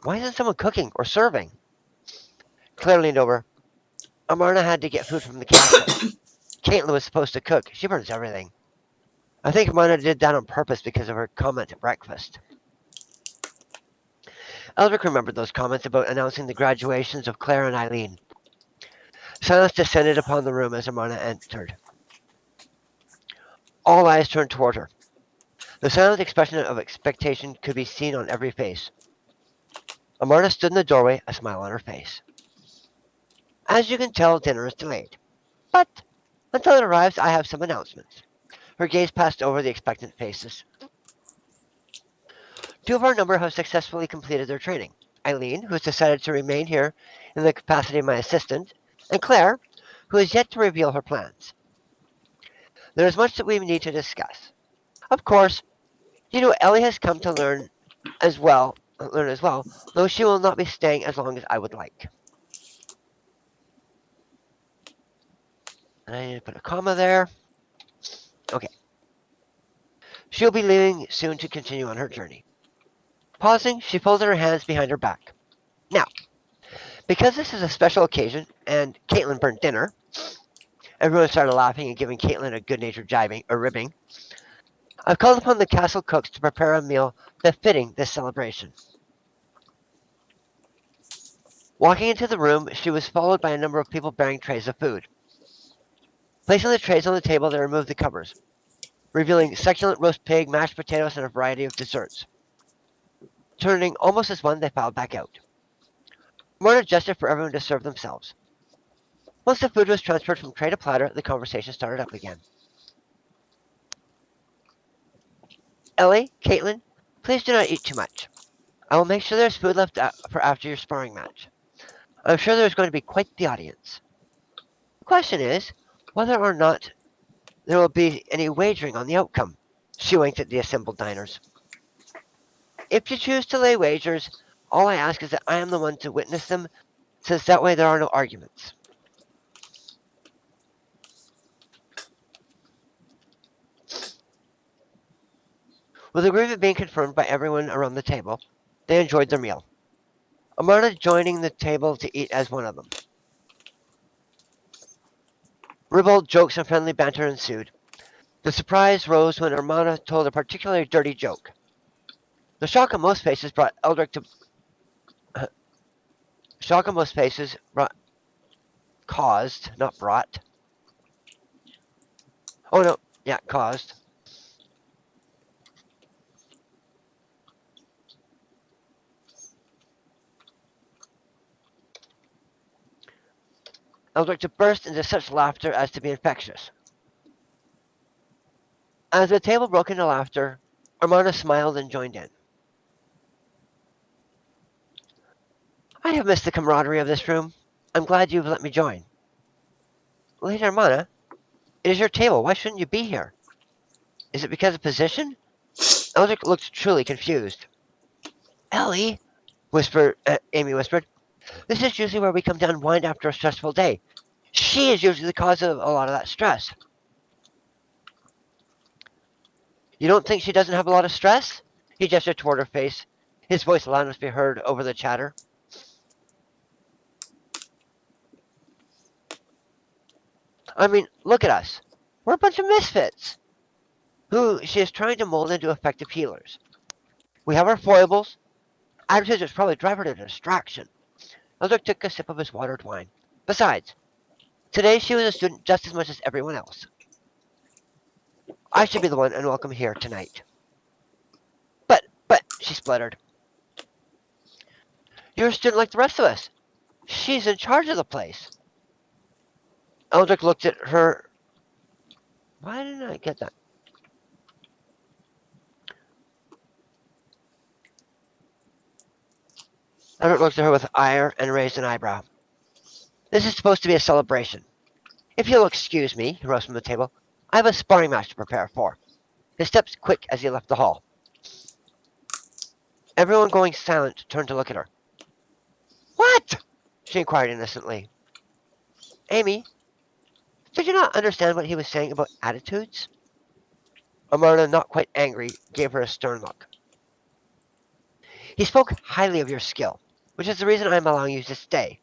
Why isn't someone cooking or serving? Claire leaned over. Amarna had to get food from the castle. Caitlin was supposed to cook. She burns everything. I think Amarna did that on purpose because of her comment at breakfast. Eldrick remembered those comments about announcing the graduations of Claire and Eileen. Silence descended upon the room as Amarna entered. All eyes turned toward her. The silent expression of expectation could be seen on every face. Amarna stood in the doorway, a smile on her face. As you can tell, dinner is delayed. But until it arrives, I have some announcements. Her gaze passed over the expectant faces. Two of our number have successfully completed their training. Eileen, who has decided to remain here in the capacity of my assistant, and Claire, who has yet to reveal her plans. There is much that we need to discuss. Of course, Ellie has come to learn as well, though she will not be staying as long as I would like. And I need to put a comma there. Okay. She'll be leaving soon to continue on her journey. Pausing, she folded her hands behind her back. Now, because this is a special occasion and Caitlin burnt dinner, everyone started laughing and giving Caitlin a good-natured jibing or ribbing. I've called upon the castle cooks to prepare a meal befitting this celebration. Walking into the room, she was followed by a number of people bearing trays of food. Placing the trays on the table, they removed the covers, revealing succulent roast pig, mashed potatoes, and a variety of desserts. Turning almost as one, they filed back out. Mona gestured for everyone to serve themselves. Once the food was transferred from tray to platter, the conversation started up again. Ellie, Caitlin, please do not eat too much. I will make sure there's food left for after your sparring match. I'm sure there's going to be quite the audience. The question is whether or not there will be any wagering on the outcome. She winked at the assembled diners. If you choose to lay wagers, all I ask is that I am the one to witness them, since that way there are no arguments. With agreement being confirmed by everyone around the table, they enjoyed their meal. Amarna joining the table to eat as one of them. Ribald jokes and friendly banter ensued. The surprise rose when Amarna told a particularly dirty joke. The shock on most faces brought Eldrick to shock on most faces brought caused, not brought. Oh no, yeah, caused. Eldrick to burst into such laughter as to be infectious. As the table broke into laughter, Amarna smiled and joined in. I have missed the camaraderie of this room. I'm glad you've let me join. Lady Amarna, it is your table. Why shouldn't you be here? Is it because of position? Eldrick looked truly confused. Ellie, Amy whispered. This is usually where we come down and wind after a stressful day. She is usually the cause of a lot of that stress. You don't think she doesn't have a lot of stress? He gestured toward her face. His voice loud to be heard over the chatter. I mean, look at us. We're a bunch of misfits who she is trying to mold into effective healers. We have our foibles. Advertisers probably drive her to distraction. Eldrick took a sip of his watered wine. Besides, today she was a student just as much as everyone else. I should be the one unwelcome here tonight. But, she spluttered. You're a student like the rest of us. She's in charge of the place. Eldrick looked at her. Why didn't I get that? Eldrick looked at her with ire and raised an eyebrow. This is supposed to be a celebration. If you'll excuse me, he rose from the table. I have a sparring match to prepare for. His steps quick as he left the hall. Everyone going silent turned to look at her. What? She inquired innocently. Amy, did you not understand what he was saying about attitudes? Amarna, not quite angry, gave her a stern look. He spoke highly of your skill, which is the reason I am allowing you to stay.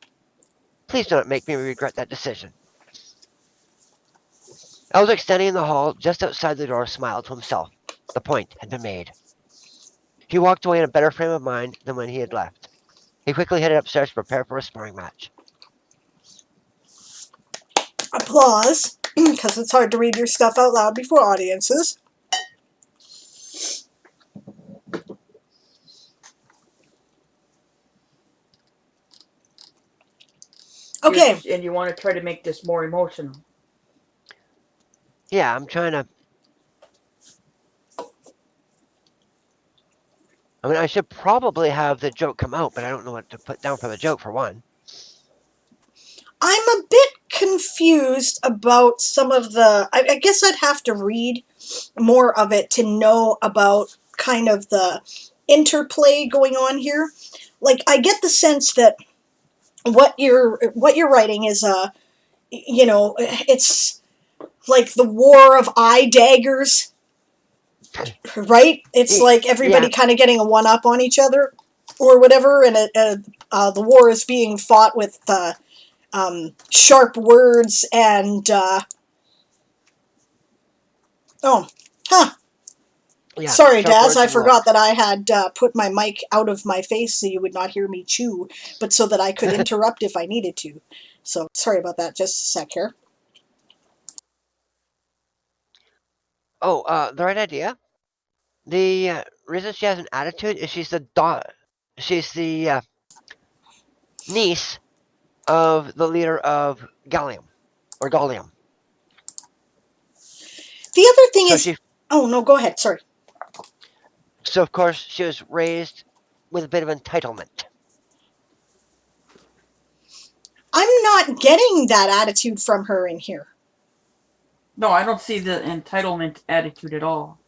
Please do not make me regret that decision. Eldrick, standing in the hall just outside the door, smiled to himself. The point had been made. He walked away in a better frame of mind than when he had left. He quickly headed upstairs to prepare for a sparring match. Applause, because it's hard to read your stuff out loud before audiences. Okay. And you want to try to make this more emotional. Yeah, I'm trying to... I mean, I should probably have the joke come out, but I don't know what to put down for the joke, for one. I'm a bit confused about some of the... I guess I'd have to read more of it to know about kind of the interplay going on here. Like, I get the sense that what you're writing is it's like the war of eye daggers, right? It's like everybody kind of getting a one-up on each other or whatever, and the war is being fought with sharp words and Yeah, sorry, sharp Daz, words I and forgot looks. that I had put my mic out of my face so you would not hear me chew, but so that I could interrupt if I needed to. So, sorry about that. Just a sec here. Oh, the right idea. The reason she has an attitude is she's the niece of the leader of Gallium, or Gallium. The other thing So is... Oh, no, go ahead. Sorry. So, of course, she was raised with a bit of entitlement. I'm not getting that attitude from her in here. No, I don't see the entitlement attitude at all.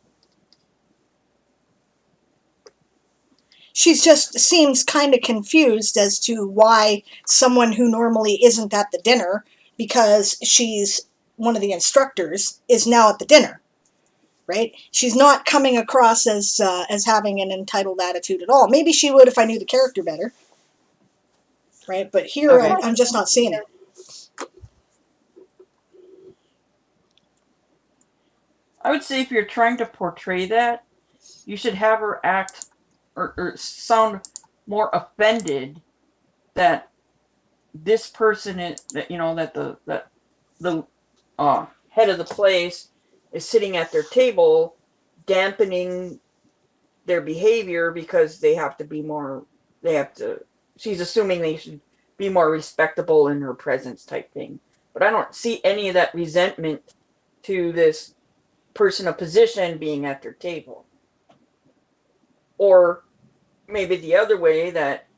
She just seems kind of confused as to why someone who normally isn't at the dinner, because she's one of the instructors, is now at the dinner. Right? She's not coming across as having an entitled attitude at all. Maybe she would if I knew the character better. Right? But here Okay. I'm just not seeing it. I would say if you're trying to portray that, you should have her act or sound more offended that this person is, that the head of the place is sitting at their table, dampening their behavior because they have to be more. They have to. She's assuming they should be more respectable in her presence, type thing. But I don't see any of that resentment to this person of position being at their table. Or maybe the other way, that,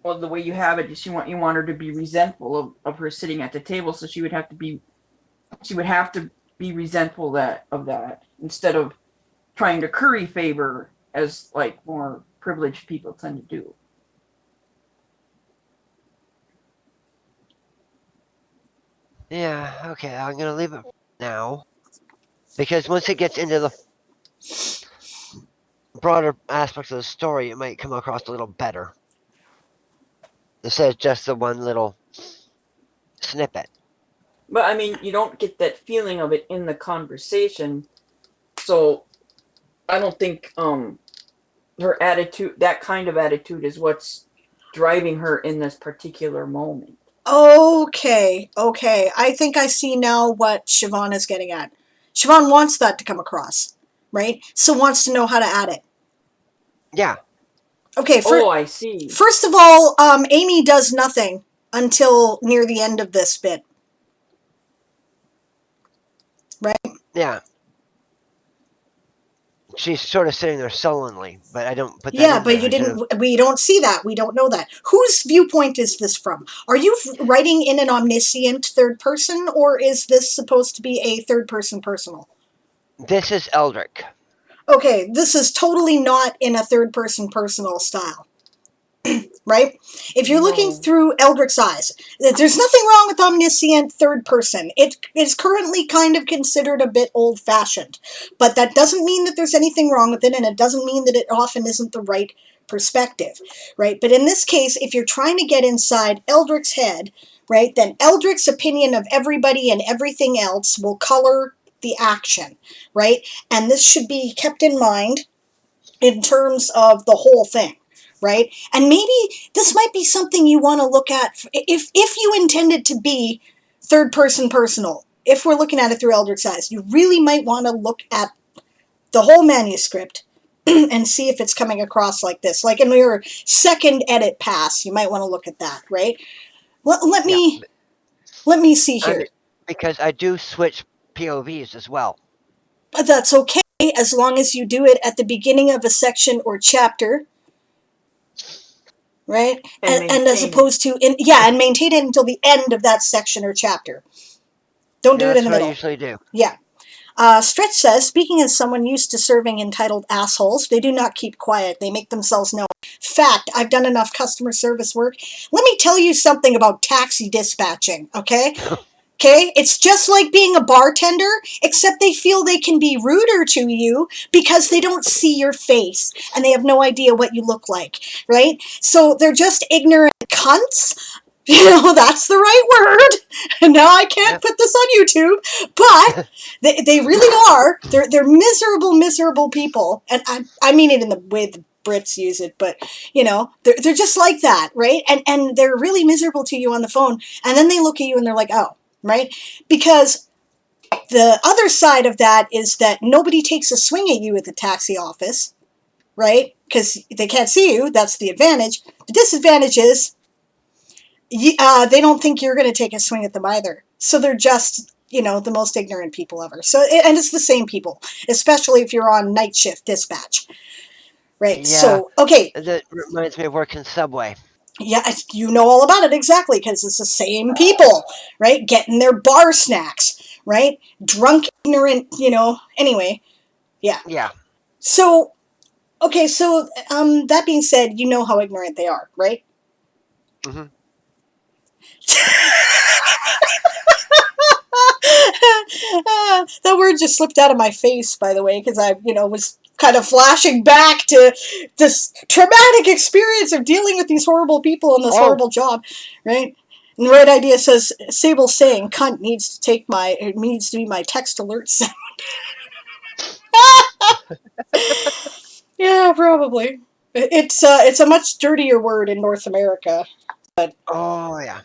well, the way you have it is you want her to be resentful of her sitting at the table, so she would have to be resentful of that instead of trying to curry favor as like more privileged people tend to do. Yeah, okay, I'm gonna leave it now. Because once it gets into the broader aspects of the story, it might come across a little better. Instead of just the one little snippet. But I mean, you don't get that feeling of it in the conversation, so I don't think her attitude, that kind of attitude, is what's driving her in this particular moment. Okay. I think I see now what Siobhan is getting at. Siobhan wants that to come across, right? So wants to know how to add it. Yeah. Okay. I see. First of all, Amy does nothing until near the end of this bit. Right? Yeah. she's sort of sitting there sullenly, but I don't put that Yeah, in but there. you didn't. We don't see that. We don't know that. Whose viewpoint is this from? Are you writing in an omniscient third person, or is this supposed to be a third person personal? This is Eldrick. Okay, this is totally not in a third person personal style. Right? If you're looking No. through Eldrick's eyes, there's nothing wrong with omniscient third person. It is currently kind of considered a bit old fashioned, but that doesn't mean that there's anything wrong with it, and it doesn't mean that it often isn't the right perspective, right? But in this case, if you're trying to get inside Eldrick's head, right, then Eldrick's opinion of everybody and everything else will color the action, right? And this should be kept in mind in terms of the whole thing, right? And maybe this might be something you want to look at if you intend it to be third person personal. If we're looking at it through Eldrick's eyes, you really might want to look at the whole manuscript and see if it's coming across like this. Like in your second edit pass, you might want to look at that, right? Let Yeah, me see I mean, here. because I do switch POVs as well. But that's okay as long as you do it at the beginning of a section or chapter, right? And as opposed to and maintain it until the end of that section or chapter. Don't do Yeah, it in that's the what I middle. usually do. Yeah. Stretch says, speaking as someone used to serving entitled assholes, they do not keep quiet. They make themselves known. Fact, I've done enough customer service work. Let me tell you something about taxi dispatching, okay? Okay, it's just like being a bartender, except they feel they can be ruder to you because they don't see your face and they have no idea what you look like, right? So they're just ignorant cunts. You know, that's the right word. And now I can't Yep. put this on YouTube, but they really are. They're miserable people. And I mean it in the way the Brits use it, but you know, they're just like that, right? And they're really miserable to you on the phone, and then they look at you and they're like, oh, right? Because the other side of that is that nobody takes a swing at you at the taxi office, right? Because they can't see you. That's the advantage. The disadvantage is they don't think you're going to take a swing at them either. So they're just, you know, the most ignorant people ever. So, and it's the same people, especially if you're on night shift dispatch, right? Yeah, So, okay, that reminds me of working Subway. yeah, you know all about it exactly because it's the same people, right? Getting their bar snacks, right? Drunk, ignorant, you know. Anyway, yeah. Yeah. So, okay, so that being said, you know how ignorant they are, right? Hmm. That word just slipped out of my face, by the way, because I, you know, was kind of flashing back to this traumatic experience of dealing with these horrible people in this horrible job, right? And Right Idea says Sable saying "cunt" needs to be my text alert sound. Yeah, probably. It's a much dirtier word in North America. Oh yeah.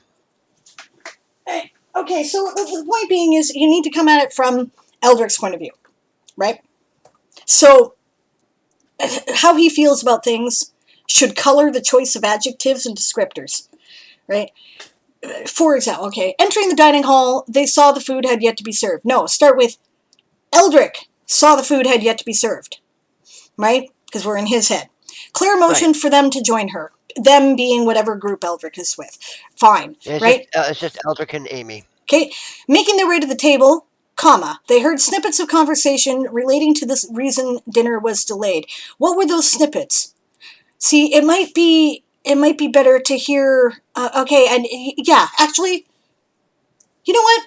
Okay, so the point being is you need to come at it from Eldrick's point of view, right? So how he feels about things should color the choice of adjectives and descriptors, right? For example, okay, entering the dining hall, they saw the food had yet to be served. No, start with Eldrick saw the food had yet to be served, right? Because we're in his head. Clear motion for them to join her. Them being whatever group Eldrick is with. Fine, right? It's just Eldrick and Amy. Okay, making their way to the table, comma. They heard snippets of conversation relating to the reason dinner was delayed. What were those snippets? See, it might be better to hear. Okay, and yeah, actually, you know what?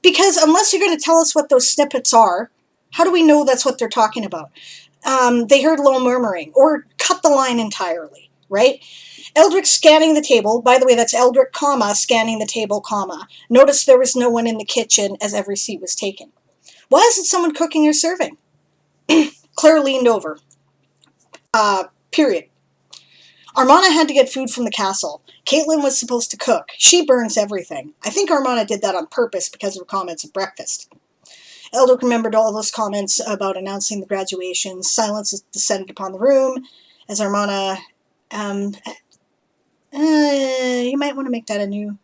Because unless you're going to tell us what those snippets are, how do we know that's what they're talking about? They heard low murmuring, or cut the line entirely, right? Eldrick scanning the table. By the way, that's Eldrick, comma, scanning the table, comma. Notice there was no one in the kitchen as every seat was taken. Why isn't someone cooking or serving? Claire leaned over. Period. Armana had to get food from the castle. Caitlin was supposed to cook. She burns everything. I think Armana did that on purpose because of her comments at breakfast. Eldrick remembered all those comments about announcing the graduation. Silence descended upon the room as Armana... you might want to make that a new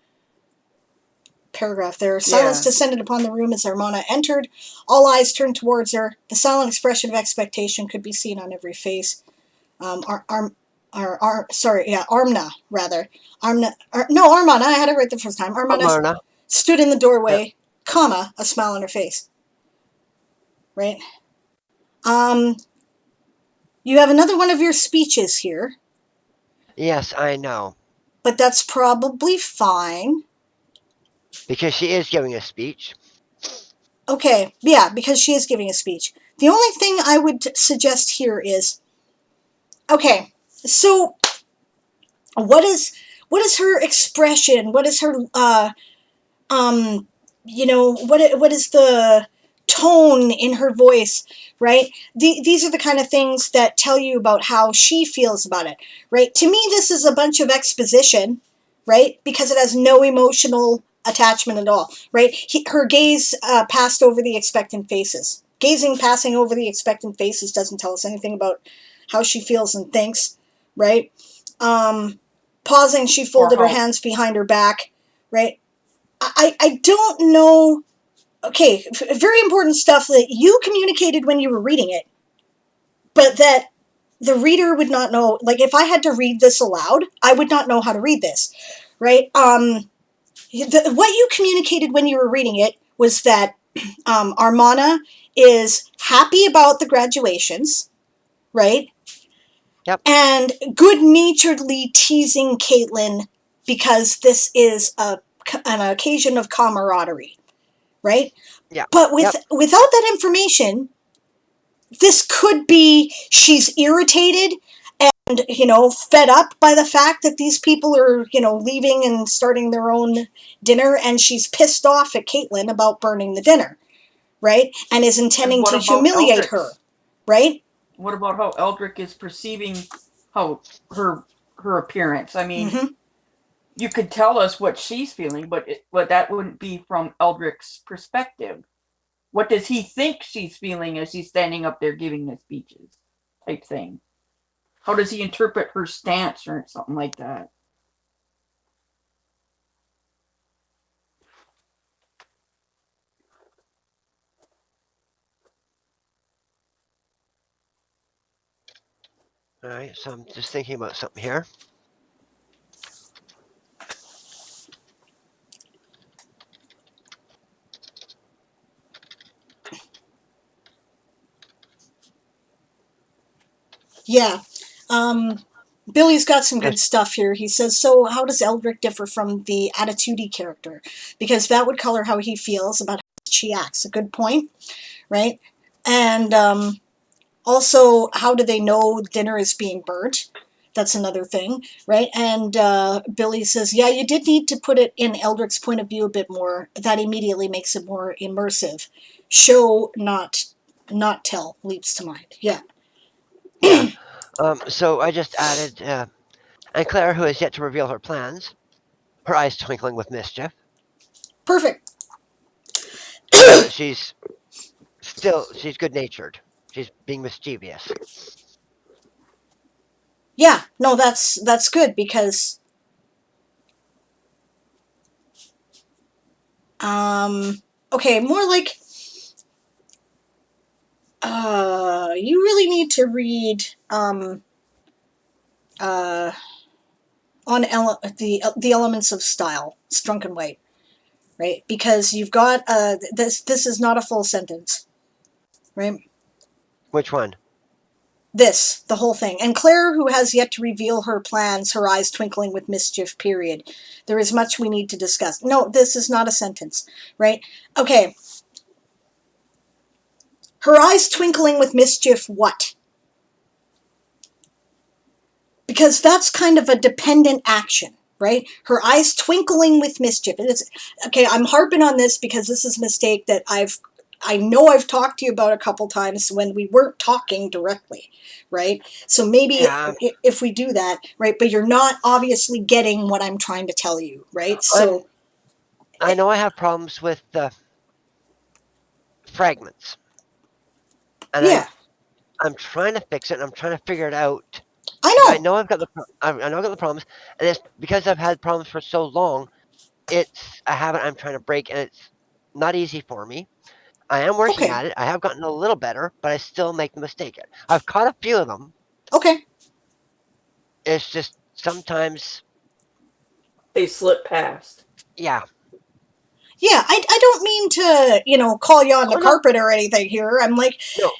paragraph there. Silence descended upon the room as Armana entered. All eyes turned towards her. The silent expression of expectation could be seen on every face. Armna, rather. Armana, I had it right the first time. Armana stood in the doorway, comma, a smile on her face. Right? You have another one of your speeches here. Yes, I know. But that's probably fine. Because she is giving a speech. Okay, yeah, because she is giving a speech. The only thing I would suggest here is, okay, so what is her expression? What is her what is the tone in her voice, right? These are the kind of things that tell you about how she feels about it, right? To me, this is a bunch of exposition, right? Because it has no emotional attachment at all, right? Her gaze passed over the expectant faces. Passing over the expectant faces doesn't tell us anything about how she feels and thinks, right? Pausing, she folded her hands behind her back, right? I don't know. Okay, very important stuff that you communicated when you were reading it, but that the reader would not know. Like, if I had to read this aloud, I would not know how to read this, right? What you communicated when you were reading it was that Armana is happy about the graduations, right? Yep. And good-naturedly teasing Caitlin because this is an occasion of camaraderie, right? Yeah. But without that information, this could be she's irritated and, fed up by the fact that these people are, leaving and starting their own dinner, and she's pissed off at Caitlin about burning the dinner, right? And is intending to humiliate her, right? What about how Eldrick is perceiving how her appearance? I mean, you could tell us what she's feeling, but that wouldn't be from Eldrick's perspective. What does he think she's feeling as she's standing up there giving the speeches, type thing? How does he interpret her stance or something like that? All right, so I'm just thinking about something here. Yeah. Billy's got some good stuff here. He says, so how does Eldrick differ from the attitudey character? Because that would color how he feels about how she acts. A good point, right? And also, how do they know dinner is being burnt? That's another thing, right? And Billy says, yeah, you did need to put it in Eldrick's point of view a bit more. That immediately makes it more immersive. Show, not tell, leaps to mind. Yeah. Yeah. So I just added, and Claire, who has yet to reveal her plans, her eyes twinkling with mischief. Perfect. She's good-natured. She's being mischievous. Yeah, no, that's good because okay, more like you really need to read on the elements of style, Strunk and White, right? Because you've got this is not a full sentence, right? Which one? The whole thing. And Claire, who has yet to reveal her plans, her eyes twinkling with mischief, period. There is much we need to discuss. No, this is not a sentence, right? Okay. Her eyes twinkling with mischief, what? Because that's kind of a dependent action, right? Her eyes twinkling with mischief. And it's, okay, I'm harping on this because this is a mistake that I know I've talked to you about a couple times when we weren't talking directly, right? So maybe if we do that, right? But you're not obviously getting what I'm trying to tell you, right? So I know I have problems with the fragments, and yeah, I'm trying to fix it. And I'm trying to figure it out. I know. I know I've got the problems, and it's because I've had problems for so long. it's a habit I'm trying to break, and it's not easy for me. I am working Okay. at it. I have gotten a little better, but I still make the mistake. I've caught a few of them. Okay. It's just sometimes, They slip past. yeah. Yeah, I don't mean to, call you on the Oh no, carpet or anything here. I'm like, no.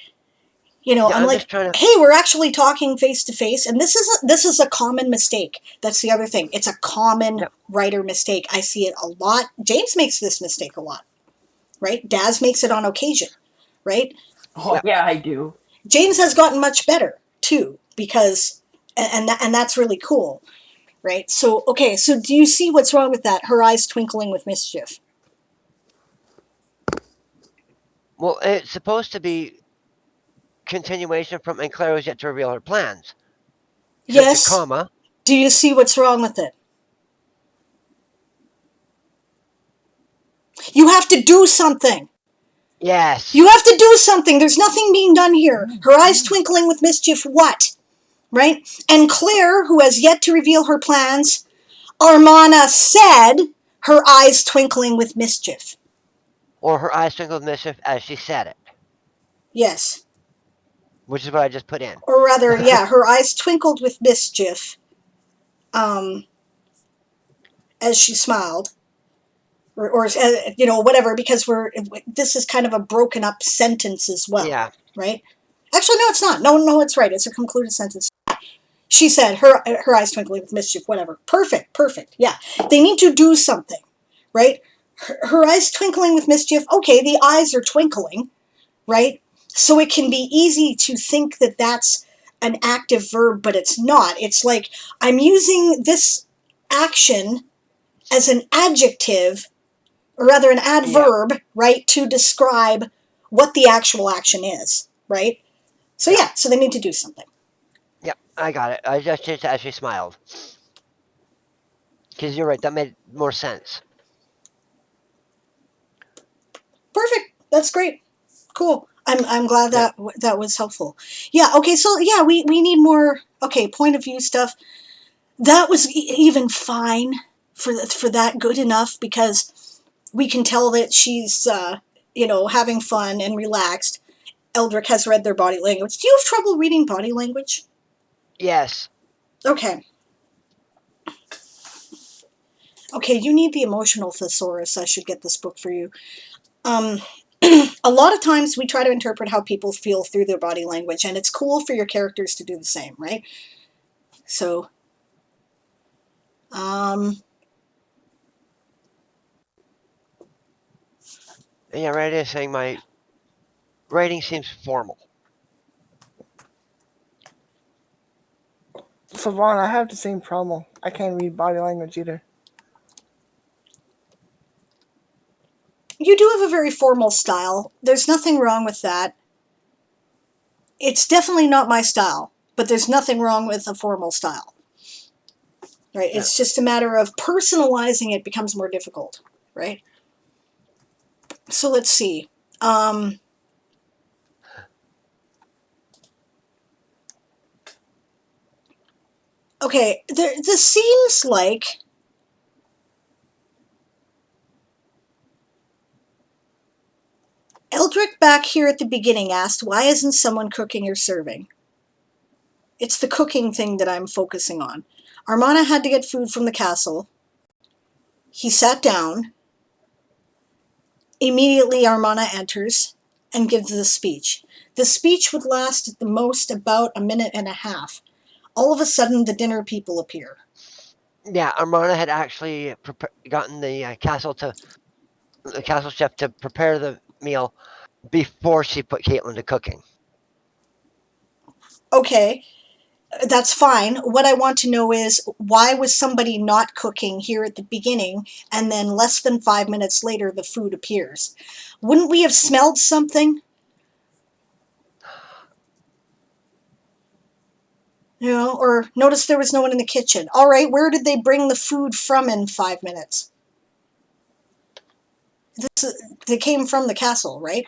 Yeah, I'm I'm like, just trying to. hey, we're actually talking face to face, and this is a common mistake. That's the other thing. It's a common Yep. writer mistake. I see it a lot. James makes this mistake a lot, right? Daz makes it on occasion, right? Oh Yep. yeah, I do. James has gotten much better too because, and that's really cool, right? So okay, so do you see what's wrong with that? Her eyes twinkling with mischief. Well, it's supposed to be continuation from and Claire was yet to reveal her plans. So it's a Yes. comma. Do you see what's wrong with it? You have to do something. Yes. You have to do something. There's nothing being done here. Her eyes twinkling with mischief, what? Right? And Claire, who has yet to reveal her plans, Armana said, her eyes twinkling with mischief. Or her eyes twinkled with mischief as she said it, Yes. which is what I just put in. Or rather, yeah, her eyes twinkled with mischief as she smiled. Or whatever, because this is kind of a broken up sentence as well, Yeah. right? Actually, no, it's not. No, it's right. It's a concluded sentence. She said, her eyes twinkling with mischief, whatever. Perfect. Yeah. They need to do something, right? Her eyes twinkling with mischief. Okay, the eyes are twinkling, right? So it can be easy to think that that's an active verb, but it's not. It's like I'm using this action as an adjective, or rather an Yeah. adverb, right, to describe what the actual action is, right? So Yeah. yeah, so they need to do something. Yep. I got it. I just changed it as she smiled. Because you're right. That made more sense. Perfect. That's great. Cool. I'm glad Yep. that was helpful. Yeah. Okay. So yeah, we need more. Okay. Point of view stuff. That was even fine for that. Good enough because we can tell that she's having fun and relaxed. Eldrick has read their body language. Do you have trouble reading body language? Yes. Okay. Okay. You need the emotional thesaurus. I should get this book for you. A lot of times we try to interpret how people feel through their body language, and it's cool for your characters to do the same, right? So, Yeah, right. Is saying my writing seems formal. So Vaughn, I have the same problem. I can't read body language either. you do have a very formal style. There's nothing wrong with that. It's definitely not my style, but there's nothing wrong with a formal style. Right? Yeah. It's just a matter of personalizing it becomes more difficult, right? So let's see. Okay, this seems like Eldrick back here at the beginning asked, why isn't someone cooking or serving? It's the cooking thing that I'm focusing on. Armana had to get food from the castle. He sat down. Immediately, Armana enters and gives the speech. The speech would last at the most about a minute and a half. All of a sudden, the dinner people appear. Yeah. Armana had actually gotten the castle chef to prepare the meal before she put Caitlin to cooking. Okay, that's fine. What I want to know is, why was somebody not cooking here at the beginning, and then less than 5 minutes later the food appears? Wouldn't we have smelled something? Or notice there was no one in the kitchen. All right, where did they bring the food from in 5 minutes? They came from the castle, right?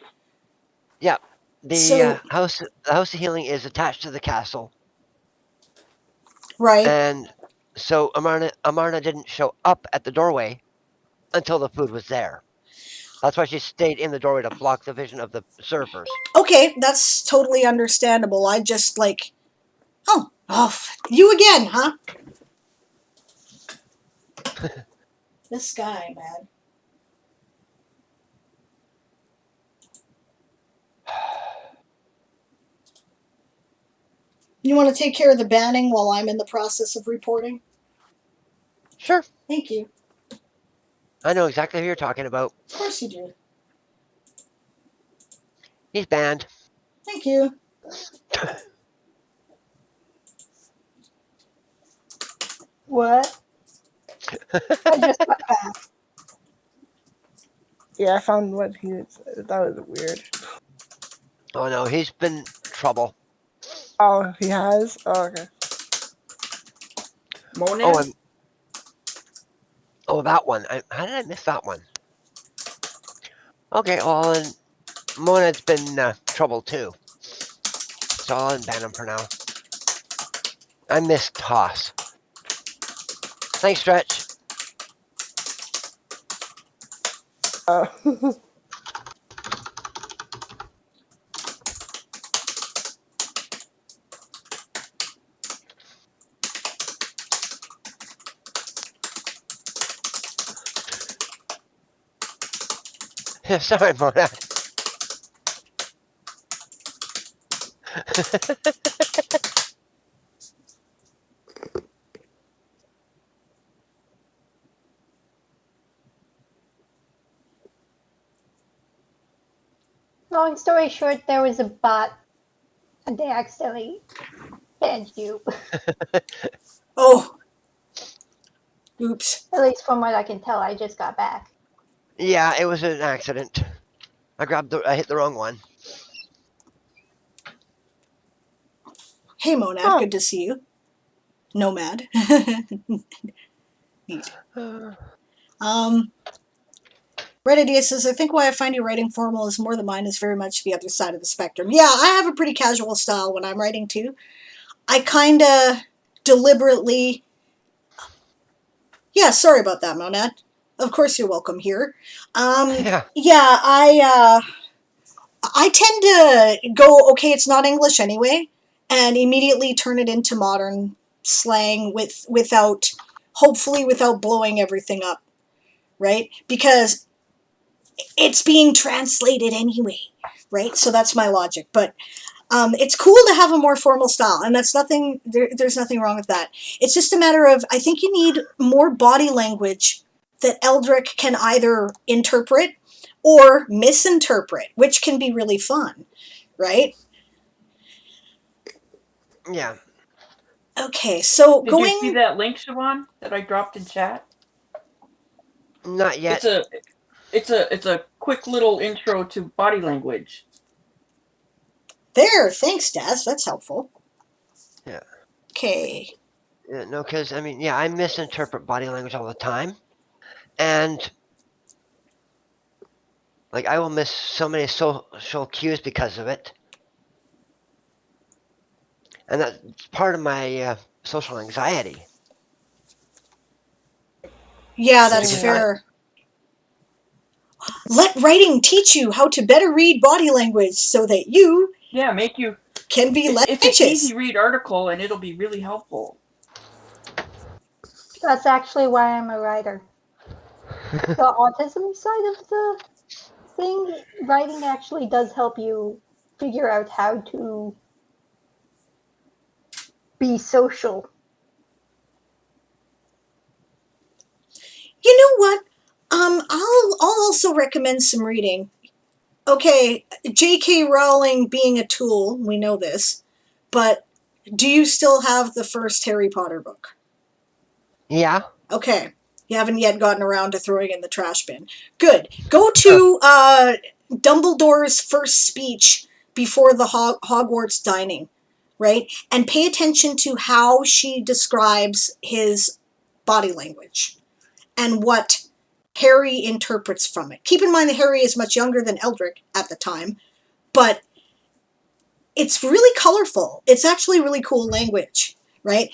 Yeah. The So, house of healing is attached to the castle. right. And so Amarna didn't show up at the doorway until the food was there. That's why she stayed in the doorway to block the vision of the servers. Okay, that's totally understandable. I just like, oh, you again, huh? This guy, man. You want to take care of the banning while I'm in the process of reporting? Sure. Thank you. I know exactly who you're talking about. Of course you do. He's banned. Thank you. What? I just got back. Yeah, I found what he was. That was weird. Oh no, he's been trouble. Oh, he has? Oh, okay. Mona? That one. How did I miss that one? Okay, well, and Monad's been trouble too. So I'll unban him for now. I missed Toss. Thanks, Stretch. Oh. Sorry, Monad. Long story short, there was a bot and they accidentally banned you. Oh. Oops. At least from what I can tell, I just got back. Yeah, it was an accident. I hit the wrong one. Hey, Monad. Oh. Good to see you. Nomad. Neat. Reddidia says, I think why I find you writing formal is more than mine is very much the other side of the spectrum. Yeah, I have a pretty casual style when I'm writing too. I kind of deliberately... Yeah, sorry about that, Monad. Of course you're welcome here. Yeah, I tend to go, okay, it's not English anyway, and immediately turn it into modern slang hopefully without blowing everything up, right? Because it's being translated anyway, right? So that's my logic. But it's cool to have a more formal style, and there's nothing wrong with that. It's just a matter of, I think you need more body language that Eldrick can either interpret or misinterpret, which can be really fun, right? yeah. Okay, so Did you see that link, Siobhan, that I dropped in chat? Not yet. It's a quick little intro to body language. There, thanks, Daz. That's helpful. Yeah. Okay. Yeah, no, because, I misinterpret body language all the time. And, I will miss so many social cues because of it. And that's part of my social anxiety. Yeah, that's fair. Let writing teach you how to better read body language so that you make you can be less it's anxious. an easy read article and it'll be really helpful. That's actually why I'm a writer. The autism side of the thing, writing actually does help you figure out how to be social. You know what? I'll also recommend some reading. Okay, J.K. Rowling being a tool, we know this, but do you still have the first Harry Potter book? Yeah. Okay. You haven't yet gotten around to throwing in the trash bin. Good. Go to Dumbledore's first speech before the Hogwarts dining, right? And pay attention to how she describes his body language and what Harry interprets from it. Keep in mind that Harry is much younger than Eldrick at the time, but it's really colorful. It's actually really cool language, right?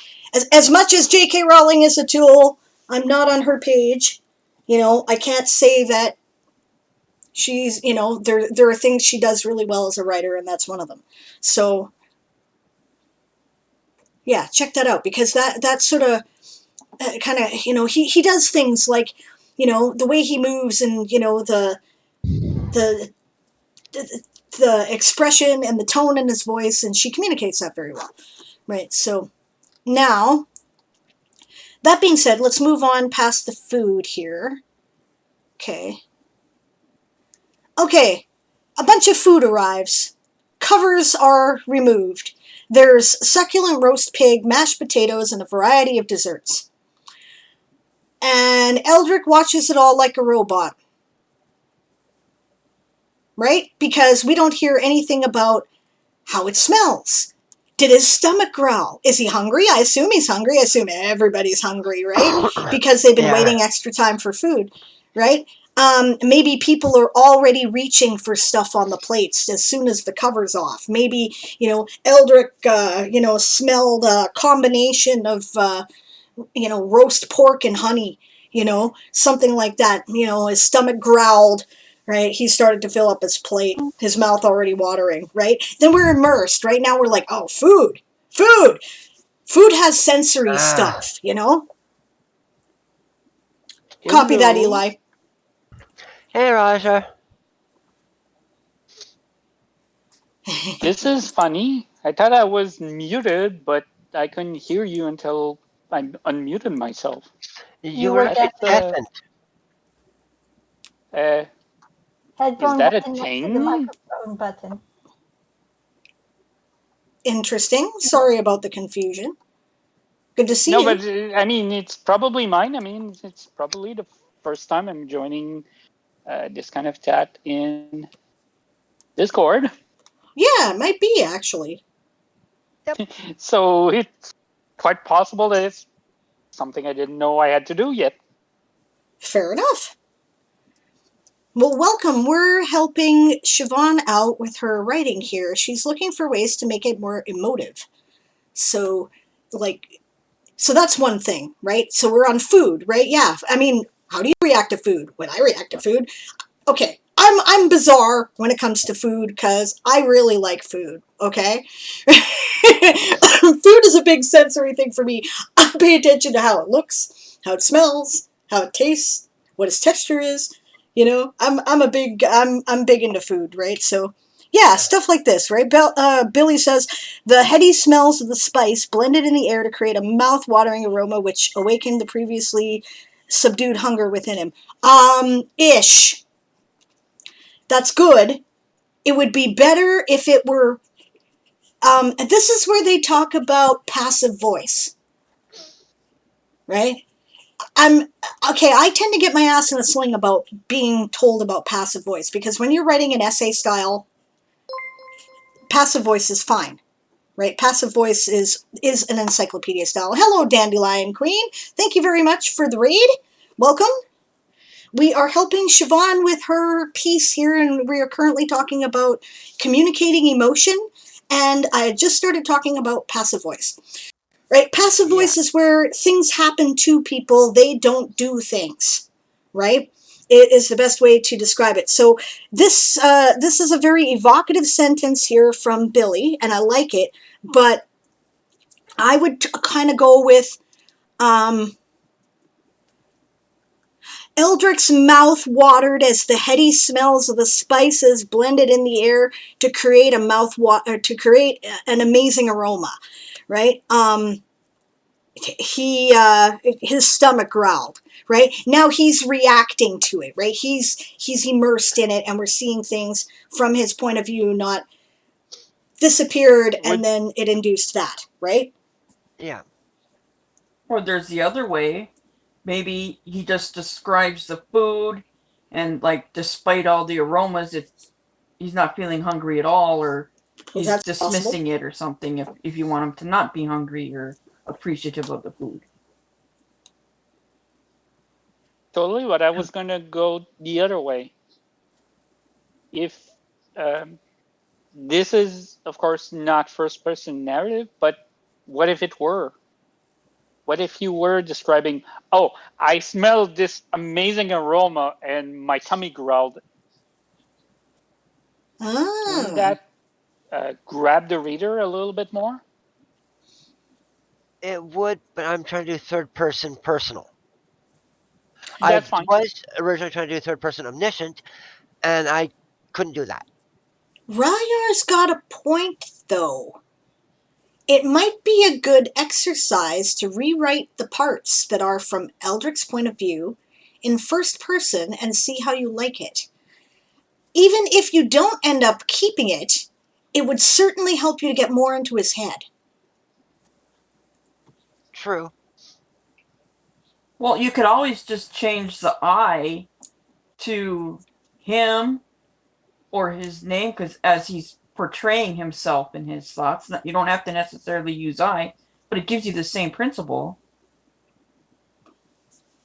As much as J.K. Rowling is a tool, I'm not on her page, I can't say that she's, there are things she does really well as a writer, and that's one of them. So yeah, check that out, because that sort of kind of, he does things like, the way he moves, and the the expression and the tone in his voice, and she communicates that very well, right? So now, that being said, let's move on past the food here. Okay, a bunch of food arrives. Covers are removed. There's succulent roast pig, mashed potatoes, and a variety of desserts. And Eldrick watches it all like a robot. Right? Because we don't hear anything about how it smells. Did his stomach growl? Is he hungry? I assume he's hungry. I assume everybody's hungry, right? Because they've been waiting extra time for food, right? Maybe people are already reaching for stuff on the plates as soon as the cover's off. Maybe, Eldrick, smelled a combination of, roast pork and honey, something like that. His stomach growled, right? He started to fill up his plate, his mouth already watering, right? Then we're immersed. Right now we're like, oh, food. Food has sensory stuff, Copy that, Hello. Eli. Hey, Roger. This is funny. I thought I was muted, but I couldn't hear you until I unmuted myself. You were were definitely Uh, headphone that a button next to the thing? microphone button. Interesting. Sorry about the confusion. Good to see No, you. but I mean, it's probably mine. I mean, it's probably the first time I'm joining this kind of chat in Discord. Yeah, it might be, actually. So it's quite possible that it's something I didn't know I had to do yet. Fair enough. Well, welcome. We're helping Siobhan out with her writing here. She's looking for ways to make it more emotive. So, that's one thing, right? So we're on food, right? Yeah. I mean, how do you react to food? When I react to food, okay, I'm bizarre when it comes to food because I really like food. Okay, food is a big sensory thing for me. I pay attention to how it looks, how it smells, how it tastes, what its texture is. I'm big into food, right? So yeah, stuff like this, right? Billy says the heady smells of the spice blended in the air to create a mouth-watering aroma, which awakened the previously subdued hunger within him. Ish. That's good. It would be better if it were. This is where they talk about passive voice, right? I tend to get my ass in a sling about being told about passive voice, because when you're writing an essay style, passive voice is fine, right? Passive voice is an encyclopedia style. Hello, Dandelion Queen. Thank you very much for the raid. Welcome. We are helping Siobhan with her piece here, and we are currently talking about communicating emotion, and I just started talking about passive voice. Right? Passive voice is where things happen to people, they don't do things. Right? It is the best way to describe it. So this is a very evocative sentence here from Billy, and I like it, but I would kind of go with Eldrick's mouth watered as the heady smells of the spices blended in the air to create an amazing aroma, right? His stomach growled, right? Now he's reacting to it, right? He's immersed in it, and we're seeing things from his point of view, not disappeared and then it induced that, right? Yeah. Or there's the other way. Maybe he just describes the food, and like, despite all the aromas, he's not feeling hungry at all, or he's dismissing it or something, if you want him to not be hungry or appreciative of the food. Totally, but I was gonna go the other way. If this is, of course, not first-person narrative, but what if it were? What if you were describing, oh, I smelled this amazing aroma and my tummy growled? Wouldn't that grab the reader a little bit more? It would, but I'm trying to do third person personal. That's I fine. was originally trying to do third person omniscient, and I couldn't do that. Ryar's got a point, though. It might be a good exercise to rewrite the parts that are from Eldric's point of view in first person and see how you like it. Even if you don't end up keeping it, it would certainly help you to get more into his head. True. Well, you could always just change the I to him or his name, because as he's portraying himself in his thoughts, you don't have to necessarily use I, but it gives you the same principle.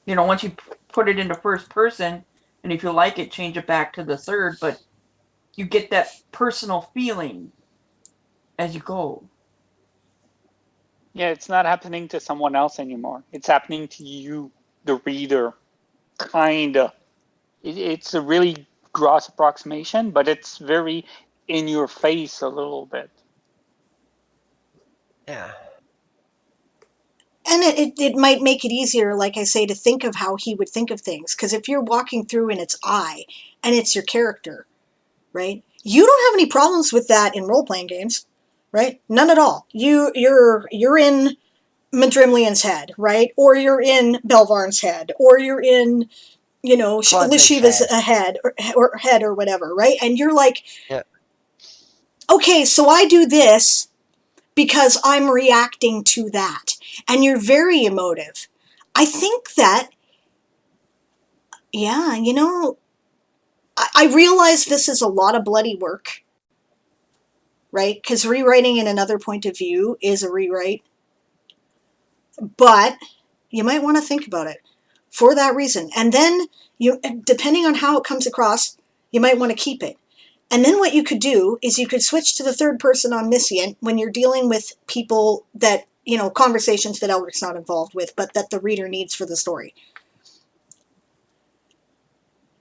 Once you put it into first person, and if you like it, change it back to the third, but you get that personal feeling as you go. Yeah, it's not happening to someone else anymore. It's happening to you, the reader, kinda. It's a really gross approximation, but it's very in your face a little bit. Yeah. And it might make it easier, like I say, to think of how he would think of things. Because if you're walking through and it's I, and it's your character, right? You don't have any problems with that in role-playing games, right? None at all. You're in Madrimlian's head, right? Or you're in Belvarn's head, or you're in, Lishiva's head or whatever, right? And you're like, yeah. Okay, so I do this because I'm reacting to that. And you're very emotive. I think that, yeah, I realize this is a lot of bloody work, right? Because rewriting in another point of view is a rewrite. But you might want to think about it for that reason. And then, depending on how it comes across, you might want to keep it. And then what you could do is you could switch to the third person omniscient when you're dealing with people that, conversations that Eldric's not involved with, but that the reader needs for the story.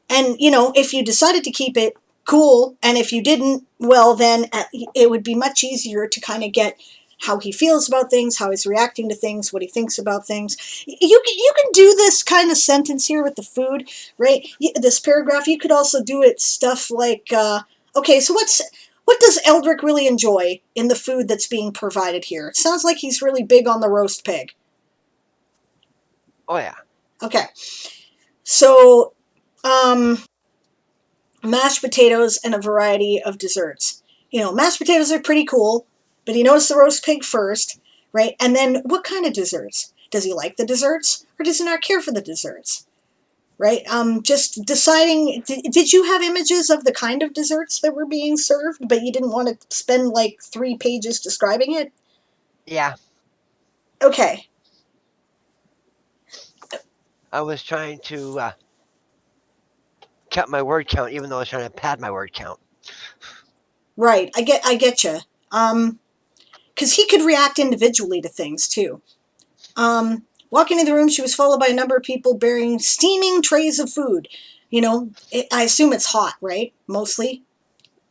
And, if you decided to keep it, cool. And if you didn't, well, then it would be much easier to kind of get how he feels about things, how he's reacting to things, what he thinks about things. You can do this kind of sentence here with the food, right? This paragraph. You could also do it stuff like, okay, so what does Eldric really enjoy in the food that's being provided here? It sounds like he's really big on the roast pig. Oh, yeah. Okay. So, mashed potatoes and a variety of desserts. Mashed potatoes are pretty cool, but he knows the roast pig first, right? And then what kind of desserts? Does he like the desserts or does he not care for the desserts? Right? Just deciding, did you have images of the kind of desserts that were being served, but you didn't want to spend like 3 pages describing it? Yeah. Okay. I was trying to cut my word count, even though I was trying to pad my word count. Right. I get you. Because he could react individually to things too. Walking in the room, she was followed by a number of people bearing steaming trays of food. I assume it's hot, right? Mostly.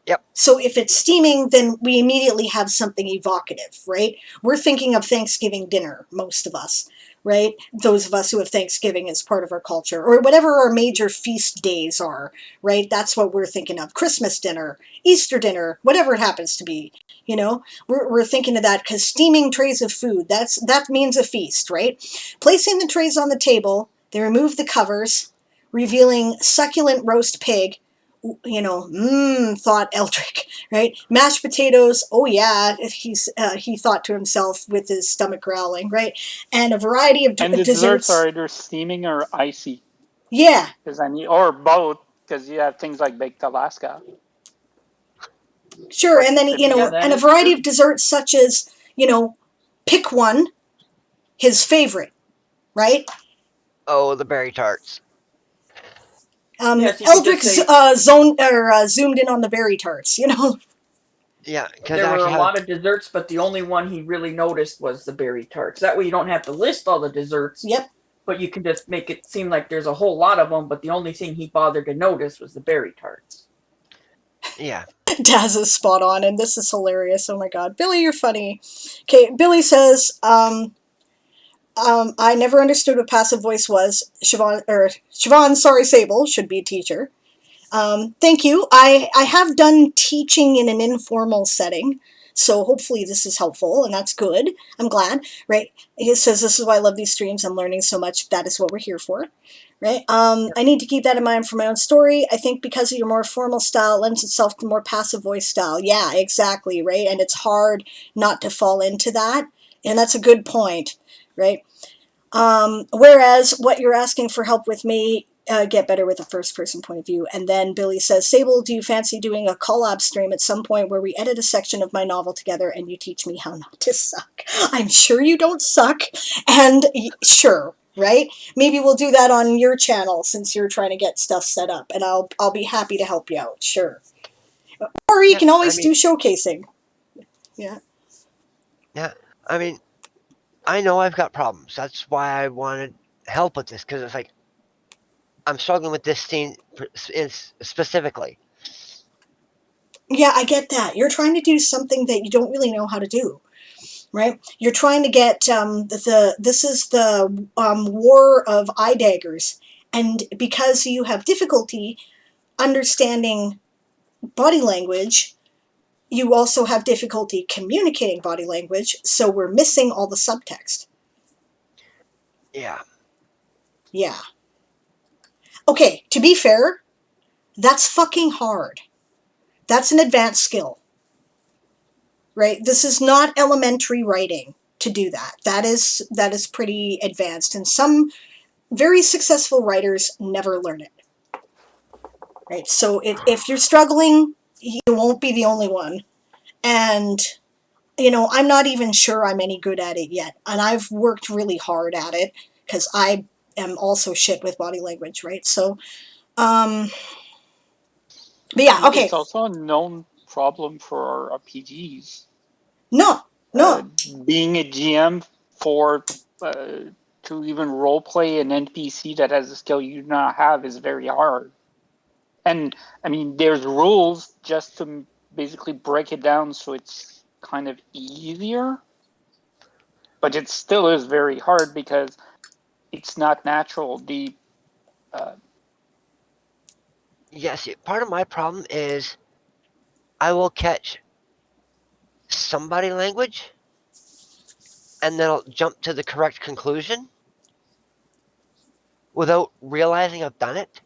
Yep. So if it's steaming, then we immediately have something evocative, right? We're thinking of Thanksgiving dinner, most of us, right? Those of us who have Thanksgiving as part of our culture, or whatever our major feast days are, right? That's what we're thinking of. Christmas dinner, Easter dinner, whatever it happens to be. We're thinking of that because steaming trays of food, that means a feast, right? Placing the trays on the table, they remove the covers, revealing succulent roast pig, thought Eldric, right? Mashed potatoes, oh yeah, he thought to himself with his stomach growling, right? And a variety of And the desserts are either steaming or icy. Yeah. Or both, because you have things like baked Alaska. Sure, and then, and a variety of desserts such as, pick one, his favorite, right? Oh, the berry tarts. Eldric zoomed in on the berry tarts, Yeah, because There I were actually a have. lot of desserts, but the only one he really noticed was the berry tarts. That way you don't have to list all the desserts. Yep. But you can just make it seem like there's a whole lot of them, but the only thing he bothered to notice was the berry tarts. Yeah. Daz is spot on, and this is hilarious. Oh my god. Billy, you're funny. Okay, Billy says, I never understood what passive voice was. Siobhan, sorry, Sable, should be a teacher. Thank you. I have done teaching in an informal setting, so hopefully this is helpful, and that's good. I'm glad, right? He says, this is why I love these streams. I'm learning so much. That is what we're here for, right? I need to keep that in mind for my own story. I think because of your more formal style, it lends itself to more passive voice style. Yeah, exactly, right? And it's hard not to fall into that, and that's a good point, right? Whereas what you're asking for help with may get better with a first person point of view. And then Billy says, Sable, do you fancy doing a collab stream at some point where we edit a section of my novel together and you teach me how not to suck? I'm sure you don't suck. And sure, right? Maybe we'll do that on your channel since you're trying to get stuff set up, and I'll be happy to help you out. Sure. Or you Yeah. can always I mean. do showcasing. Yeah. Yeah. I mean, I know I've got problems. That's why I wanted help with this, because it's like I'm struggling with this scene specifically. Yeah, I get that. You're trying to do something that you don't really know how to do, right? You're trying to get this is the war of eye daggers, and because you have difficulty understanding body language, you also have difficulty communicating body language. So we're missing all the subtext. Yeah. Yeah. Okay. To be fair, that's fucking hard. That's an advanced skill. Right? This is not elementary writing to do that. That is pretty advanced, and some very successful writers never learn it. Right? So if you're struggling, you won't be the only one. And I'm not even sure I'm any good at it yet, and I've worked really hard at it because I am also shit with body language, right? So, but yeah, okay. It's also a known problem for RPGs. No. Being a GM for to even roleplay an NPC that has a skill you do not have is very hard. And I mean, there's rules just to basically break it down so it's kind of easier, but it still is very hard because it's not natural. Yes. Part of my problem is I will catch somebody language and then I'll jump to the correct conclusion without realizing I've done it.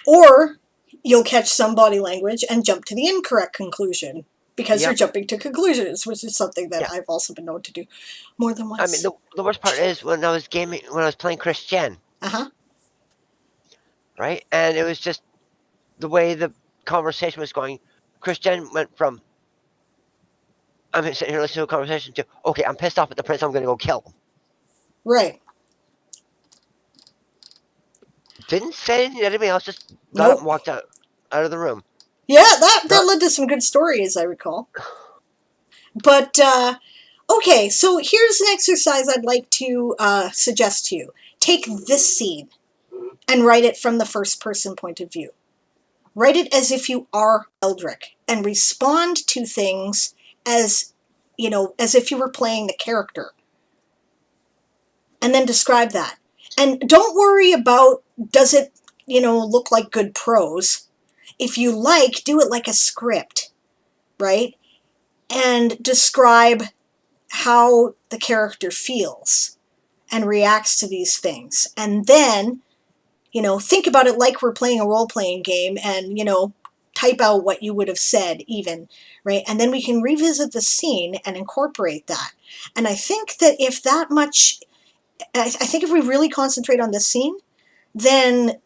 Or you'll catch some body language and jump to the incorrect conclusion because you're jumping to conclusions, which is something that I've also been known to do more than once. I mean, the worst part is when I was playing Christian. Right, and it was just the way the conversation was going. Christian went from I'm sitting here listening to a conversation to okay, I'm pissed off at the prince. I'm going to go kill him. Right. Didn't say anything to anybody else. Just got up and walked out of the room. Yeah, that led to some good stories, I recall. But okay, so here's an exercise I'd like to suggest to you. Take this scene and write it from the first person point of view. Write it as if you are Eldrick and respond to things as if you were playing the character. And then describe that. And don't worry about does it, look like good prose. If you like, do it like a script, right? And describe how the character feels and reacts to these things. And then, think about it like we're playing a role-playing game and, type out what you would have said even, right? And then we can revisit the scene and incorporate that. And I think that if we really concentrate on this scene, then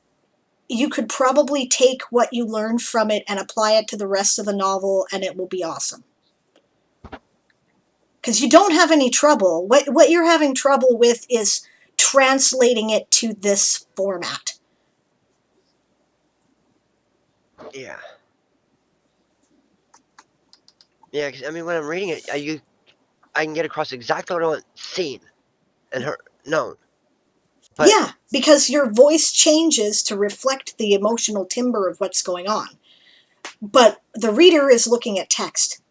you could probably take what you learned from it and apply it to the rest of the novel, and it will be awesome. Because you don't have any trouble. What you're having trouble with is translating it to this format. Yeah. Yeah, because I mean, when I'm reading it, I can get across exactly what I want seen and known. But yeah, because your voice changes to reflect the emotional timbre of what's going on. But the reader is looking at text.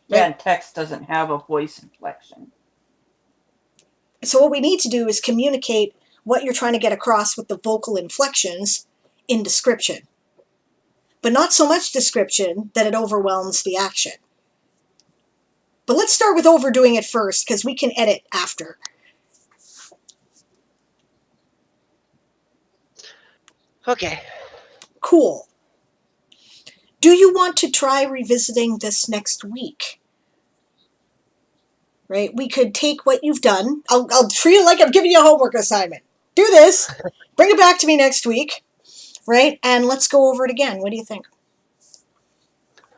Yeah, Right? and text doesn't have a voice inflection. So what we need to do is communicate what you're trying to get across with the vocal inflections in description. But not so much description that it overwhelms the action. But let's start with overdoing it first, because we can edit after. okay. Cool. Do you want to try revisiting this next week? Right? We could take what you've done. I'll treat it like I'm giving you a homework assignment. Do this. Bring it back to me next week. Right? And let's go over it again. What do you think?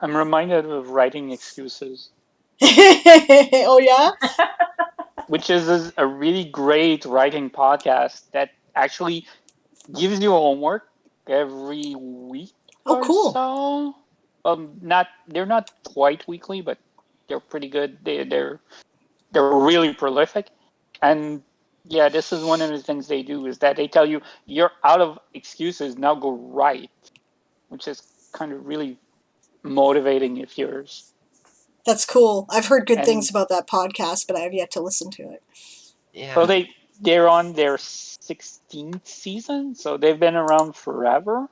I'm reminded of writing excuses, Oh, yeah? which is a really great writing podcast that actually gives you homework every week Oh, or cool. so. They're not quite weekly, but they're pretty good. They're really prolific, and yeah, this is one of the things they do is that they tell you you're out of excuses, now go write, which is kind of really motivating if yours. That's cool. I've heard good things And about that podcast, but I have yet to listen to it. Yeah. so they're on their 16th season, so they've been around forever.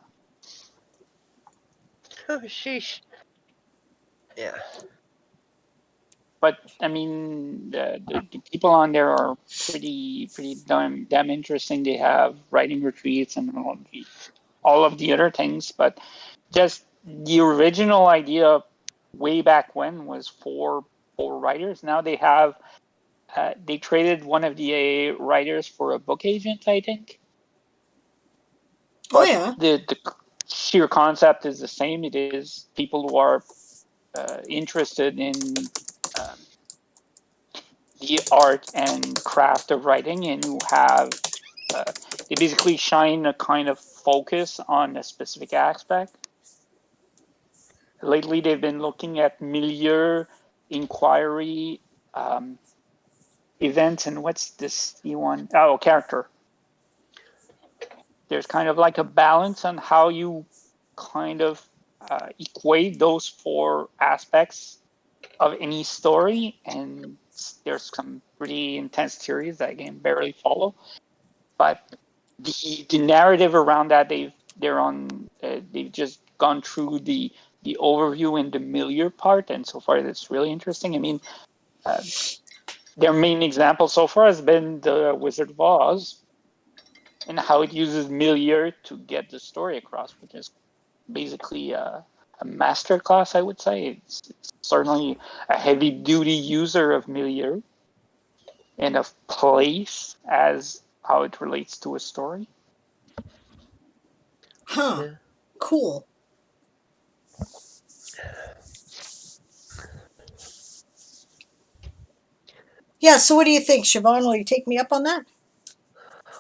Oh, sheesh. Yeah. But I mean, the people on there are pretty damn interesting. They have writing retreats and all of the other things, but just the original idea way back when was for writers. Now they have they traded one of the writers for a book agent, I think. Oh, But yeah. the sheer concept is the same. It is people who are interested in um, the art and craft of writing and who have they basically shine a kind of focus on a specific aspect. Lately, they've been looking at milieu, inquiry, um, events, and what's this one? Oh, character. There's kind of like a balance on how you kind of equate those four aspects of any story, and there's some pretty intense theories that I can barely follow. But the narrative around that they've just gone through the overview and the milieu part, and so far that's really interesting. I mean, uh, their main example so far has been the Wizard of Oz and how it uses milieu to get the story across, which is basically a master class, I would say. It's certainly a heavy duty user of milieu and of place as how it relates to a story. Huh. Yeah. Cool. Yeah, so what do you think, Siobhan? Will you take me up on that?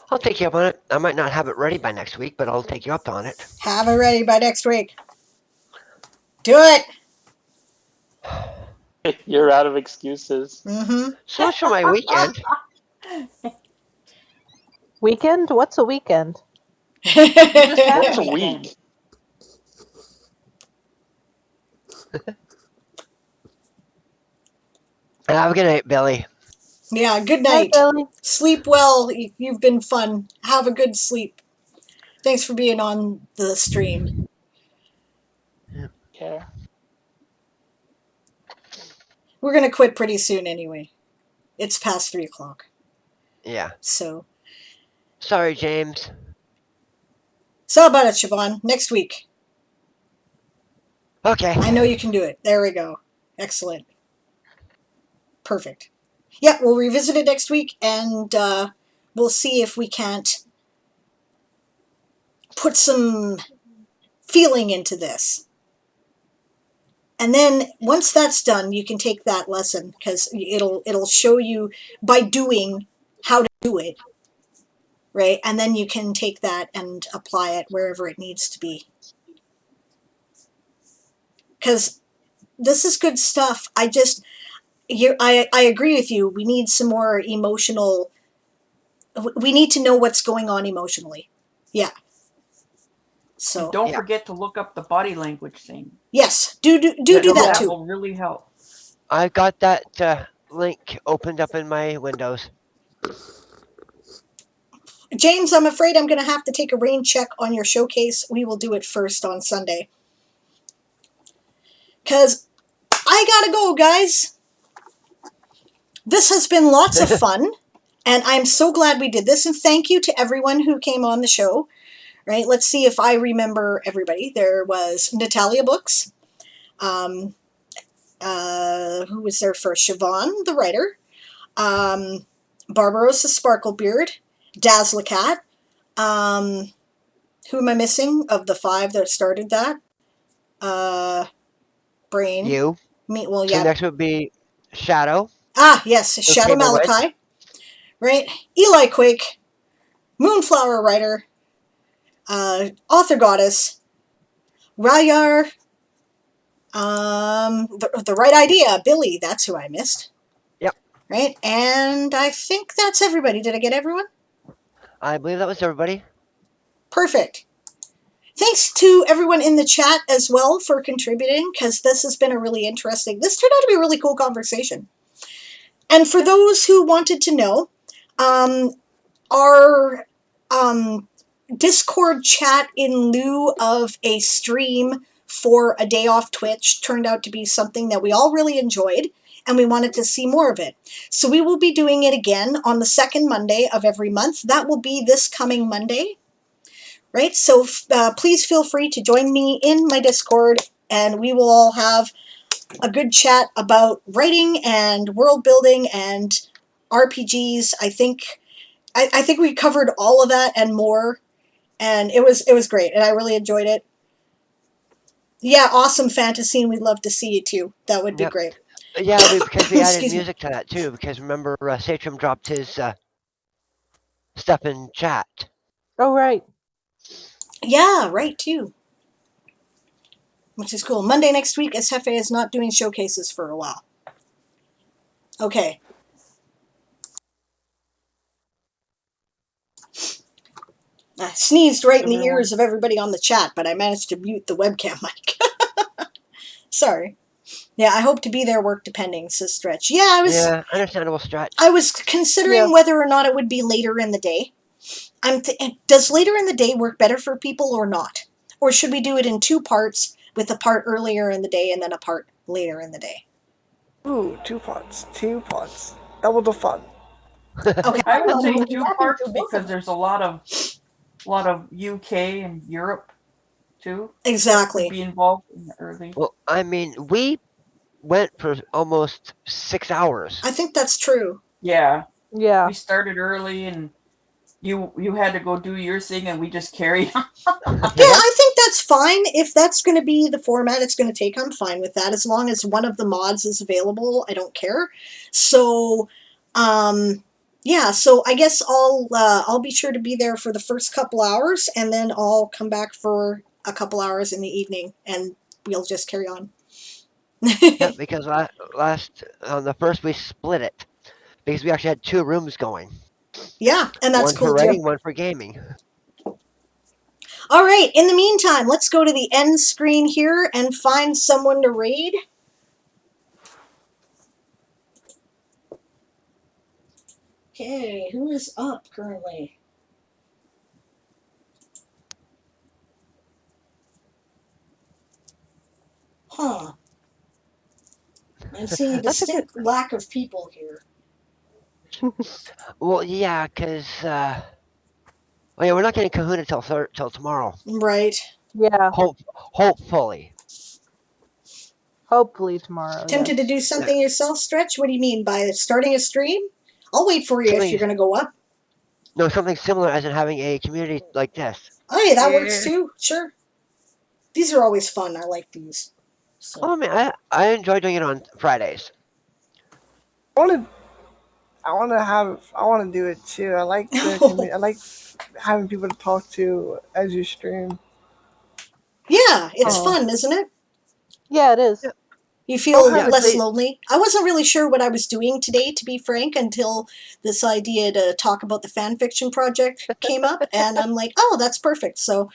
I'll take you up on it. I might not have it ready by next week, but I'll take you up on it. Have it ready by next week. Do it. You're out of excuses. Mm-hmm. So much for my weekend. Weekend? What's a weekend? You just had Once a a weekend. week. Have a good night, Billy. Yeah, good Hi, night. Billy. Sleep well. You've been fun. Have a good sleep. Thanks for being on the stream. Yeah. We're going to quit pretty soon anyway. It's past 3 o'clock. Yeah. So Sorry, James. about it, Siobhan. Next week. Okay. I know you can do it. There we go. Excellent. Perfect. Yeah, we'll revisit it next week, and we'll see if we can't put some feeling into this. And then once that's done, you can take that lesson, because it'll show you by doing how to do it, right? And then you can take that and apply it wherever it needs to be. Because this is good stuff. I agree with you. We need some more emotional. We need to know what's going on emotionally. Yeah. So And don't Yeah. forget to look up the body language thing. yes, do that That too. will really help. I've got that link opened up in my windows. James, I'm afraid I'm going to have to take a rain check on your showcase. We will do it first on Sunday. Because I gotta go, guys. This has been lots of fun, and I'm so glad we did this. And thank you to everyone who came on the show. Right? Let's see if I remember everybody. There was Natalia Books. Who was there first? Siobhan, the writer. Barbarossa Sparklebeard. Dazzlecat. Who am I missing of the 5 that started that? Brain. You. Me. Well, So yeah. next would be Shadow. Ah, yes, who Shadow came away. Malachi. Right? Eli Quake. Moonflower Writer. Author Goddess. Rayar. The Right Idea. Billy. That's who I missed. Yep. Right? And I think that's everybody. Did I get everyone? I believe that was everybody. Perfect. Thanks to everyone in the chat as well for contributing, because this has been a really interesting, this turned out to be a really cool conversation. And for those who wanted to know, our Discord chat in lieu of a stream for a day off Twitch turned out to be something that we all really enjoyed, and we wanted to see more of it. So we will be doing it again on the second Monday of every month. That will be this coming Monday. Right? So please feel free to join me in my Discord, and we will all have a good chat about writing and world building and RPGs. I think we covered all of that and more, and it was great, and I really enjoyed it. Yeah, awesome fantasy, and we'd love to see it too. That would be Yep. great. Yeah, because we added Excuse me. music to that too. Because remember, Satrum dropped his stuff in chat. Oh, right. Yeah, right too. Which is cool. Monday next week, SFA is not doing showcases for a while. Okay. I sneezed right in the ears of everybody on the chat, but I managed to mute the webcam mic. Sorry. Yeah, I hope to be there, work depending, says Stretch. Yeah, understandable Stretch. I was considering whether or not it would be later in the day. Does later in the day work better for people or not? Or should we do it in 2 parts, with a part earlier in the day and then a part later in the day? Ooh, 2 parts. 2 parts. Double the fun. Okay. I would say You 2 have to parts do both because of there's a lot of UK and Europe too. Exactly. Could be involved in the early. Well, I mean, we went for almost 6 hours. I think that's true. Yeah. Yeah. We started early and you had to go do your thing and we just carried on. Yeah, I think that's fine. If that's going to be the format it's going to take, I'm fine with that. As long as one of the mods is available, I don't care. So, yeah. So I guess I'll be sure to be there for the first couple hours, and then I'll come back for a couple hours in the evening, and we'll just carry on. Yeah, because last on the first we split it because we actually had 2 rooms going. Yeah, and that's one cool for writing, too. one for gaming. All right. In the meantime, let's go to the end screen here and find someone to raid. Okay, who is up currently? Huh. I'm seeing a distinct lack of people here. Well, yeah, because well, yeah, we're not getting Kahuna till tomorrow. Right. Yeah. Hopefully. Hopefully tomorrow. Tempted to do something yourself, Stretch? What do you mean by starting a stream? I'll wait for you if you're going to go up. No, something similar as in having a community like this. Oh, yeah, that works too. Sure. These are always fun. I like these. So. Oh, I mean, I enjoy doing it on Fridays. I want to do it too. I like the community. I like having people to talk to as you stream. Yeah, it's fun, isn't it? Yeah, it is. Yeah. You feel have less they- lonely. I wasn't really sure what I was doing today, to be frank, until this idea to talk about the fan fiction project came up, and I'm like, oh, that's perfect. So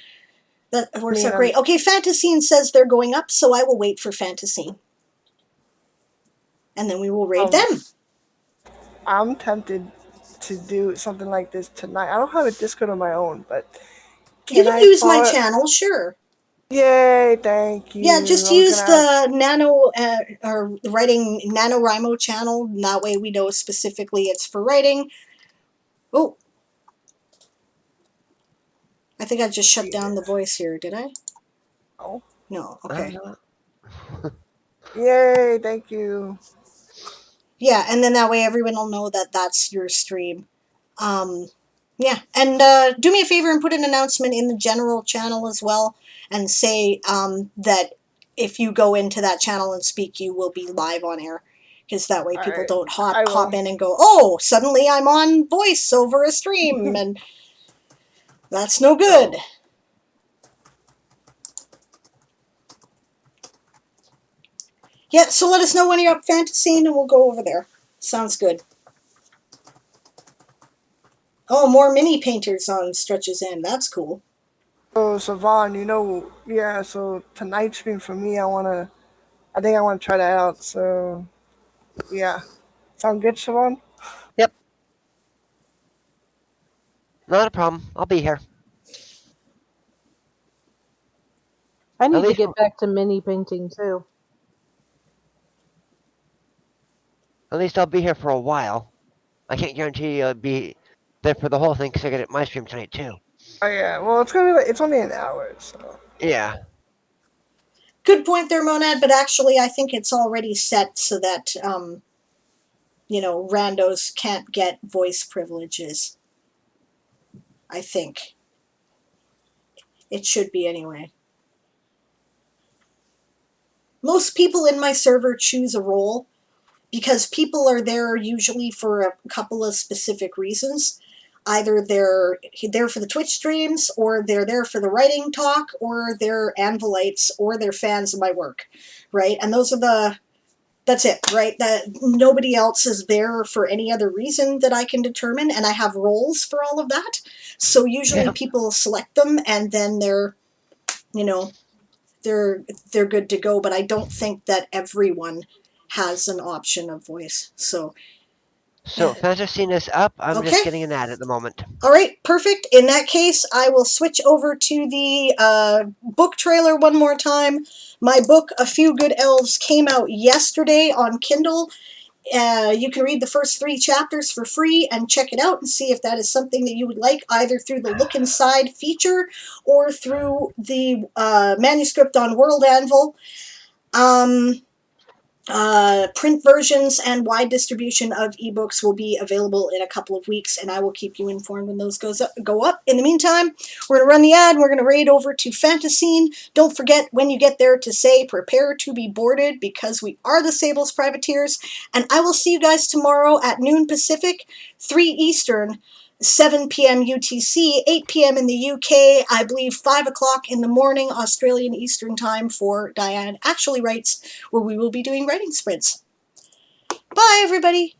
that works out great. Okay, Fantasine says they're going up, so I will wait for Fantasine. And then we will raid them. I'm tempted to do something like this tonight. I don't have a Discord of my own, but You can use my channel, sure. Yay, thank you. Yeah, just use the nano or writing NaNoWriMo channel. And that way we know specifically it's for writing. Oh, I think I just shut down the voice here, did I? Oh. No, okay. Yay, thank you. Yeah, and then that way everyone will know that that's your stream. Yeah, and do me a favor and put an announcement in the general channel as well, and say that if you go into that channel and speak, you will be live on air, because that way people don't hop in and go, oh, suddenly I'm on voice over a stream, and that's no good. Yeah, so let us know when you're up Fantasine, and we'll go over there. Sounds good. Oh, more mini painters on Stretch's End. That's cool. So Savon, so tonight's stream for me, I think I wanna try that out. So yeah. Sound good, Savon? Yep. Not a problem. I'll be here. I need to get back to mini painting too. At least I'll be here for a while. I can't guarantee I'll be there for the whole thing because I got my stream tonight too. Oh yeah. Well, it's gonna be it's only an hour, so. Yeah. Good point there, Monad, but actually I think it's already set so that, randos can't get voice privileges. I think. It should be anyway. Most people in my server choose a role because people are there usually for a couple of specific reasons. Either they're there for the Twitch streams, or they're there for the writing talk, or they're Anvilites, or they're fans of my work, right? And that's it, right? That nobody else is there for any other reason that I can determine, and I have roles for all of that. So usually people select them, and then they're good to go. But I don't think that everyone has an option of voice. So Fantasine is up. I'm just getting an ad at the moment. All right, perfect. In that case, I will switch over to the book trailer one more time. My book, A Few Good Elves, came out yesterday on Kindle. You can read the first 3 chapters for free and check it out and see if that is something that you would like, either through the Look Inside feature or through the manuscript on World Anvil. Print versions and wide distribution of ebooks will be available in a couple of weeks, and I will keep you informed when those go up. In the meantime, we're going to run the ad. We're going to raid over to Fantasine. Don't forget when you get there to say prepare to be boarded, because we are the Sables Privateers, and I will see you guys tomorrow at noon Pacific, 3 Eastern, 7 p.m. UTC, 8 p.m. in the UK, I believe 5 o'clock in the morning Australian Eastern Time for Diane Actually Writes, where we will be doing writing sprints. Bye, everybody!